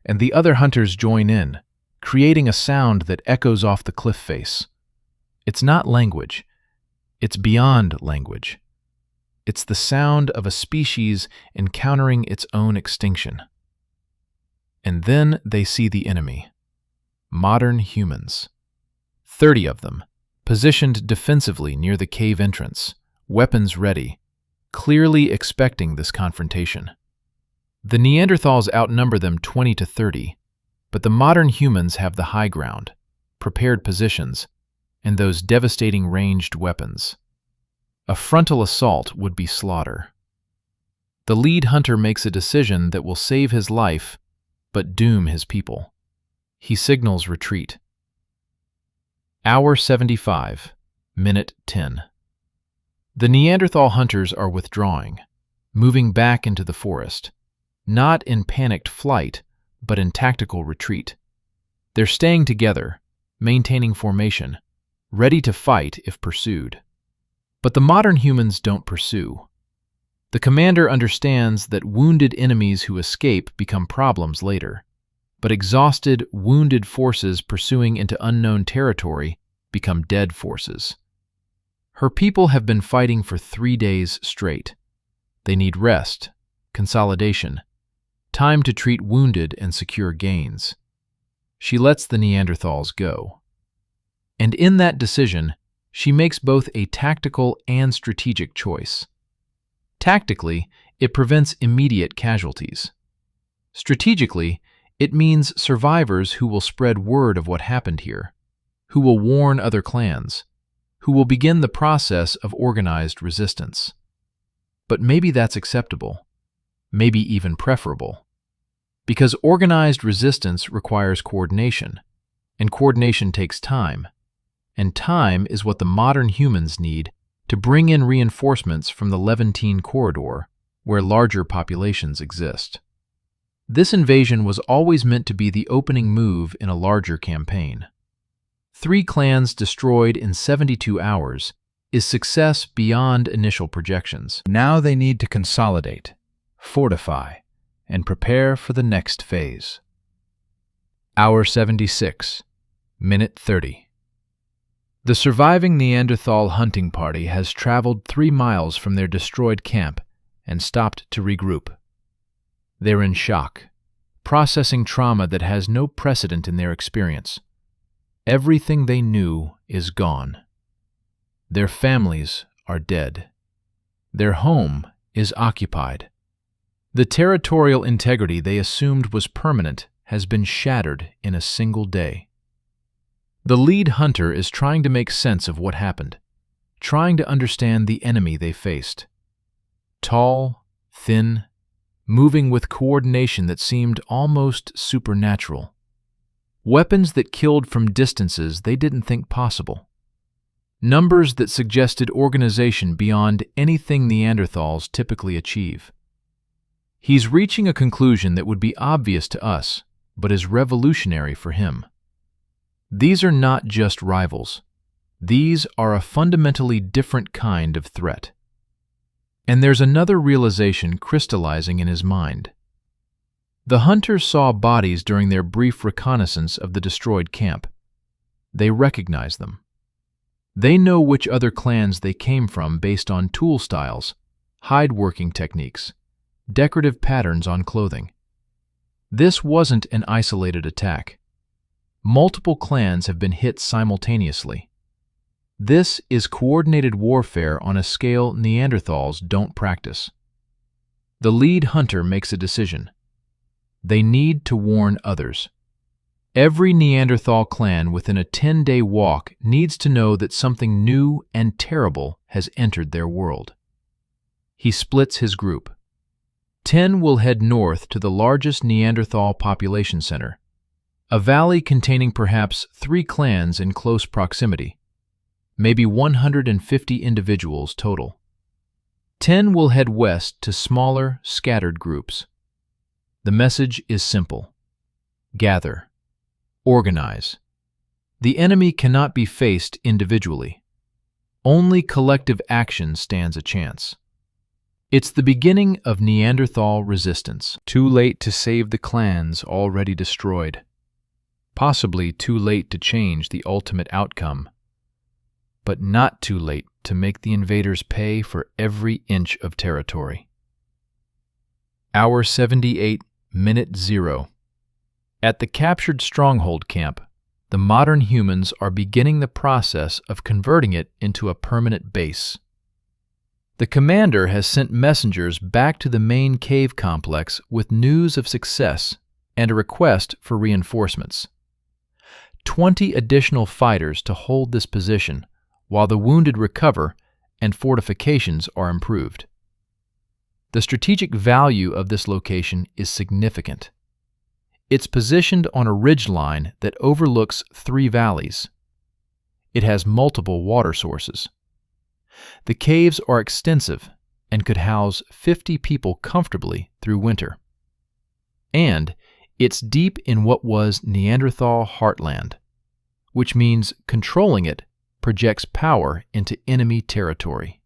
and the other hunters join in, creating a sound that echoes off the cliff face. It's not language. It's beyond language. It's the sound of a species encountering its own extinction. And then they see the enemy. Modern humans. 30 of them, positioned defensively near the cave entrance, weapons ready, clearly expecting this confrontation. The Neanderthals outnumber them 20 to 30, but the modern humans have the high ground, prepared positions, and those devastating ranged weapons. A frontal assault would be slaughter. The lead hunter makes a decision that will save his life, but doom his people. He signals retreat. Hour 75, minute 10. The Neanderthal hunters are withdrawing, moving back into the forest, not in panicked flight, but in tactical retreat. They're staying together, maintaining formation, ready to fight if pursued. But the modern humans don't pursue. The commander understands that wounded enemies who escape become problems later, but exhausted, wounded forces pursuing into unknown territory become dead forces. Her people have been fighting for 3 days straight. They need rest, consolidation, time to treat wounded and secure gains. She lets the Neanderthals go. And in that decision, she makes both a tactical and strategic choice. Tactically, it prevents immediate casualties. Strategically, it means survivors who will spread word of what happened here, who will warn other clans, who will begin the process of organized resistance. But maybe that's acceptable, maybe even preferable, because organized resistance requires coordination, and coordination takes time, and time is what the modern humans need to bring in reinforcements from the Levantine corridor, where larger populations exist. This invasion was always meant to be the opening move in a larger campaign. 3 clans destroyed in 72 hours is success beyond initial projections. Now they need to consolidate, fortify, and prepare for the next phase. Hour 76, minute 30. The surviving Neanderthal hunting party has traveled 3 miles from their destroyed camp and stopped to regroup. They're in shock, processing trauma that has no precedent in their experience. Everything they knew is gone. Their families are dead. Their home is occupied. The territorial integrity they assumed was permanent has been shattered in a single day. The lead hunter is trying to make sense of what happened, trying to understand the enemy they faced. Tall, thin, moving with coordination that seemed almost supernatural. Weapons that killed from distances they didn't think possible. Numbers that suggested organization beyond anything Neanderthals typically achieve. He's reaching a conclusion that would be obvious to us, but is revolutionary for him. These are not just rivals. These are a fundamentally different kind of threat. And there's another realization crystallizing in his mind. The hunters saw bodies during their brief reconnaissance of the destroyed camp. They recognize them. They know which other clans they came from based on tool styles, hide-working techniques, decorative patterns on clothing. This wasn't an isolated attack. Multiple clans have been hit simultaneously. This is coordinated warfare on a scale Neanderthals don't practice. The lead hunter makes a decision. They need to warn others. Every Neanderthal clan within a 10-day walk needs to know that something new and terrible has entered their world. He splits his group. 10 will head north to the largest Neanderthal population center, a valley containing perhaps 3 clans in close proximity, maybe 150 individuals total. 10 will head west to smaller, scattered groups. The message is simple. Gather. Organize. The enemy cannot be faced individually. Only collective action stands a chance. It's the beginning of Neanderthal resistance. Too late to save the clans already destroyed. Possibly too late to change the ultimate outcome. But not too late to make the invaders pay for every inch of territory. Hour 78, minute 0. At the captured stronghold camp, the modern humans are beginning the process of converting it into a permanent base. The commander has sent messengers back to the main cave complex with news of success and a request for reinforcements. 20 additional fighters to hold this position while the wounded recover and fortifications are improved. The strategic value of this location is significant. It's positioned on a ridgeline that overlooks 3 valleys. It has multiple water sources. The caves are extensive and could house 50 people comfortably through winter. And it's deep in what was Neanderthal heartland, which means controlling it projects power into enemy territory.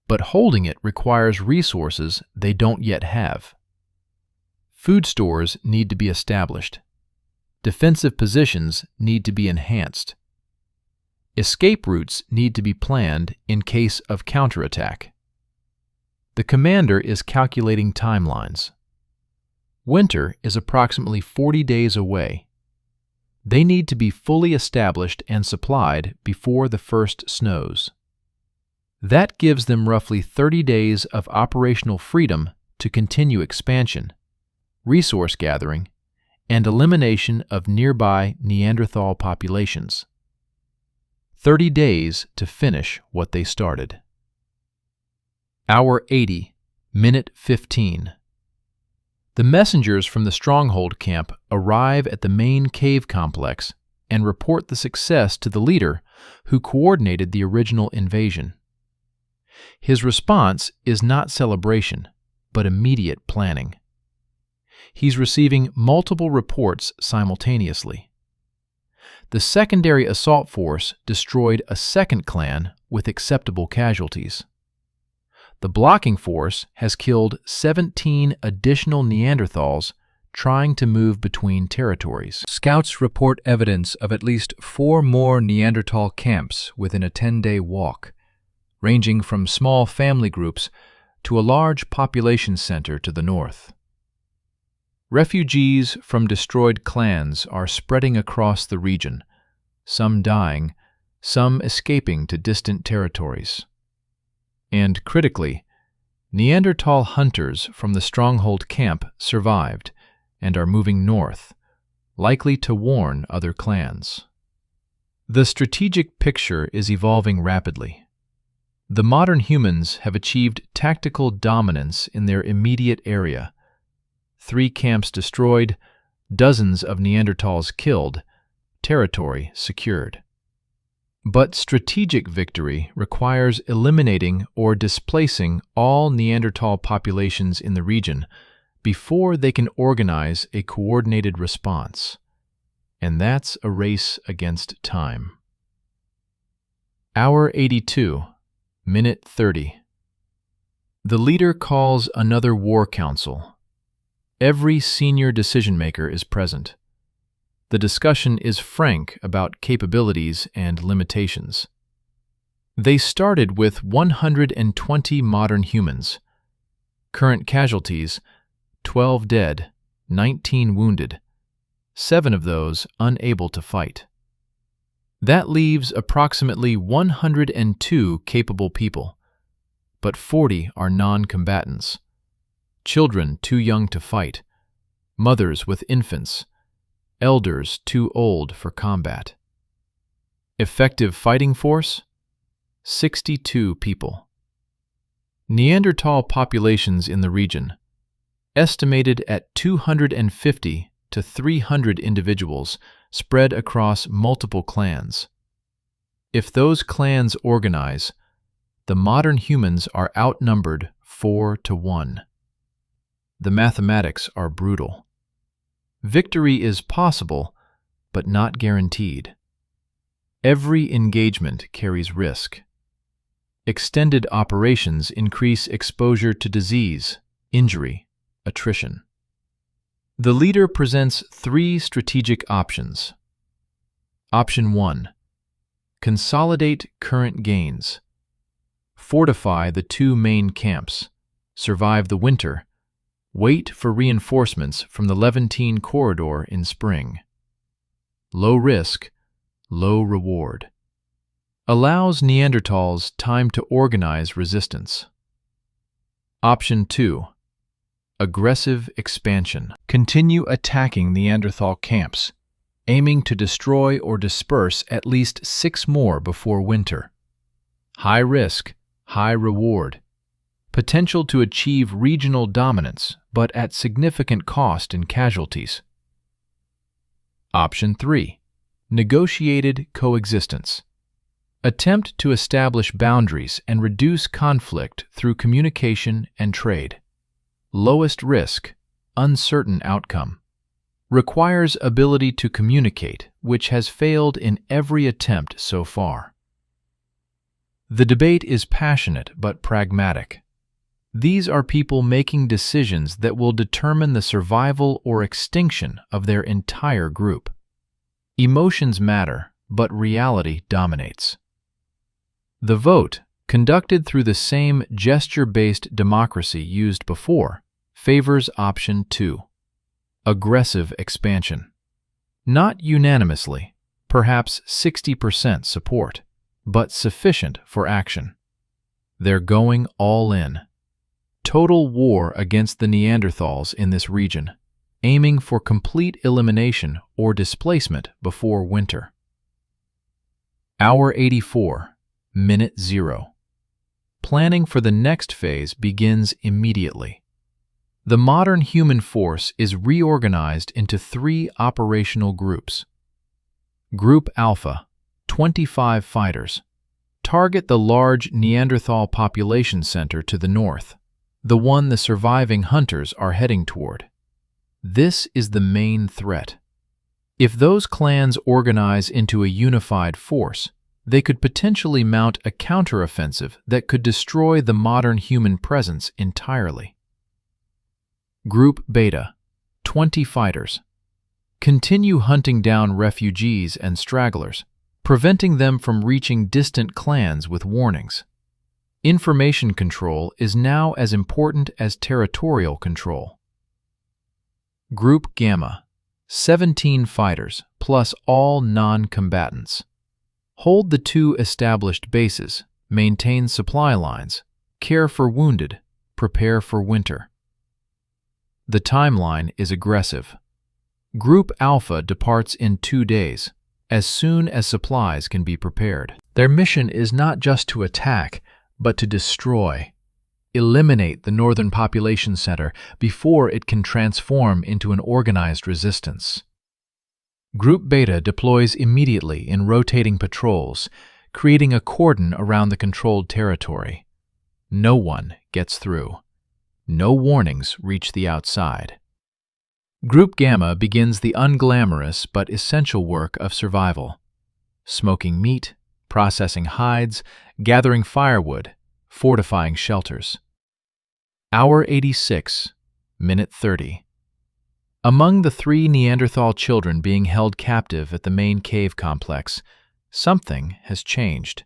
But holding it requires resources they don't yet have. Food stores need to be established. Defensive positions need to be enhanced. Escape routes need to be planned in case of counterattack. The commander is calculating timelines. Winter is approximately 40 days away. They need to be fully established and supplied before the first snows. That gives them roughly 30 days of operational freedom to continue expansion, resource gathering, and elimination of nearby Neanderthal populations. 30 days to finish what they started. Hour 80, minute 15. The messengers from the stronghold camp arrive at the main cave complex and report the success to the leader who coordinated the original invasion. His response is not celebration, but immediate planning. He's receiving multiple reports simultaneously. The secondary assault force destroyed a second clan with acceptable casualties. The blocking force has killed 17 additional Neanderthals trying to move between territories. Scouts report evidence of at least 4 more Neanderthal camps within a 10-day walk, ranging from small family groups to a large population center to the north. Refugees from destroyed clans are spreading across the region, some dying, some escaping to distant territories. And critically, Neanderthal hunters from the stronghold camp survived and are moving north, likely to warn other clans. The strategic picture is evolving rapidly. The modern humans have achieved tactical dominance in their immediate area. 3 camps destroyed, dozens of Neanderthals killed, territory secured. But strategic victory requires eliminating or displacing all Neanderthal populations in the region before they can organize a coordinated response. And that's a race against time. Hour 82, minute 30. The leader calls another war council. Every senior decision-maker is present. The discussion is frank about capabilities and limitations. They started with 120 modern humans. Current casualties: 12 dead, 19 wounded, 7 of those unable to fight. That leaves approximately 102 capable people, but 40 are non-combatants. Children too young to fight, mothers with infants, elders too old for combat. Effective fighting force: 62 people. Neanderthal populations in the region, estimated at 250 to 300 individuals spread across multiple clans. If those clans organize, the modern humans are outnumbered 4 to 1. The mathematics are brutal. Victory is possible, but not guaranteed. Every engagement carries risk. Extended operations increase exposure to disease, injury, attrition. The leader presents 3 strategic options. Option 1. Consolidate current gains. Fortify the 2 main camps. Survive the winter. Wait for reinforcements from the Levantine corridor in spring. Low risk, low reward. Allows Neanderthals time to organize resistance. Option 2. Aggressive expansion. Continue attacking Neanderthal camps, aiming to destroy or disperse at least 6 more before winter. High risk, high reward. Potential to achieve regional dominance, but at significant cost in casualties. Option 3. Negotiated coexistence. Attempt to establish boundaries and reduce conflict through communication and trade. Lowest risk, uncertain outcome. Requires ability to communicate, which has failed in every attempt so far. The debate is passionate but pragmatic. These are people making decisions that will determine the survival or extinction of their entire group. Emotions matter, but reality dominates. The vote, conducted through the same gesture-based democracy used before, favors option 2. Aggressive expansion. Not unanimously, perhaps 60% support, but sufficient for action. They're going all in. Total war against the Neanderthals in this region, aiming for complete elimination or displacement before winter. Hour 84, minute 0. Planning for the next phase begins immediately. The modern human force is reorganized into 3 operational groups. Group Alpha, 25 fighters. Target the large Neanderthal population center to the north, the one the surviving hunters are heading toward. This is the main threat. If those clans organize into a unified force, they could potentially mount a counteroffensive that could destroy the modern human presence entirely. Group Beta, 20 fighters. Continue hunting down refugees and stragglers, preventing them from reaching distant clans with warnings. Information control is now as important as territorial control. Group Gamma, 17 fighters, plus all non-combatants. Hold the 2 established bases, maintain supply lines, care for wounded, prepare for winter. The timeline is aggressive. Group Alpha departs in 2 days, as soon as supplies can be prepared. Their mission is not just to attack, but to destroy. Eliminate the northern population center before it can transform into an organized resistance. Group Beta deploys immediately in rotating patrols, creating a cordon around the controlled territory. No one gets through. No warnings reach the outside. Group Gamma begins the unglamorous but essential work of survival. Smoking meat, processing hides, gathering firewood, fortifying shelters. Hour 86, minute 30. Among the 3 Neanderthal children being held captive at the main cave complex, something has changed.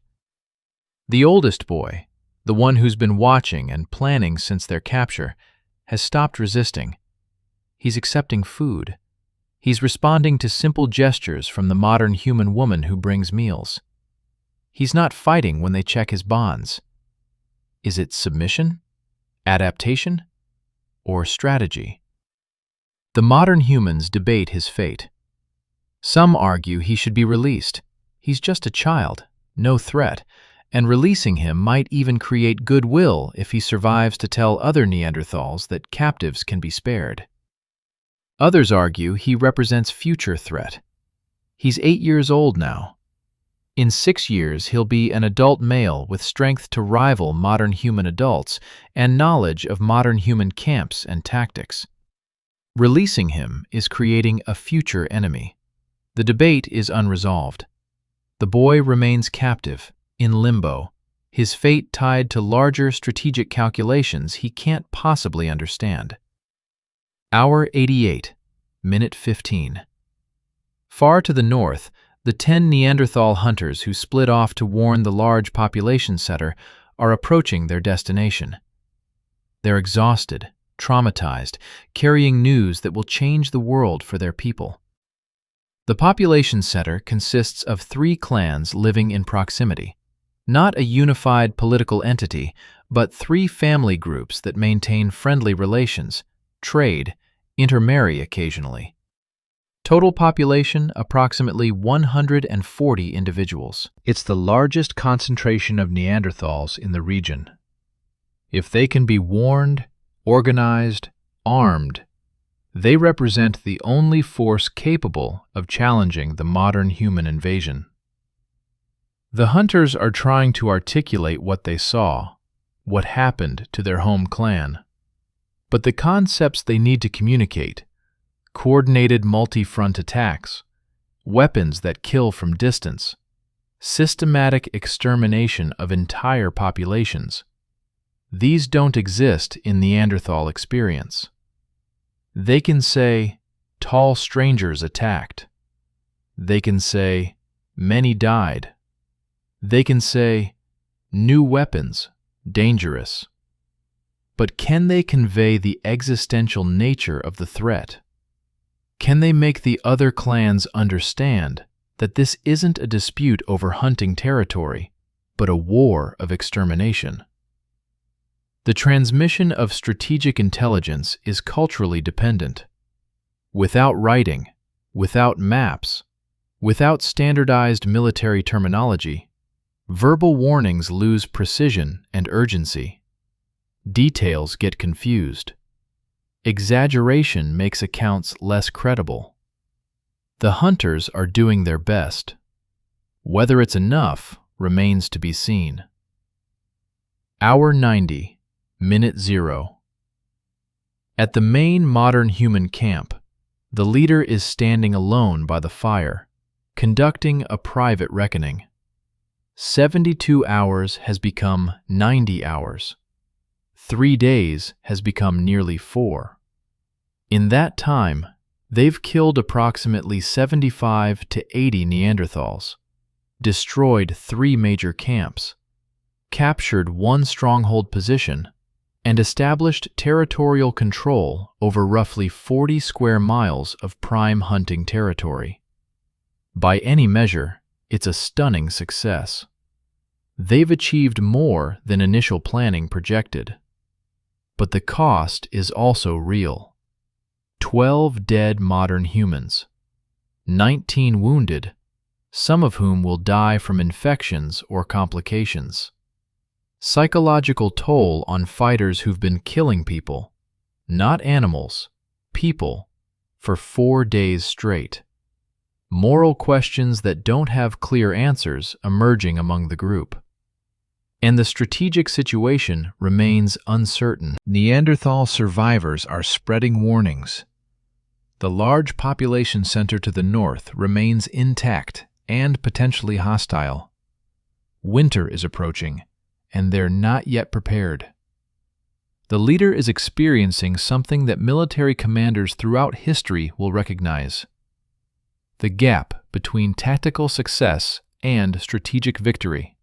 The oldest boy, the one who's been watching and planning since their capture, has stopped resisting. He's accepting food. He's responding to simple gestures from the modern human woman who brings meals. He's not fighting when they check his bonds. Is it submission, adaptation, or strategy? The modern humans debate his fate. Some argue he should be released. He's just a child, no threat, and releasing him might even create goodwill if he survives to tell other Neanderthals that captives can be spared. Others argue he represents future threat. He's 8 years old now. In 6 years, he'll be an adult male with strength to rival modern human adults and knowledge of modern human camps and tactics. Releasing him is creating a future enemy. The debate is unresolved. The boy remains captive, in limbo, his fate tied to larger strategic calculations he can't possibly understand. Hour 88, minute 15. Far to the north, the 10 Neanderthal hunters who split off to warn the large population center are approaching their destination. They're exhausted, traumatized, carrying news that will change the world for their people. The population center consists of 3 clans living in proximity. Not a unified political entity, but 3 family groups that maintain friendly relations, trade, intermarry occasionally. Total population approximately 140 individuals. It's the largest concentration of Neanderthals in the region. If they can be warned, organized, armed, they represent the only force capable of challenging the modern human invasion. The hunters are trying to articulate what they saw, what happened to their home clan. But the concepts they need to communicate, coordinated multi-front attacks, weapons that kill from distance, systematic extermination of entire populations, these don't exist in Neanderthal experience. They can say, tall strangers attacked. They can say, many died. They can say, new weapons, dangerous. But can they convey the existential nature of the threat? Can they make the other clans understand that this isn't a dispute over hunting territory, but a war of extermination? The transmission of strategic intelligence is culturally dependent. Without writing, without maps, without standardized military terminology, verbal warnings lose precision and urgency. Details get confused. Exaggeration makes accounts less credible. The hunters are doing their best. Whether it's enough remains to be seen. Hour 90, minute 0. At the main modern human camp, the leader is standing alone by the fire, conducting a private reckoning. 72 hours has become 90 hours. 3 days has become nearly 4. In that time, they've killed approximately 75 to 80 Neanderthals, destroyed 3 major camps, captured 1 stronghold position, and established territorial control over roughly 40 square miles of prime hunting territory. By any measure, it's a stunning success. They've achieved more than initial planning projected. But the cost is also real. 12 dead modern humans, 19 wounded, some of whom will die from infections or complications. Psychological toll on fighters who've been killing people, not animals, people, for 4 days straight. Moral questions that don't have clear answers emerging among the group. And the strategic situation remains uncertain. Neanderthal survivors are spreading warnings. The large population center to the north remains intact and potentially hostile. Winter is approaching, and they're not yet prepared. The leader is experiencing something that military commanders throughout history will recognize: the gap between tactical success and strategic victory.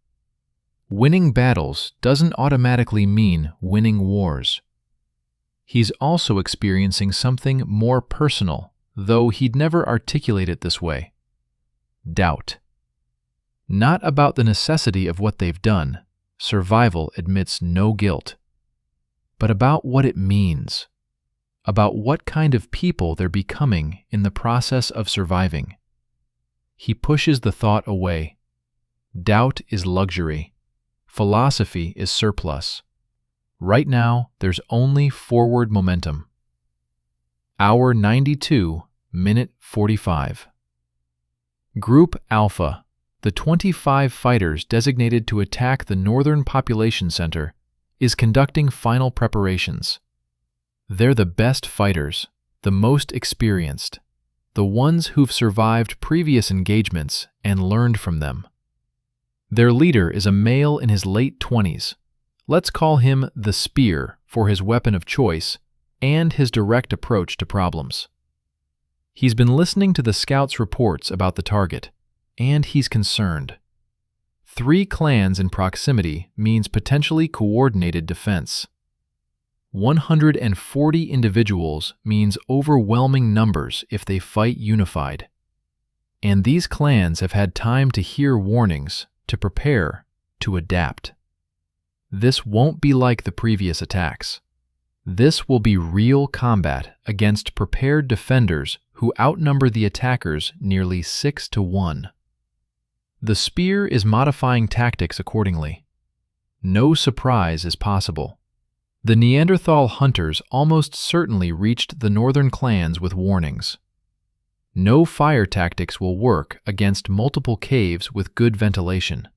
Winning battles doesn't automatically mean winning wars. He's also experiencing something more personal, though he'd never articulate it this way: doubt. Not about the necessity of what they've done, survival admits no guilt, but about what it means, about what kind of people they're becoming in the process of surviving. He pushes the thought away. Doubt is luxury. Philosophy is surplus. Right now, there's only forward momentum. Hour 92, minute 45. Group Alpha, the 25 fighters designated to attack the northern population center, is conducting final preparations. They're the best fighters, the most experienced, the ones who've survived previous engagements and learned from them. Their leader is a male in his late 20s. Let's call him the Spear for his weapon of choice and his direct approach to problems. He's been listening to the scouts' reports about the target, and he's concerned. 3 clans in proximity means potentially coordinated defense. 140 individuals means overwhelming numbers if they fight unified. And these clans have had time to hear warnings, to prepare, to adapt. This won't be like the previous attacks. This will be real combat against prepared defenders who outnumber the attackers nearly 6-1. The Spear is modifying tactics accordingly. No surprise is possible. The Neanderthal hunters almost certainly reached the northern clans with warnings. No fire tactics will work against multiple caves with good ventilation.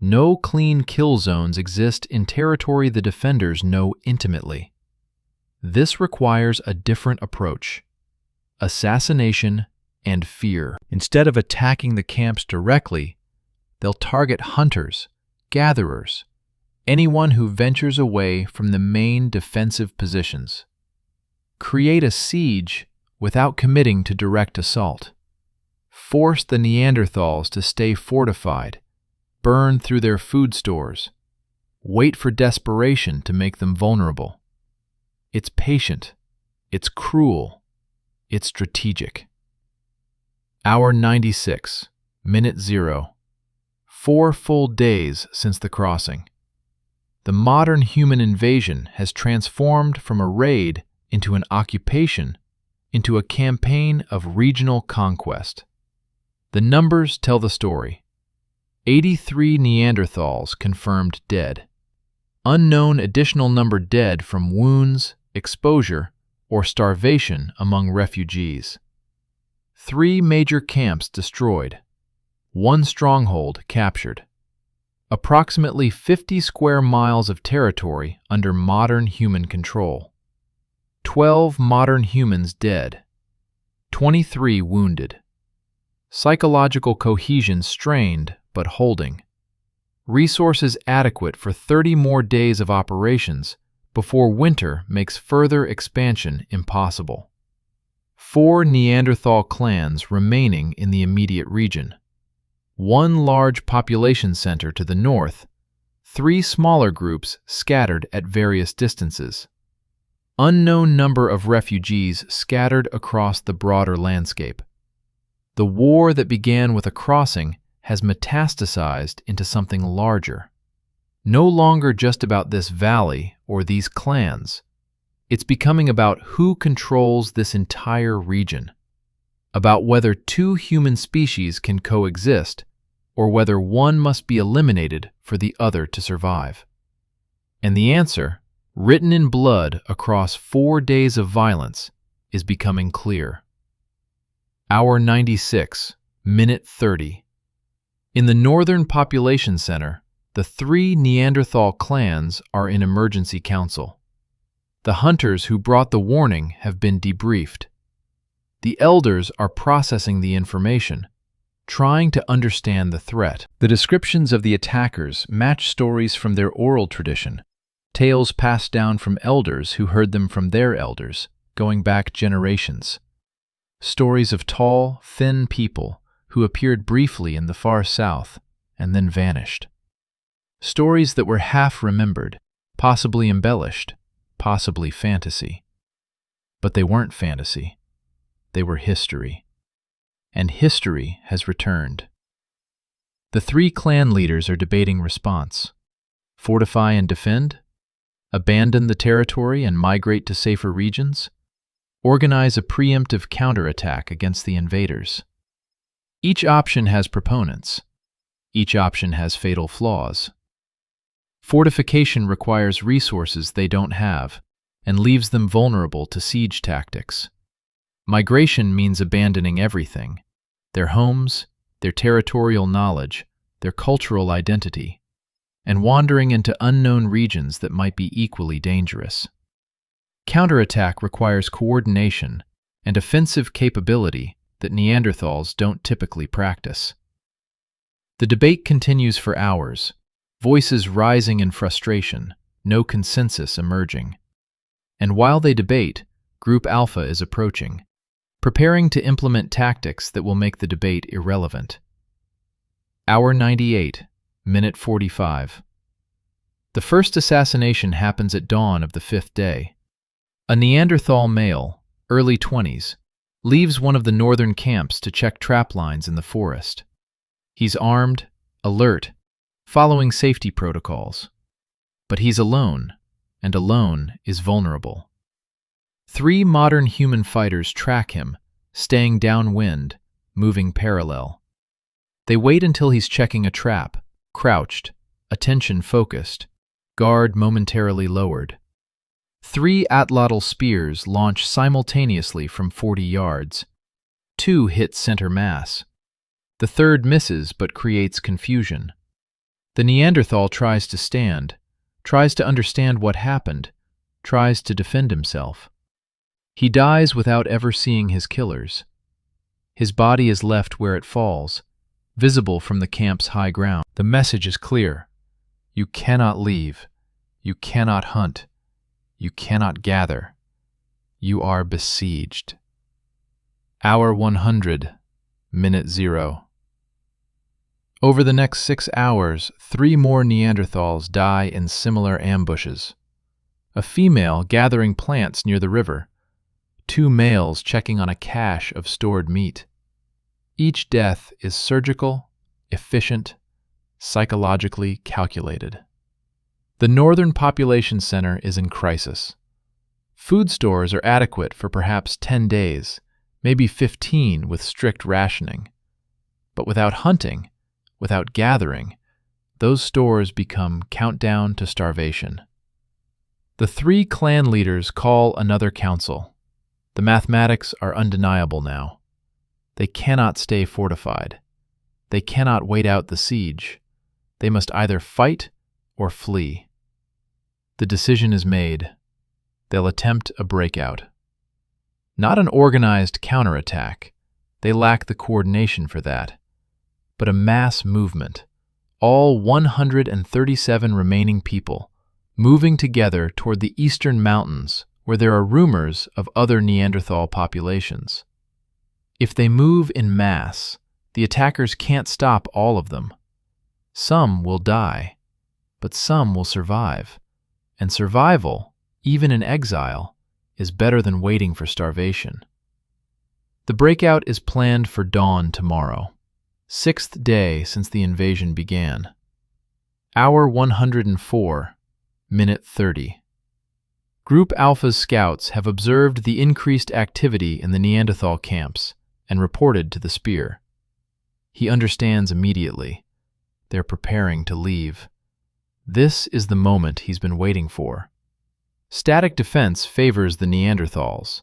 No clean kill zones exist in territory the defenders know intimately. This requires a different approach: assassination and fear. Instead of attacking the camps directly, they'll target hunters, gatherers, anyone who ventures away from the main defensive positions. Create a siege without committing to direct assault. Force the Neanderthals to stay fortified, burn through their food stores, wait for desperation to make them vulnerable. It's patient, it's cruel, it's strategic. Hour 96, minute 0. 4 full days since the crossing. The modern human invasion has transformed from a raid into an occupation, into a campaign of regional conquest. The numbers tell the story. 83 Neanderthals confirmed dead. Unknown additional number dead from wounds, exposure, or starvation among refugees. 3 major camps destroyed. 1 stronghold captured. Approximately 50 square miles of territory under modern human control. 12 modern humans dead. 23 wounded. Psychological cohesion strained but holding. Resources adequate for 30 more days of operations before winter makes further expansion impossible. 4 Neanderthal clans remaining in the immediate region. 1 large population center to the north, 3 smaller groups scattered at various distances. Unknown number of refugees scattered across the broader landscape. The war that began with a crossing has metastasized into something larger. No longer just about this valley or these clans. It's becoming about who controls this entire region, about whether two human species can coexist, or whether one must be eliminated for the other to survive. And the answer, written in blood across 4 days of violence, is becoming clear. Hour 96, minute 30. In the Northern Population Center, the 3 Neanderthal clans are in emergency council. The hunters who brought the warning have been debriefed. The elders are processing the information, trying to understand the threat. The descriptions of the attackers match stories from their oral tradition, tales passed down from elders who heard them from their elders, going back generations. Stories of tall, thin people who appeared briefly in the far south and then vanished. Stories that were half remembered, possibly embellished, possibly fantasy. But they weren't fantasy. They were history. And history has returned. The 3 clan leaders are debating response. Fortify and defend? Abandon the territory and migrate to safer regions? Organize a preemptive counterattack against the invaders? Each option has proponents. Each option has fatal flaws. Fortification requires resources they don't have and leaves them vulnerable to siege tactics. Migration means abandoning everything: their homes, their territorial knowledge, their cultural identity, and wandering into unknown regions that might be equally dangerous. Counterattack requires coordination and offensive capability that Neanderthals don't typically practice. The debate continues for hours, voices rising in frustration, no consensus emerging. And while they debate, Group Alpha is approaching, preparing to implement tactics that will make the debate irrelevant. Hour 98, minute 45. The first assassination happens at dawn of the 5th day. A Neanderthal male, early 20s, leaves one of the northern camps to check trap lines in the forest. He's armed, alert, following safety protocols. But he's alone, and alone is vulnerable. 3 modern human fighters track him, staying downwind, moving parallel. They wait until he's checking a trap, crouched, attention focused, guard momentarily lowered. 3 atlatl spears launch simultaneously from 40 yards. 2 hit center mass. The third misses but creates confusion. The Neanderthal tries to stand, tries to understand what happened, tries to defend himself. He dies without ever seeing his killers. His body is left where it falls, visible from the camp's high ground. The message is clear. You cannot leave. You cannot hunt. You cannot gather. You are besieged. Hour 100, minute 0. Over the next 6 hours, 3 more Neanderthals die in similar ambushes. A female gathering plants near the river. 2 males checking on a cache of stored meat. Each death is surgical, efficient, psychologically calculated. The Northern Population Center is in crisis. Food stores are adequate for perhaps 10 days, maybe 15 with strict rationing. But without hunting, without gathering, those stores become countdown to starvation. The 3 clan leaders call another council. The mathematics are undeniable now. They cannot stay fortified. They cannot wait out the siege. They must either fight or flee. The decision is made. They'll attempt a breakout. Not an organized counterattack. They lack the coordination for that. But a mass movement, all 137 remaining people, moving together toward the eastern mountains where there are rumors of other Neanderthal populations. If they move in mass, the attackers can't stop all of them. Some will die, but some will survive. And survival, even in exile, is better than waiting for starvation. The breakout is planned for dawn tomorrow, 6th day since the invasion began. Hour 104, minute 30. Group Alpha's scouts have observed the increased activity in the Neanderthal camps and reported to the spear. He understands immediately. They're preparing to leave. This is the moment he's been waiting for. Static defense favors the Neanderthals,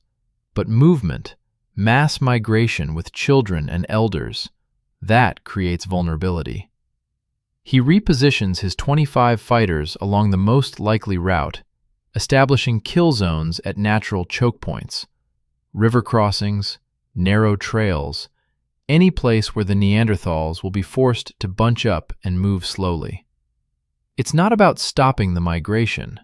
but movement, mass migration with children and elders, that creates vulnerability. He repositions his 25 fighters along the most likely route, establishing kill zones at natural choke points, river crossings, narrow trails, any place where the Neanderthals will be forced to bunch up and move slowly. It's not about stopping the migration.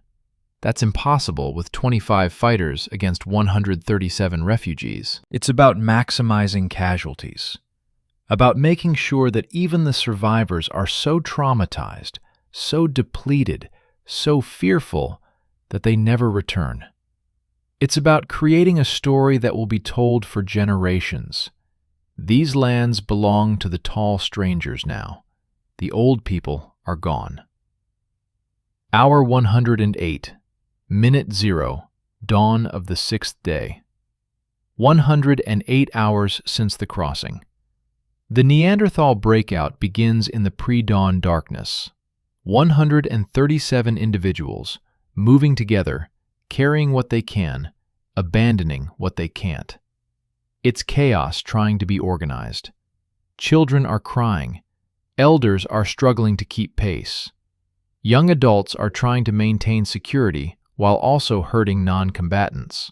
That's impossible with 25 fighters against 137 refugees. It's about maximizing casualties, about making sure that even the survivors are so traumatized, so depleted, so fearful that they never return. It's about creating a story that will be told for generations. These lands belong to the tall strangers now. The old people are gone. Hour 108, minute 0, dawn of the 6th day. 108 hours since the crossing. The Neanderthal breakout begins in the pre-dawn darkness. 137 individuals, moving together, carrying what they can, abandoning what they can't. It's chaos trying to be organized. Children are crying. Elders are struggling to keep pace. Young adults are trying to maintain security while also hurting non-combatants.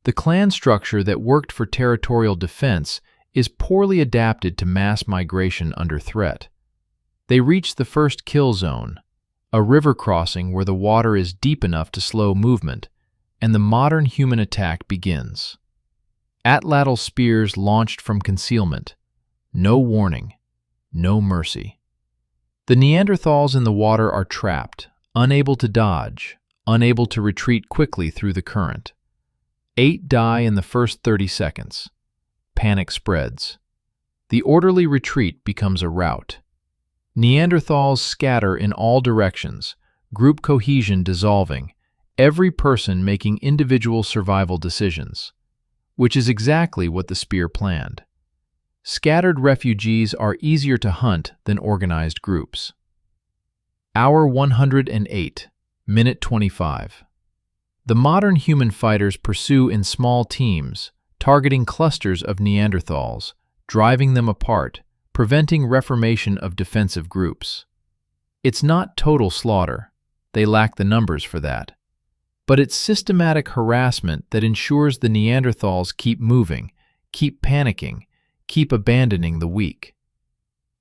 The clan structure that worked for territorial defense is poorly adapted to mass migration under threat. They reach the first kill zone, a river crossing where the water is deep enough to slow movement, and the modern human attack begins. Atlatl spears launched from concealment. No warning, no mercy. The Neanderthals in the water are trapped, unable to dodge, unable to retreat quickly through the current. 8 die in the first 30 seconds. Panic spreads. The orderly retreat becomes a rout. Neanderthals scatter in all directions, group cohesion dissolving, every person making individual survival decisions, which is exactly what the spear planned. Scattered refugees are easier to hunt than organized groups. Hour 108, minute 25. The modern human fighters pursue in small teams, targeting clusters of Neanderthals, driving them apart, preventing reformation of defensive groups. It's not total slaughter. They lack the numbers for that. But it's systematic harassment that ensures the Neanderthals keep moving, keep panicking, keep abandoning the weak.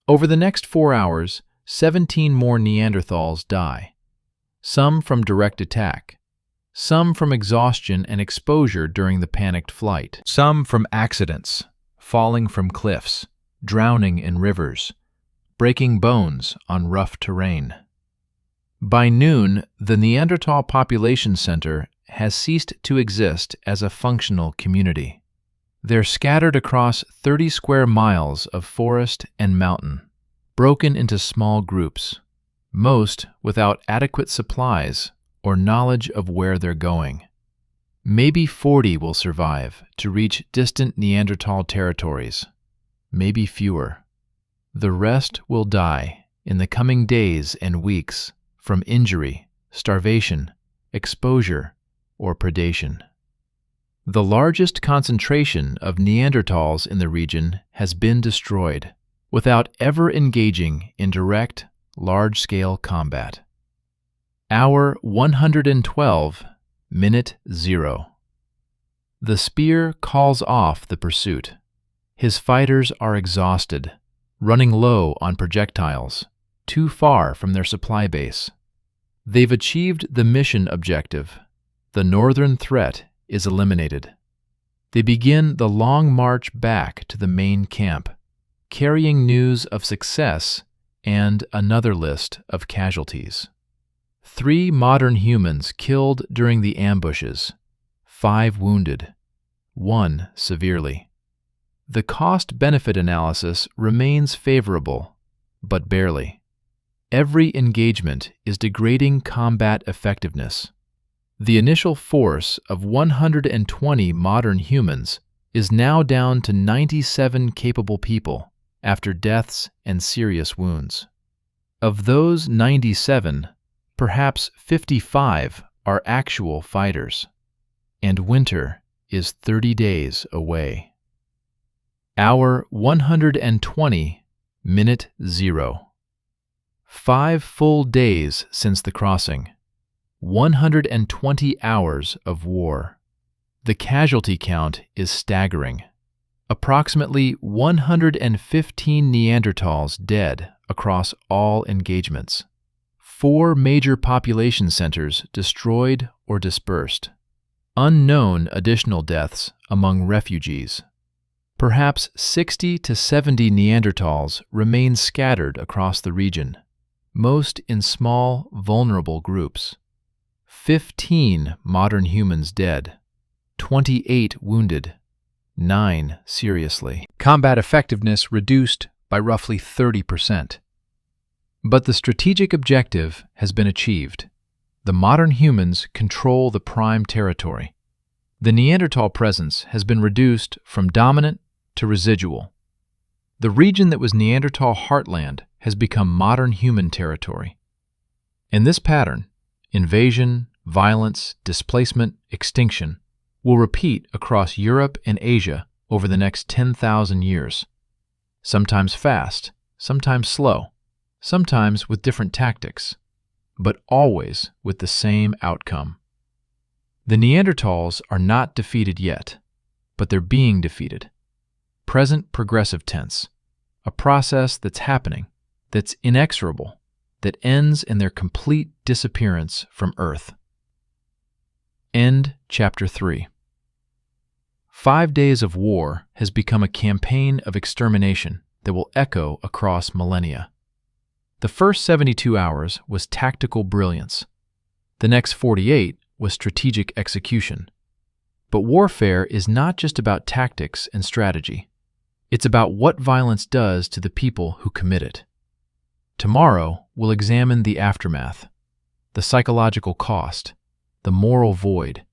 Over the next 4 hours, 17 more Neanderthals die. Some from direct attack. Some from exhaustion and exposure during the panicked flight. Some from accidents, falling from cliffs, drowning in rivers, breaking bones on rough terrain. By noon, the Neanderthal Population Center has ceased to exist as a functional community. They're scattered across 30 square miles of forest and mountain, broken into small groups, most without adequate supplies or knowledge of where they're going. Maybe 40 will survive to reach distant Neanderthal territories, maybe fewer. The rest will die in the coming days and weeks from injury, starvation, exposure, or predation. The largest concentration of Neanderthals in the region has been destroyed without ever engaging in direct, large-scale combat. Hour 112, minute 0. The spear calls off the pursuit. His fighters are exhausted, running low on projectiles, too far from their supply base. They've achieved the mission objective. The northern threat is eliminated. They begin the long march back to the main camp, carrying news of success and another list of casualties. 3 modern humans killed during the ambushes, 5 wounded, 1 severely. The cost-benefit analysis remains favorable, but barely. Every engagement is degrading combat effectiveness. The initial force of 120 modern humans is now down to 97 capable people after deaths and serious wounds. Of those 97, perhaps 55 are actual fighters, and winter is 30 days away. Hour 120, minute 0. 5 full days since the crossing. 120 hours of war. The casualty count is staggering. Approximately 115 Neanderthals dead across all engagements. 4 major population centers destroyed or dispersed. Unknown additional deaths among refugees. Perhaps 60 to 70 Neanderthals remain scattered across the region, most in small, vulnerable groups. 15 modern humans dead, 28 wounded, 9 seriously. Combat effectiveness reduced by roughly 30%. But the strategic objective has been achieved. The modern humans control the prime territory. The Neanderthal presence has been reduced from dominant to residual. The region that was Neanderthal heartland has become modern human territory. In this pattern, invasion, violence, displacement, extinction will repeat across Europe and Asia over the next 10,000 years. Sometimes fast, sometimes slow, sometimes with different tactics, but always with the same outcome. The Neanderthals are not defeated yet, but they're being defeated. Present progressive tense, a process that's happening, that's inexorable, that ends in their complete disappearance from Earth. End Chapter 3. 5 days of war has become a campaign of extermination that will echo across millennia. The first 72 hours was tactical brilliance. The next 48 was strategic execution. But warfare is not just about tactics and strategy. It's about what violence does to the people who commit it. Tomorrow, we'll examine the aftermath, the psychological cost, the moral void,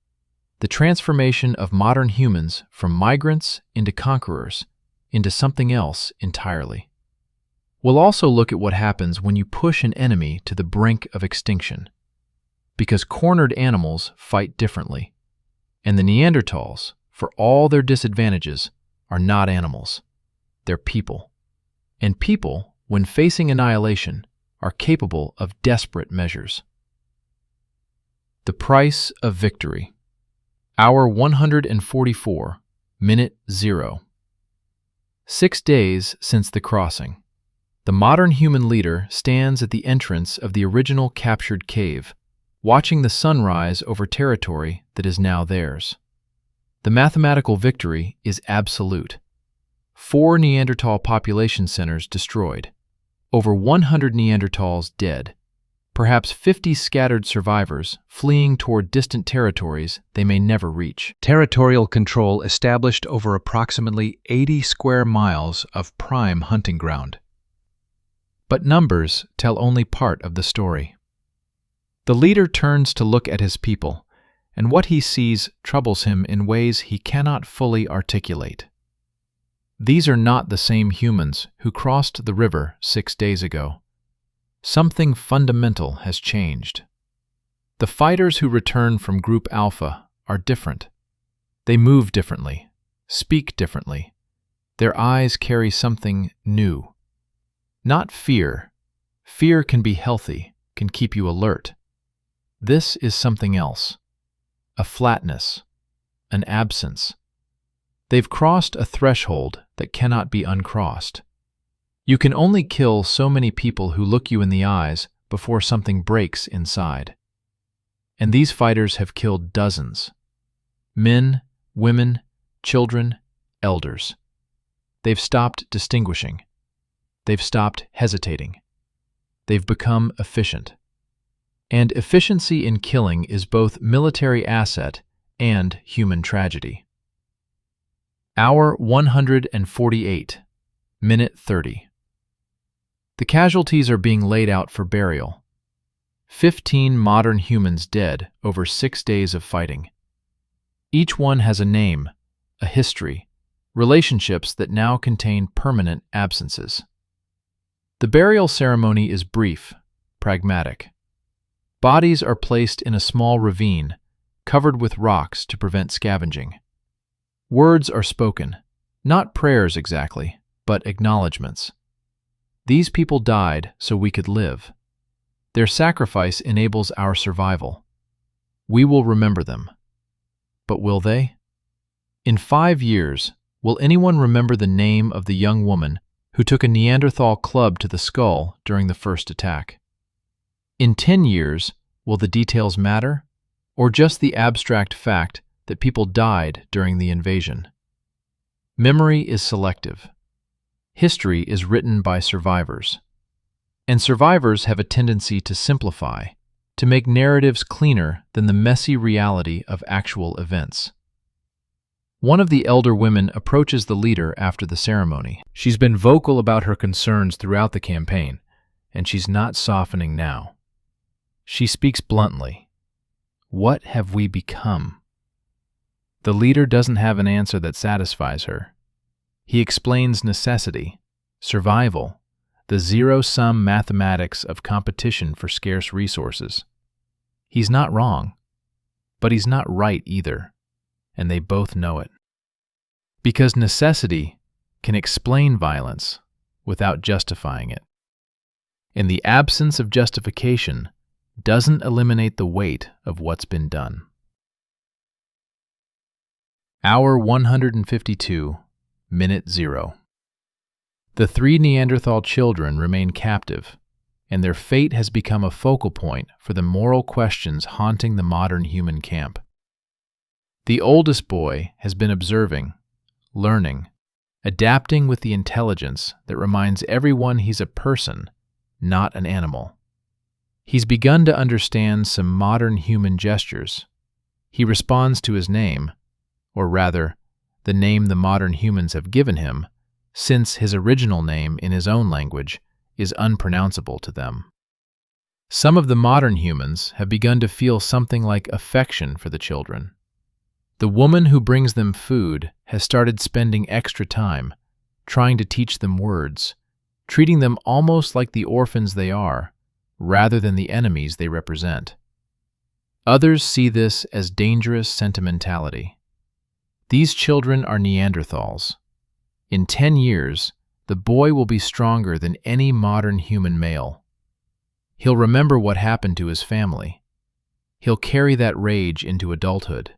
the transformation of modern humans from migrants into conquerors, into something else entirely. We'll also look at what happens when you push an enemy to the brink of extinction, because cornered animals fight differently, and the Neanderthals, for all their disadvantages, are not animals. They're people. And people, when facing annihilation, are capable of desperate measures. The price of victory. Hour 144, minute 0. 6 days since the crossing. The modern human leader stands at the entrance of the original captured cave, watching the sunrise over territory that is now theirs. The mathematical victory is absolute. 4 Neanderthal population centers destroyed, over 100 Neanderthals dead, perhaps 50 scattered survivors fleeing toward distant territories they may never reach. Territorial control established over approximately 80 square miles of prime hunting ground. But numbers tell only part of the story. The leader turns to look at his people, and what he sees troubles him in ways he cannot fully articulate. These are not the same humans who crossed the river 6 days ago. Something fundamental has changed. The fighters who return from Group Alpha are different. They move differently, speak differently. Their eyes carry something new. Not fear. Fear can be healthy, can keep you alert. This is something else. A flatness, an absence. They've crossed a threshold that cannot be uncrossed. You can only kill so many people who look you in the eyes before something breaks inside. And these fighters have killed dozens. Men, women, children, elders. They've stopped distinguishing. They've stopped hesitating. They've become efficient. And efficiency in killing is both military asset and human tragedy. Hour 148, minute 30. The casualties are being laid out for burial. 15 modern humans dead over 6 days of fighting. Each one has a name, a history, relationships that now contain permanent absences. The burial ceremony is brief, pragmatic. Bodies are placed in a small ravine, covered with rocks to prevent scavenging. Words are spoken, not prayers exactly, but acknowledgments. These people died so we could live. Their sacrifice enables our survival. We will remember them. But will they? In 5 years, will anyone remember the name of the young woman who took a Neanderthal club to the skull during the first attack? In 10 years, will the details matter, or just the abstract fact that people died during the invasion? Memory is selective. History is written by survivors. And survivors have a tendency to simplify, to make narratives cleaner than the messy reality of actual events. One of the elder women approaches the leader after the ceremony. She's been vocal about her concerns throughout the campaign, and she's not softening now. She speaks bluntly. What have we become? The leader doesn't have an answer that satisfies her. He explains necessity, survival, the zero-sum mathematics of competition for scarce resources. He's not wrong, but he's not right either, and they both know it. Because necessity can explain violence without justifying it. And the absence of justification doesn't eliminate the weight of what's been done. Hour 152, minute 0. The 3 Neanderthal children remain captive, and their fate has become a focal point for the moral questions haunting the modern human camp. The oldest boy has been observing, learning, adapting with the intelligence that reminds everyone he's a person, not an animal. He's begun to understand some modern human gestures. He responds to his name, or rather, the name the modern humans have given him, since his original name in his own language is unpronounceable to them. Some of the modern humans have begun to feel something like affection for the children. The woman who brings them food has started spending extra time, trying to teach them words, treating them almost like the orphans they are, rather than the enemies they represent. Others see this as dangerous sentimentality. These children are Neanderthals. In 10 years, the boy will be stronger than any modern human male. He'll remember what happened to his family. He'll carry that rage into adulthood.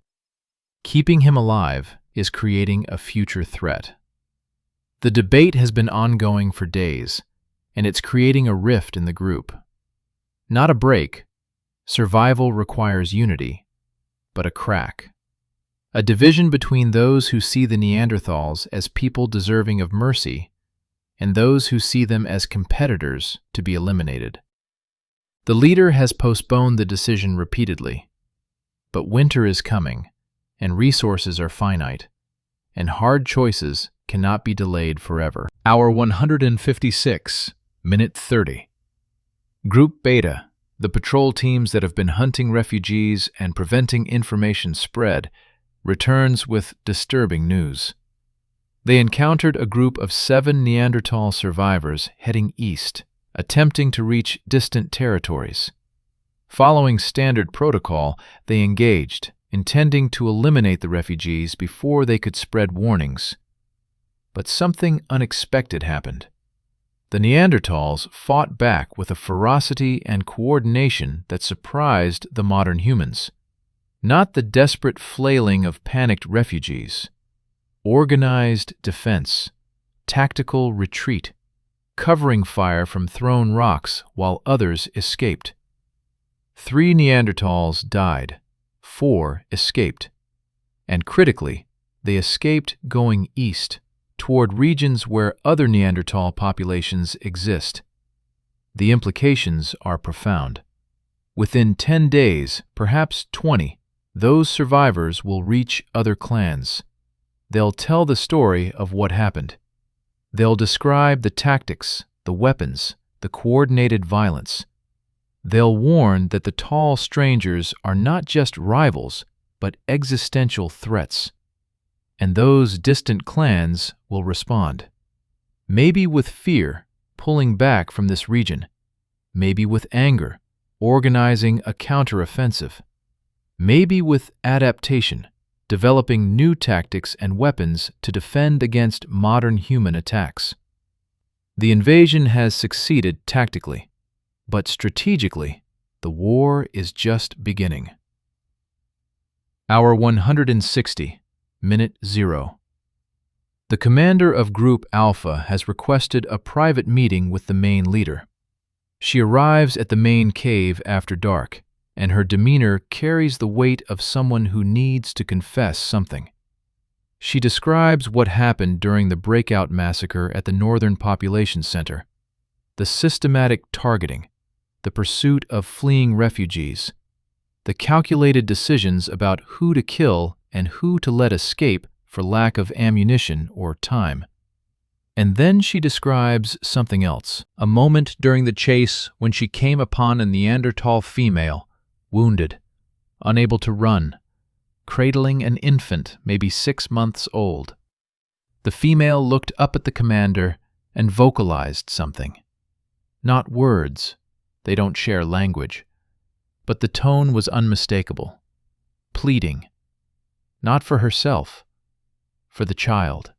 Keeping him alive is creating a future threat. The debate has been ongoing for days, and it's creating a rift in the group. Not a break. Survival requires unity, but a crack. A division between those who see the Neanderthals as people deserving of mercy and those who see them as competitors to be eliminated. The leader has postponed the decision repeatedly, but winter is coming, and resources are finite, and hard choices cannot be delayed forever. Hour 156, minute 30. Group Beta, the patrol teams that have been hunting refugees and preventing information spread, returns with disturbing news. They encountered a group of 7 Neanderthal survivors heading east, attempting to reach distant territories. Following standard protocol, they engaged, intending to eliminate the refugees before they could spread warnings. But something unexpected happened. The Neanderthals fought back with a ferocity and coordination that surprised the modern humans. Not the desperate flailing of panicked refugees. Organized defense, tactical retreat, covering fire from thrown rocks while others escaped. 3 Neanderthals died, 4 escaped. And critically, they escaped going east, toward regions where other Neanderthal populations exist. The implications are profound. Within 10 days, perhaps 20, those survivors will reach other clans. They'll tell the story of what happened. They'll describe the tactics, the weapons, the coordinated violence. They'll warn that the tall strangers are not just rivals, but existential threats. And those distant clans will respond. Maybe with fear, pulling back from this region. Maybe with anger, organizing a counteroffensive. Maybe with adaptation, developing new tactics and weapons to defend against modern human attacks. The invasion has succeeded tactically, but strategically, the war is just beginning. Hour 160, minute 0. The commander of Group Alpha has requested a private meeting with the main leader. She arrives at the main cave after dark, and her demeanor carries the weight of someone who needs to confess something. She describes what happened during the breakout massacre at the Northern Population Center, the systematic targeting, the pursuit of fleeing refugees, the calculated decisions about who to kill and who to let escape for lack of ammunition or time. And then she describes something else, a moment during the chase when she came upon a Neanderthal female, wounded, unable to run, cradling an infant maybe 6 months old. The female looked up at the commander and vocalized something. Not words, they don't share language, but the tone was unmistakable, pleading, not for herself, for the child.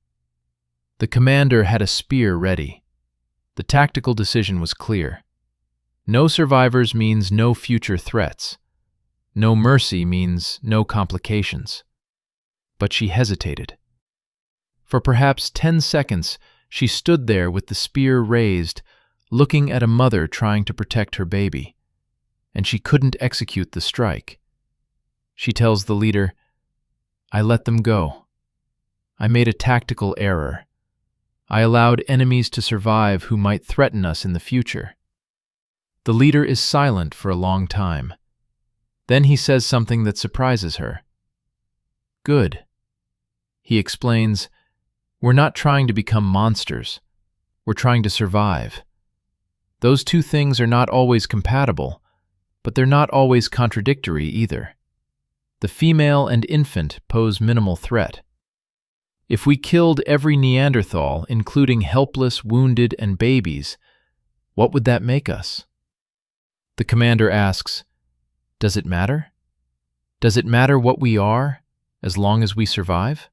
The commander had a spear ready. The tactical decision was clear. No survivors means no future threats. No mercy means no complications. But she hesitated. For perhaps 10 seconds, she stood there with the spear raised, looking at a mother trying to protect her baby. And she couldn't execute the strike. She tells the leader, "I let them go. I made a tactical error. I allowed enemies to survive who might threaten us in the future." The leader is silent for a long time. Then he says something that surprises her. "Good." He explains, "We're not trying to become monsters. We're trying to survive. Those two things are not always compatible, but they're not always contradictory either. The female and infant pose minimal threat. If we killed every Neanderthal, including helpless, wounded, and babies, what would that make us?" The commander asks, "Does it matter? Does it matter what we are, as long as we survive?"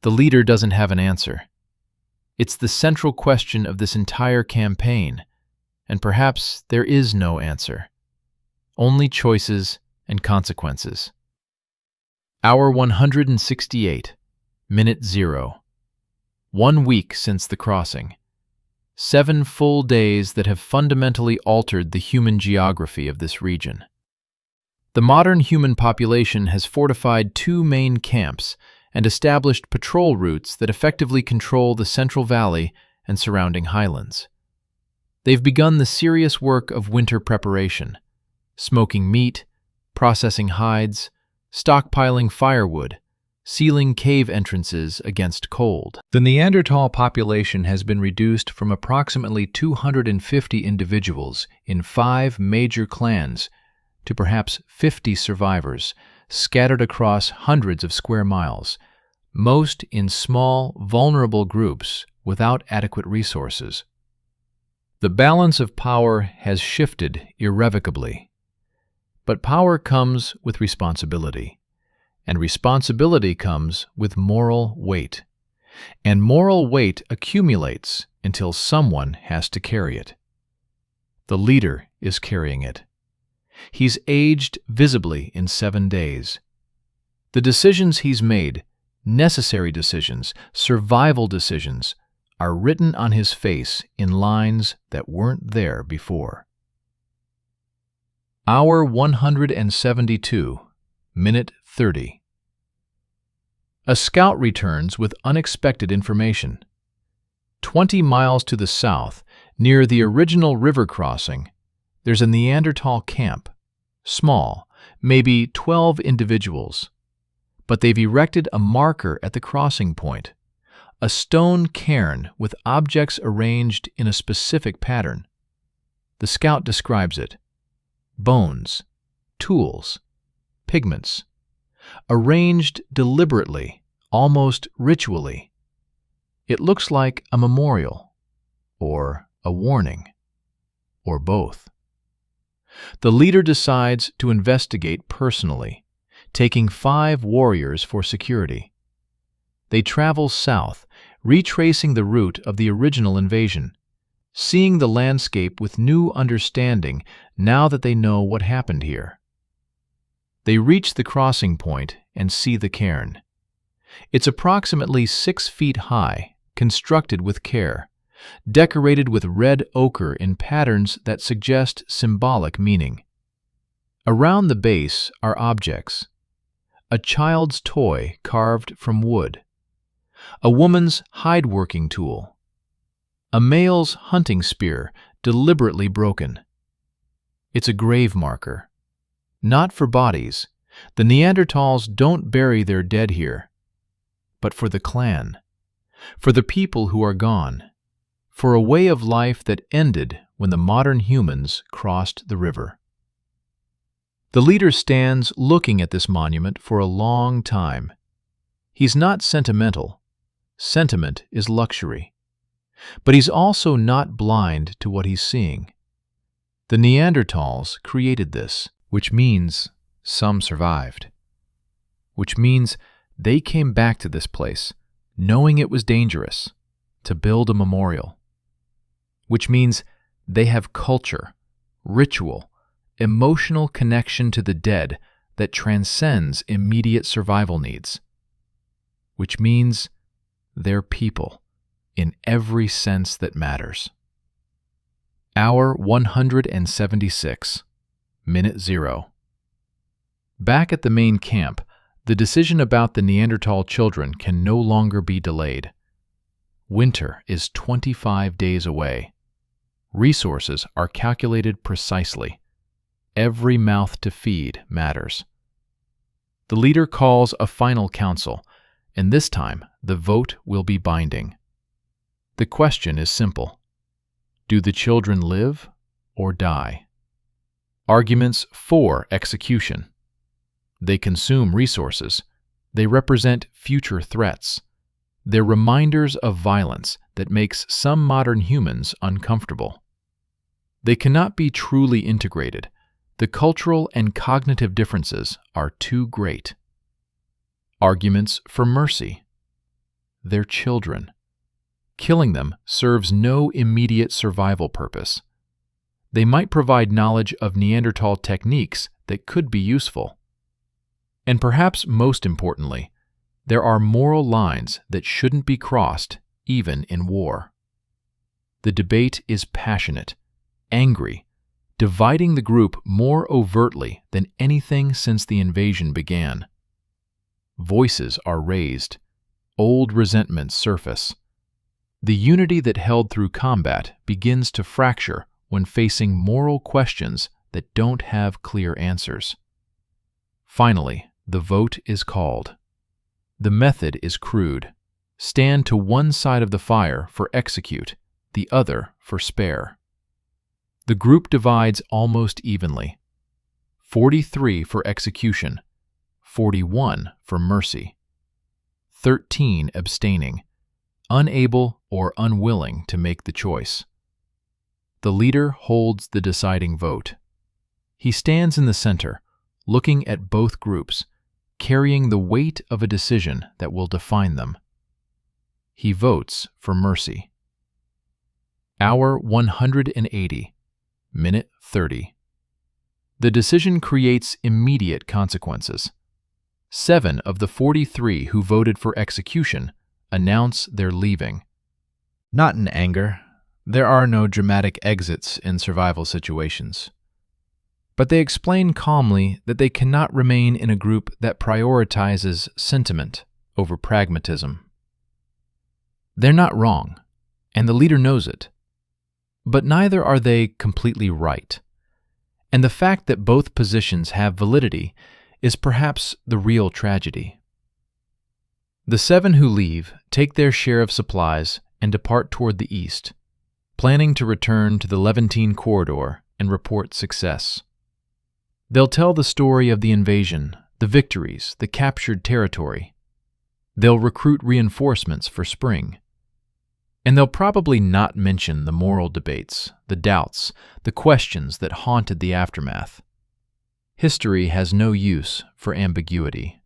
The leader doesn't have an answer. It's the central question of this entire campaign, and perhaps there is no answer. Only choices and consequences. Hour 168. Minute 0. 1 week since the crossing. 7 full days that have fundamentally altered the human geography of this region. The modern human population has fortified 2 main camps and established patrol routes that effectively control the Central Valley and surrounding highlands. They've begun the serious work of winter preparation, smoking meat, processing hides, stockpiling firewood, sealing cave entrances against cold. The Neanderthal population has been reduced from approximately 250 individuals in 5 major clans to perhaps 50 survivors, scattered across hundreds of square miles, most in small, vulnerable groups without adequate resources. The balance of power has shifted irrevocably. But power comes with responsibility. And responsibility comes with moral weight. And moral weight accumulates until someone has to carry it. The leader is carrying it. He's aged visibly in 7 days. The decisions he's made, necessary decisions, survival decisions, are written on his face in lines that weren't there before. Hour 172, minute 30. A scout returns with unexpected information. 20 miles to the south, near the original river crossing, there's a Neanderthal camp. Small, maybe 12 individuals. But they've erected a marker at the crossing point, a stone cairn with objects arranged in a specific pattern. The scout describes it. bones, tools, pigments, arranged deliberately, almost ritually. It looks like a memorial, or a warning, or both. The leader decides to investigate personally, taking 5 warriors for security. They travel south, retracing the route of the original invasion, seeing the landscape with new understanding now that they know what happened here. They reach the crossing point and see the cairn. It's approximately 6 feet high, constructed with care, decorated with red ochre in patterns that suggest symbolic meaning. Around the base are objects: a child's toy carved from wood, a woman's hide-working tool, a male's hunting spear deliberately broken. It's a grave marker. Not for bodies. The Neanderthals don't bury their dead here, but for the clan, for the people who are gone, for a way of life that ended when the modern humans crossed the river. The leader stands looking at this monument for a long time. He's not sentimental. Sentiment is luxury. But he's also not blind to what he's seeing. The Neanderthals created this, which means some survived. Which means they came back to this place, knowing it was dangerous, to build a memorial. Which means they have culture, ritual, emotional connection to the dead that transcends immediate survival needs. Which means they're people, in every sense that matters. Hour 176, minute 0. Back at the main camp, the decision about the Neanderthal children can no longer be delayed. Winter is 25 days away. Resources are calculated precisely. Every mouth to feed matters. The leader calls a final council, and this time the vote will be binding. The question is simple: do the children live or die? Arguments for execution. They consume resources. They represent future threats. They're reminders of violence that makes some modern humans uncomfortable. They cannot be truly integrated. The cultural and cognitive differences are too great. Arguments for mercy. They're children. Killing them serves no immediate survival purpose. They might provide knowledge of Neanderthal techniques that could be useful. And perhaps most importantly, there are moral lines that shouldn't be crossed, even in war. The debate is passionate, angry, dividing the group more overtly than anything since the invasion began. Voices are raised. Old resentments surface. The unity that held through combat begins to fracture when facing moral questions that don't have clear answers. Finally, the vote is called. The method is crude. Stand to one side of the fire for execute, the other for spare. The group divides almost evenly. 43 for execution, 41 for mercy. 13 abstaining, unable or unwilling to make the choice. The leader holds the deciding vote. He stands in the center, looking at both groups, carrying the weight of a decision that will define them. He votes for mercy. Hour 180, minute 30. The decision creates immediate consequences. 7 of the 43 who voted for execution announce they're leaving. Not in anger. There are no dramatic exits in survival situations. But they explain calmly that they cannot remain in a group that prioritizes sentiment over pragmatism. They're not wrong, and the leader knows it. But neither are they completely right. And the fact that both positions have validity is perhaps the real tragedy. The 7 who leave take their share of supplies and depart toward the east, planning to return to the Levantine corridor and report success. They'll tell the story of the invasion, the victories, the captured territory. They'll recruit reinforcements for spring. And they'll probably not mention the moral debates, the doubts, the questions that haunted the aftermath. History has no use for ambiguity.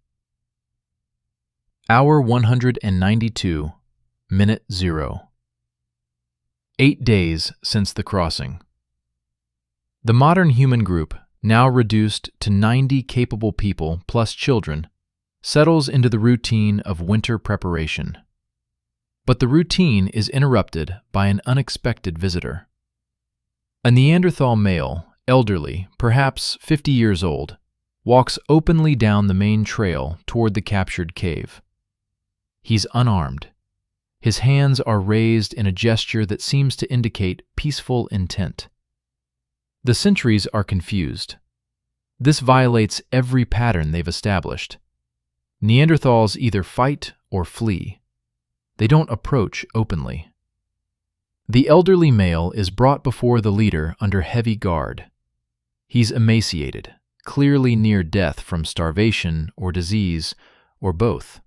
Hour 192, Minute 0. 8 days since the crossing. The modern human group, now reduced to 90 capable people plus children, settles into the routine of winter preparation. But the routine is interrupted by an unexpected visitor. A Neanderthal male, elderly, perhaps 50 years old, walks openly down the main trail toward the captured cave. He's unarmed. His hands are raised in a gesture that seems to indicate peaceful intent. The sentries are confused. This violates every pattern they've established. Neanderthals either fight or flee. They don't approach openly. The elderly male is brought before the leader under heavy guard. He's emaciated, clearly near death from starvation or disease, or both.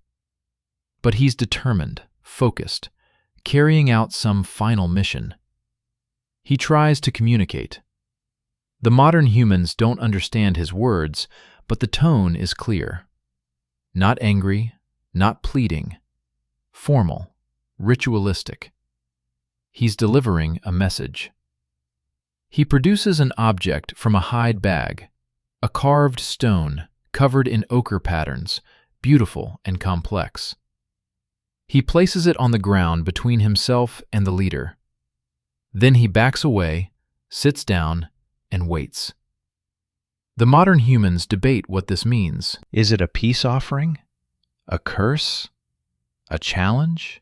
But he's determined, focused, carrying out some final mission. He tries to communicate. The modern humans don't understand his words, but the tone is clear. Not angry, not pleading. Formal, ritualistic. He's delivering a message. He produces an object from a hide bag, a carved stone covered in ochre patterns, beautiful and complex. He places it on the ground between himself and the leader. Then he backs away, sits down, and waits. The modern humans debate what this means. Is it a peace offering? A curse? A challenge?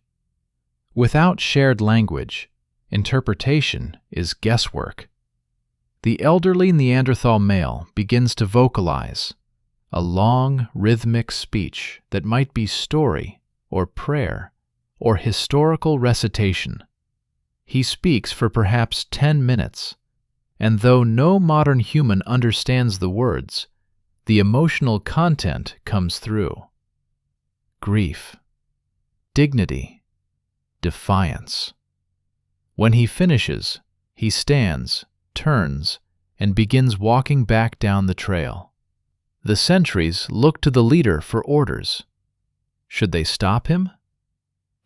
Without shared language, interpretation is guesswork. The elderly Neanderthal male begins to vocalize, a long, rhythmic speech that might be story, or prayer, or historical recitation. He speaks for perhaps 10 minutes, and though no modern human understands the words, the emotional content comes through. Grief, dignity, defiance. When he finishes, he stands, turns, and begins walking back down the trail. The sentries look to the leader for orders. Should they stop him?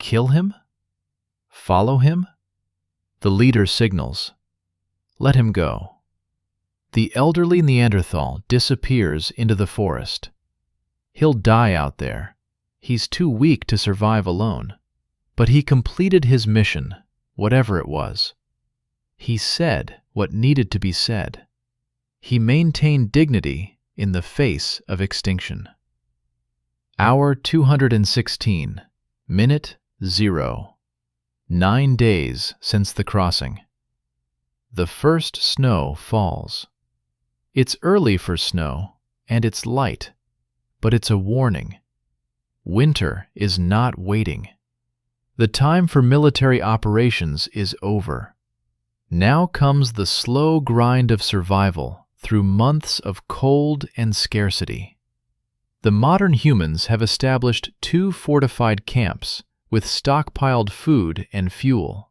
Kill him? Follow him? The leader signals. Let him go. The elderly Neanderthal disappears into the forest. He'll die out there. He's too weak to survive alone. But he completed his mission, whatever it was. He said what needed to be said. He maintained dignity in the face of extinction. Hour 216, Minute 0. 9 days since the crossing. The first snow falls. It's early for snow, and it's light, but it's a warning. Winter is not waiting. The time for military operations is over. Now comes the slow grind of survival through months of cold and scarcity. The modern humans have established 2 fortified camps with stockpiled food and fuel.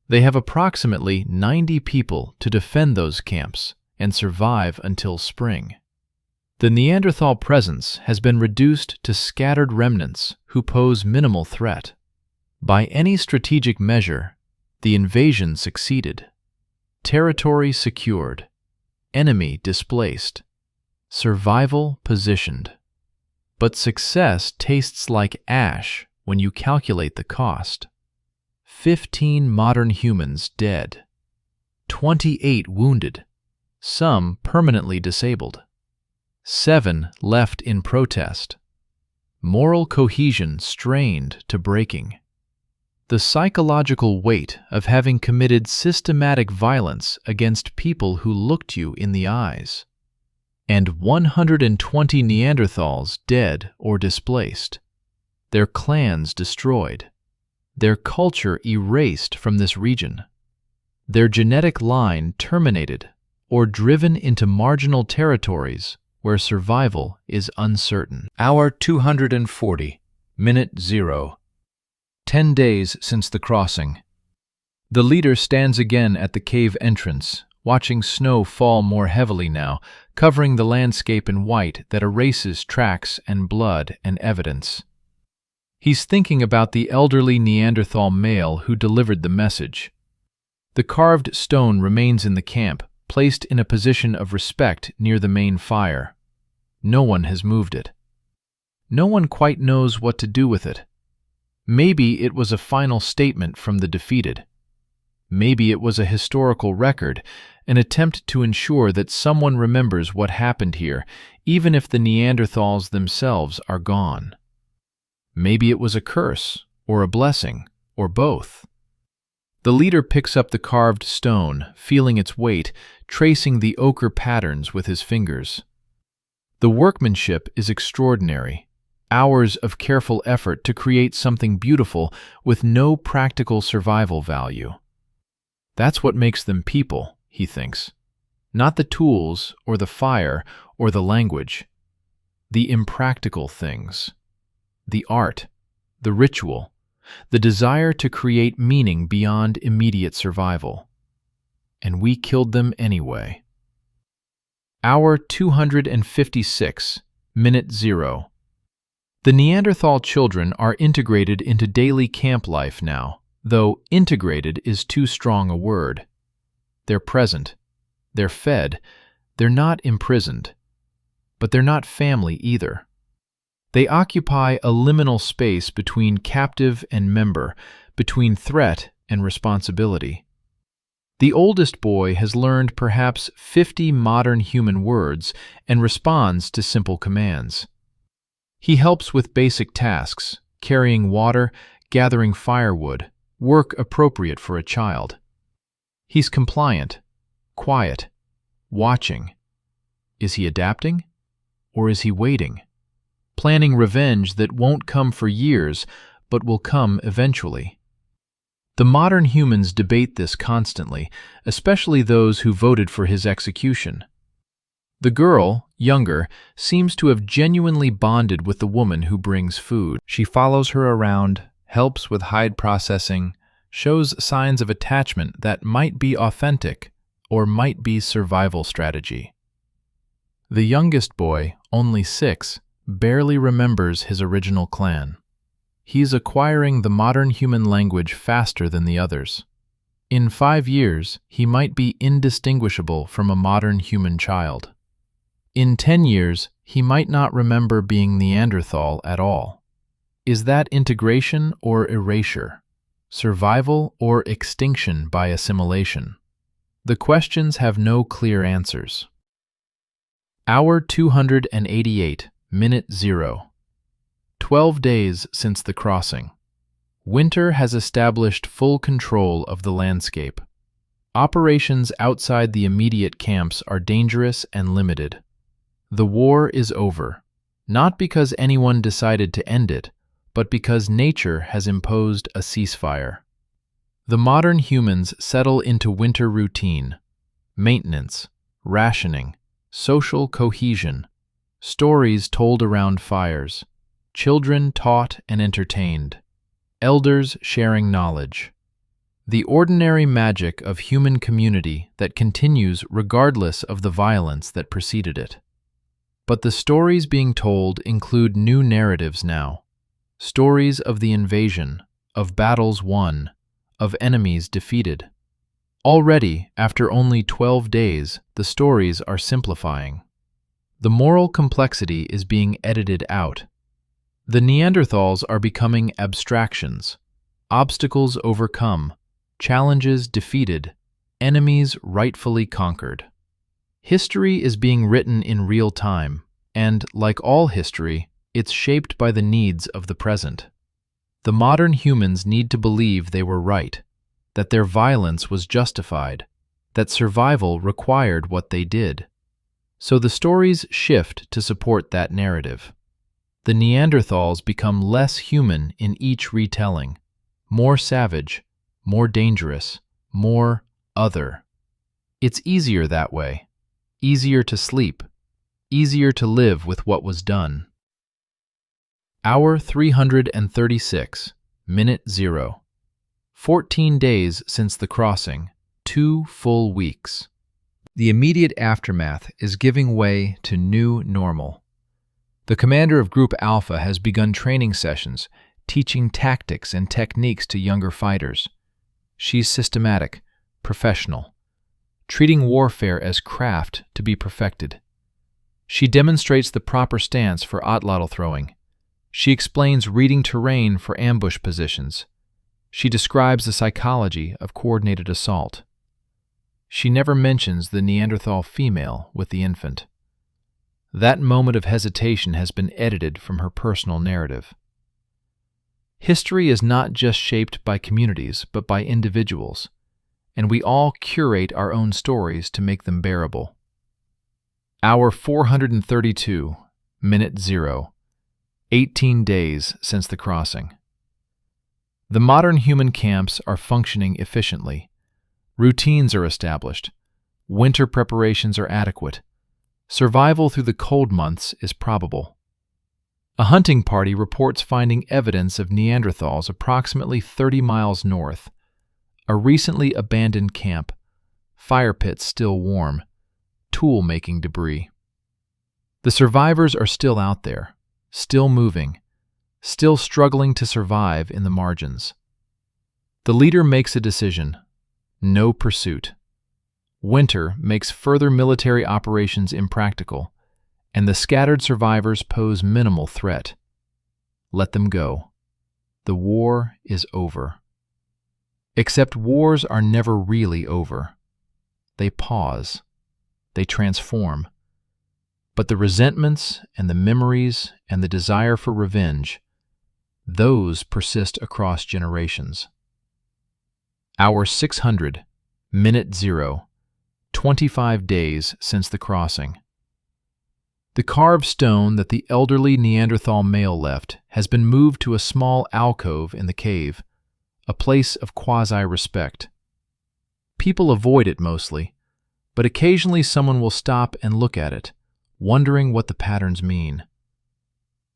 They have approximately 90 people to defend those camps and survive until spring. The Neanderthal presence has been reduced to scattered remnants who pose minimal threat. By any strategic measure, the invasion succeeded. Territory secured. Enemy displaced. Survival positioned. But success tastes like ash when you calculate the cost. 15 modern humans dead. 28 wounded, some permanently disabled. 7 left in protest. Moral cohesion strained to breaking. The psychological weight of having committed systematic violence against people who looked you in the eyes. And 120 Neanderthals dead or displaced. Their clans destroyed. Their culture erased from this region. Their genetic line terminated or driven into marginal territories where survival is uncertain. Hour 240, minute 0. 10 days since the crossing. The leader stands again at the cave entrance, watching snow fall more heavily now, covering the landscape in white that erases tracks and blood and evidence. He's thinking about the elderly Neanderthal male who delivered the message. The carved stone remains in the camp, placed in a position of respect near the main fire. No one has moved it. No one quite knows what to do with it. Maybe it was a final statement from the defeated. Maybe it was a historical record, an attempt to ensure that someone remembers what happened here, even if the Neanderthals themselves are gone. Maybe it was a curse, or a blessing, or both. The leader picks up the carved stone, feeling its weight, tracing the ochre patterns with his fingers. The workmanship is extraordinary. Hours of careful effort to create something beautiful with no practical survival value. That's what makes them people, he thinks. Not the tools, or the fire, or the language. The impractical things. The art, the ritual, the desire to create meaning beyond immediate survival. And we killed them anyway. Hour 256, minute 0. The Neanderthal children are integrated into daily camp life now, though integrated is too strong a word. They're present, they're fed, they're not imprisoned, but they're not family either. They occupy a liminal space between captive and member, between threat and responsibility. The oldest boy has learned perhaps 50 modern human words and responds to simple commands. He helps with basic tasks, carrying water, gathering firewood, work appropriate for a child. He's compliant, quiet, watching. Is he adapting? Or is he waiting? Planning revenge that won't come for years, but will come eventually. The modern humans debate this constantly, especially those who voted for his execution. The girl, younger, seems to have genuinely bonded with the woman who brings food. She follows her around, helps with hide processing, shows signs of attachment that might be authentic or might be survival strategy. The youngest boy, only 6, barely remembers his original clan. He's acquiring the modern human language faster than the others. In 5 years, he might be indistinguishable from a modern human child. In 10 years, he might not remember being Neanderthal at all. Is that integration or erasure? Survival or extinction by assimilation? The questions have no clear answers. Hour 288, minute 0. 12 days since the crossing. Winter has established full control of the landscape. Operations outside the immediate camps are dangerous and limited. The war is over, not because anyone decided to end it, but because nature has imposed a ceasefire. The modern humans settle into winter routine, maintenance, rationing, social cohesion, stories told around fires, children taught and entertained, elders sharing knowledge. The ordinary magic of human community that continues regardless of the violence that preceded it. But the stories being told include new narratives now. Stories of the invasion, of battles won, of enemies defeated. Already, after only 12 days, the stories are simplifying. The moral complexity is being edited out. The Neanderthals are becoming abstractions, obstacles overcome, challenges defeated, enemies rightfully conquered. History is being written in real time, and, like all history, it's shaped by the needs of the present. The modern humans need to believe they were right, that their violence was justified, that survival required what they did. So the stories shift to support that narrative. The Neanderthals become less human in each retelling, more savage, more dangerous, more other. It's easier that way. Easier to sleep. Easier to live with what was done. Hour 336, minute 0. 14 days since the crossing, 2 full weeks. The immediate aftermath is giving way to new normal. The commander of Group Alpha has begun training sessions, teaching tactics and techniques to younger fighters. She's systematic, professional, treating warfare as craft to be perfected. She demonstrates the proper stance for atlatl throwing. She explains reading terrain for ambush positions. She describes the psychology of coordinated assault. She never mentions the Neanderthal female with the infant. That moment of hesitation has been edited from her personal narrative. History is not just shaped by communities, but by individuals, and we all curate our own stories to make them bearable. Hour 432, minute 0. 18 days since the crossing. The modern human camps are functioning efficiently. Routines are established. Winter preparations are adequate. Survival through the cold months is probable. A hunting party reports finding evidence of Neanderthals approximately 30 miles north. A recently abandoned camp. Fire pits still warm. Tool-making debris. The survivors are still out there, still moving, still struggling to survive in the margins. The leader makes a decision: no pursuit. Winter makes further military operations impractical, and the scattered survivors pose minimal threat. Let them go. The war is over. Except wars are never really over. They pause. They transform. But the resentments and the memories and the desire for revenge, those persist across generations. Hour 600, minute 0, 25 days since the crossing. The carved stone that the elderly Neanderthal male left has been moved to a small alcove in the cave, a place of quasi-respect. People avoid it mostly, but occasionally someone will stop and look at it, wondering what the patterns mean.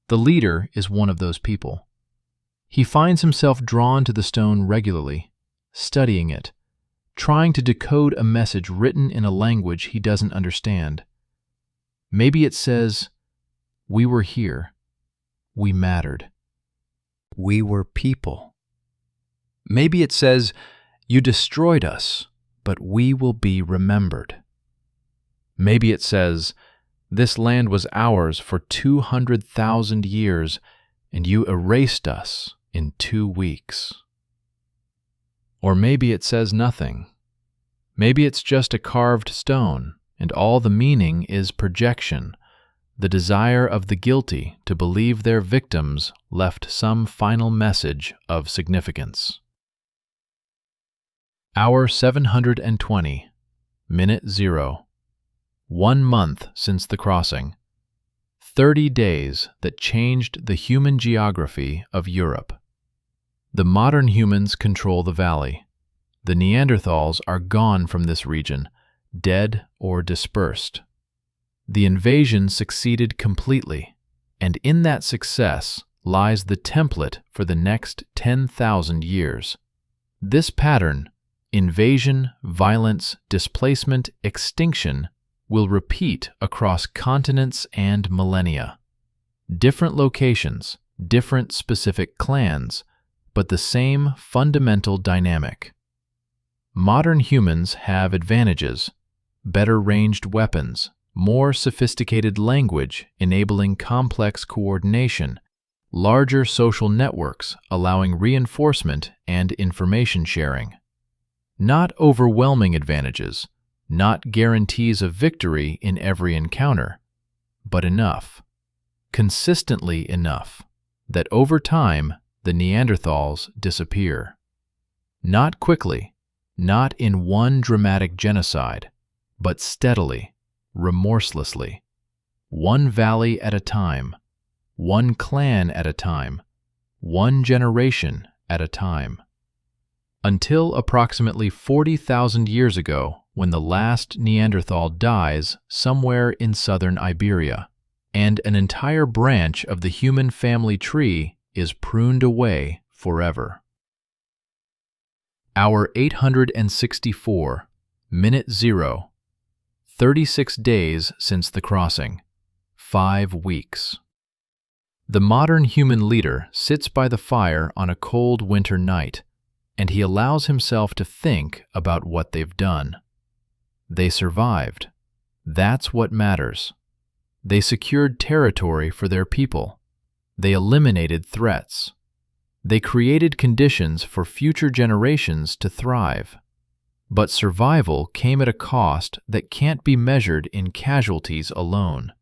The leader is one of those people. He finds himself drawn to the stone regularly, studying it, trying to decode a message written in a language he doesn't understand. Maybe it says, "We were here. We mattered. We were people." Maybe it says, "You destroyed us, but we will be remembered." Maybe it says, "This land was ours for 200,000 years, and you erased us in 2 weeks." Or maybe it says nothing. Maybe it's just a carved stone, and all the meaning is projection, the desire of the guilty to believe their victims left some final message of significance. Hour 720, minute 0. 1 month since the crossing. 30 days that changed the human geography of Europe. The modern humans control the valley. The Neanderthals are gone from this region, dead or dispersed. The invasion succeeded completely, and in that success lies the template for the next 10,000 years. This pattern, invasion, violence, displacement, extinction, will repeat across continents and millennia. Different locations, different specific clans, but the same fundamental dynamic. Modern humans have advantages: better ranged weapons, more sophisticated language enabling complex coordination, larger social networks allowing reinforcement and information sharing. Not overwhelming advantages, not guarantees of victory in every encounter, but enough, consistently enough, that over time the Neanderthals disappear. Not quickly, not in one dramatic genocide, but steadily, remorselessly, one valley at a time, one clan at a time, one generation at a time. Until approximately 40,000 years ago, when the last Neanderthal dies somewhere in southern Iberia, and an entire branch of the human family tree is pruned away forever. Hour 864, minute 0, 36 days since the crossing, 5 weeks. The modern human leader sits by the fire on a cold winter night, and he allows himself to think about what they've done. They survived. That's what matters. They secured territory for their people. They eliminated threats. They created conditions for future generations to thrive. But survival came at a cost that can't be measured in casualties alone.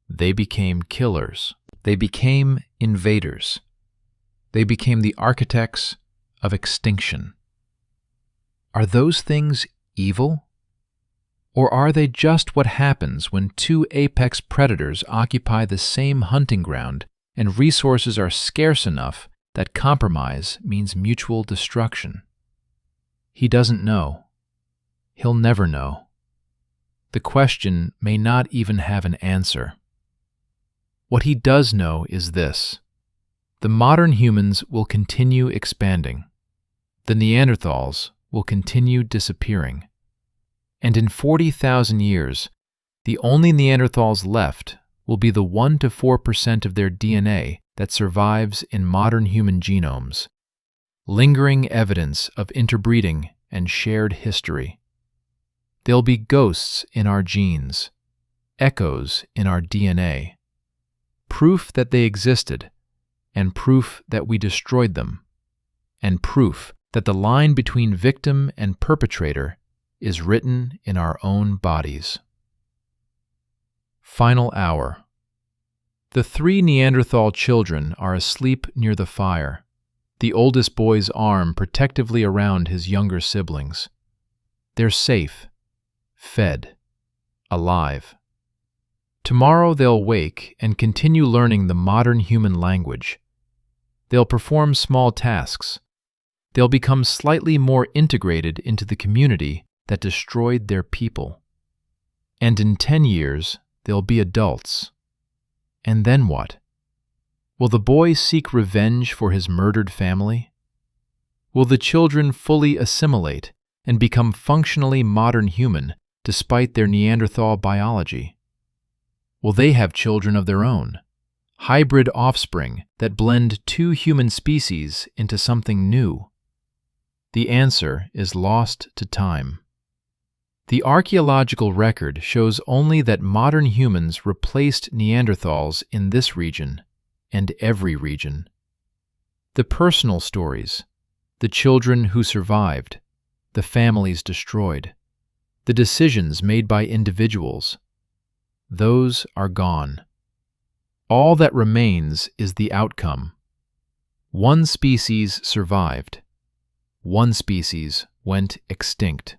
They became killers. They became invaders. They became the architects of extinction. Are those things evil? Or are they just what happens when two apex predators occupy the same hunting ground and resources are scarce enough that compromise means mutual destruction? He doesn't know. He'll never know. The question may not even have an answer. What he does know is this: the modern humans will continue expanding. The Neanderthals will continue disappearing. And in 40,000 years, the only Neanderthals left will be the 1 to 4% of their DNA that survives in modern human genomes, lingering evidence of interbreeding and shared history. They'll be ghosts in our genes, echoes in our DNA, proof that they existed, and proof that we destroyed them, and proof that the line between victim and perpetrator is written in our own bodies. Final hour. The 3 Neanderthal children are asleep near the fire, the oldest boy's arm protectively around his younger siblings. They're safe, fed, alive. Tomorrow they'll wake and continue learning the modern human language. They'll perform small tasks. They'll become slightly more integrated into the community that destroyed their people. And in 10 years, they'll be adults. And then what? Will the boy seek revenge for his murdered family? Will the children fully assimilate and become functionally modern human despite their Neanderthal biology? Will they have children of their own, hybrid offspring that blend 2 human species into something new? The answer is lost to time. The archaeological record shows only that modern humans replaced Neanderthals in this region and every region. The personal stories, the children who survived, the families destroyed, the decisions made by individuals, those are gone. All that remains is the outcome. One species survived. One species went extinct.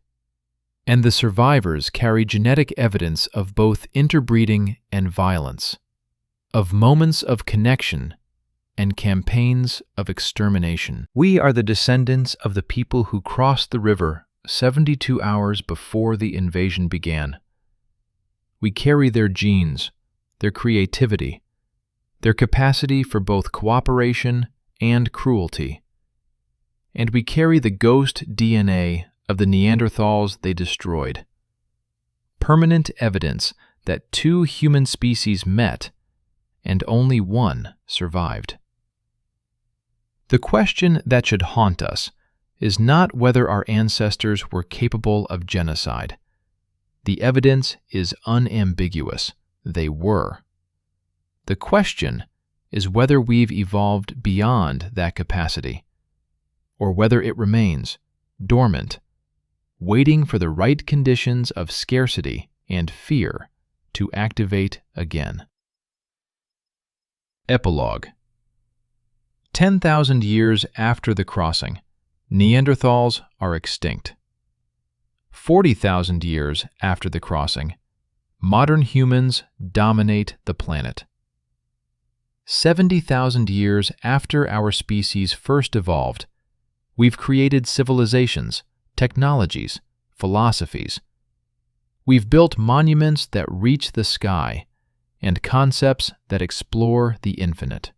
And the survivors carry genetic evidence of both interbreeding and violence, of moments of connection and campaigns of extermination. We are the descendants of the people who crossed the river 72 hours before the invasion began. We carry their genes, their creativity, their capacity for both cooperation and cruelty. And we carry the ghost DNA of the Neanderthals they destroyed. Permanent evidence that 2 human species met and only one survived. The question that should haunt us is not whether our ancestors were capable of genocide. The evidence is unambiguous. They were. The question is whether we've evolved beyond that capacity, or whether it remains dormant, waiting for the right conditions of scarcity and fear to activate again. Epilogue. 10,000 years after the crossing, Neanderthals are extinct. 40,000 years after the crossing, modern humans dominate the planet. 70,000 years after our species first evolved, we've created civilizations, technologies, philosophies. We've built monuments that reach the sky and concepts that explore the infinite.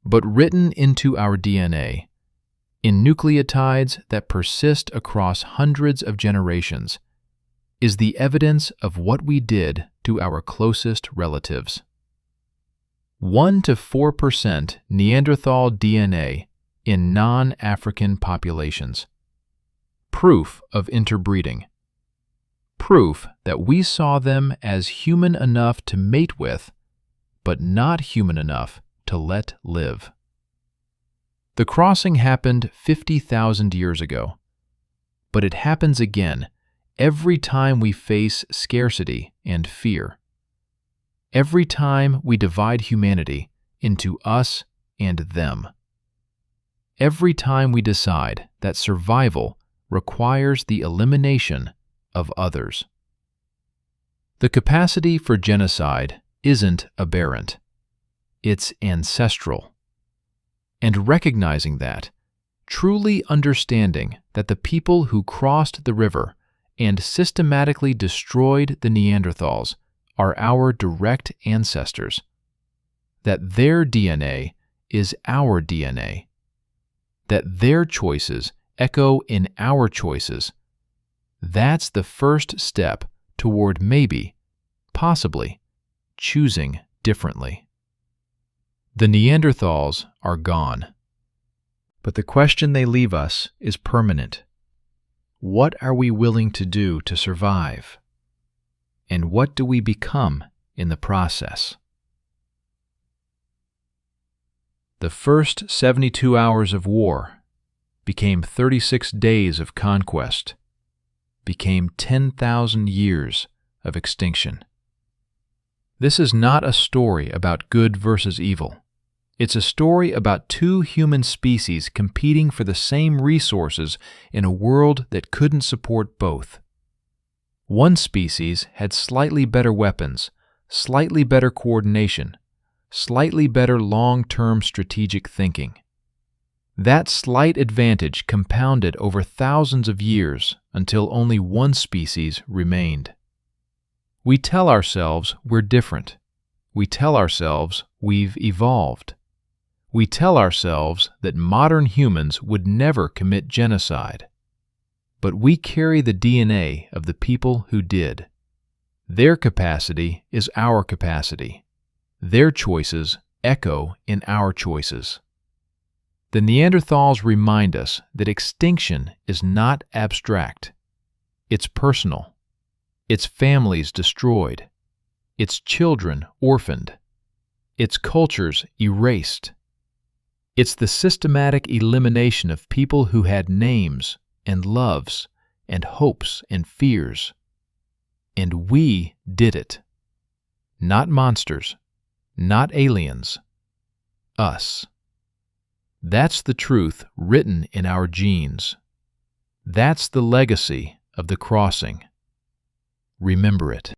But written into our DNA, in nucleotides that persist across hundreds of generations, is the evidence of what we did to our closest relatives. 1 to 4% Neanderthal DNA in non-African populations. Proof of interbreeding. Proof that we saw them as human enough to mate with, but not human enough to let live. The crossing happened 50,000 years ago, but it happens again every time we face scarcity and fear. Every time we divide humanity into us and them. Every time we decide that survival requires the elimination of others. The capacity for genocide isn't aberrant. It's ancestral. And recognizing that, truly understanding that the people who crossed the river and systematically destroyed the Neanderthals are our direct ancestors, that their DNA is our DNA, that their choices echo in our choices, that's the first step toward maybe, possibly, choosing differently. The Neanderthals are gone, but the question they leave us is permanent. What are we willing to do to survive? And what do we become in the process? The first 72 hours of war became 36 days of conquest, became 10,000 years of extinction. This is not a story about good versus evil. It's a story about two human species competing for the same resources in a world that couldn't support both. One species had slightly better weapons, slightly better coordination, slightly better long-term strategic thinking. That slight advantage compounded over thousands of years until only one species remained. We tell ourselves we're different. We tell ourselves we've evolved. We tell ourselves that modern humans would never commit genocide. But we carry the DNA of the people who did. Their capacity is our capacity. Their choices echo in our choices. The Neanderthals remind us that extinction is not abstract. It's personal. Its families destroyed. Its children orphaned. Its cultures erased. It's the systematic elimination of people who had names and loves and hopes and fears. And we did it. Not monsters, not aliens. Us. That's the truth written in our genes. That's the legacy of the crossing. Remember it.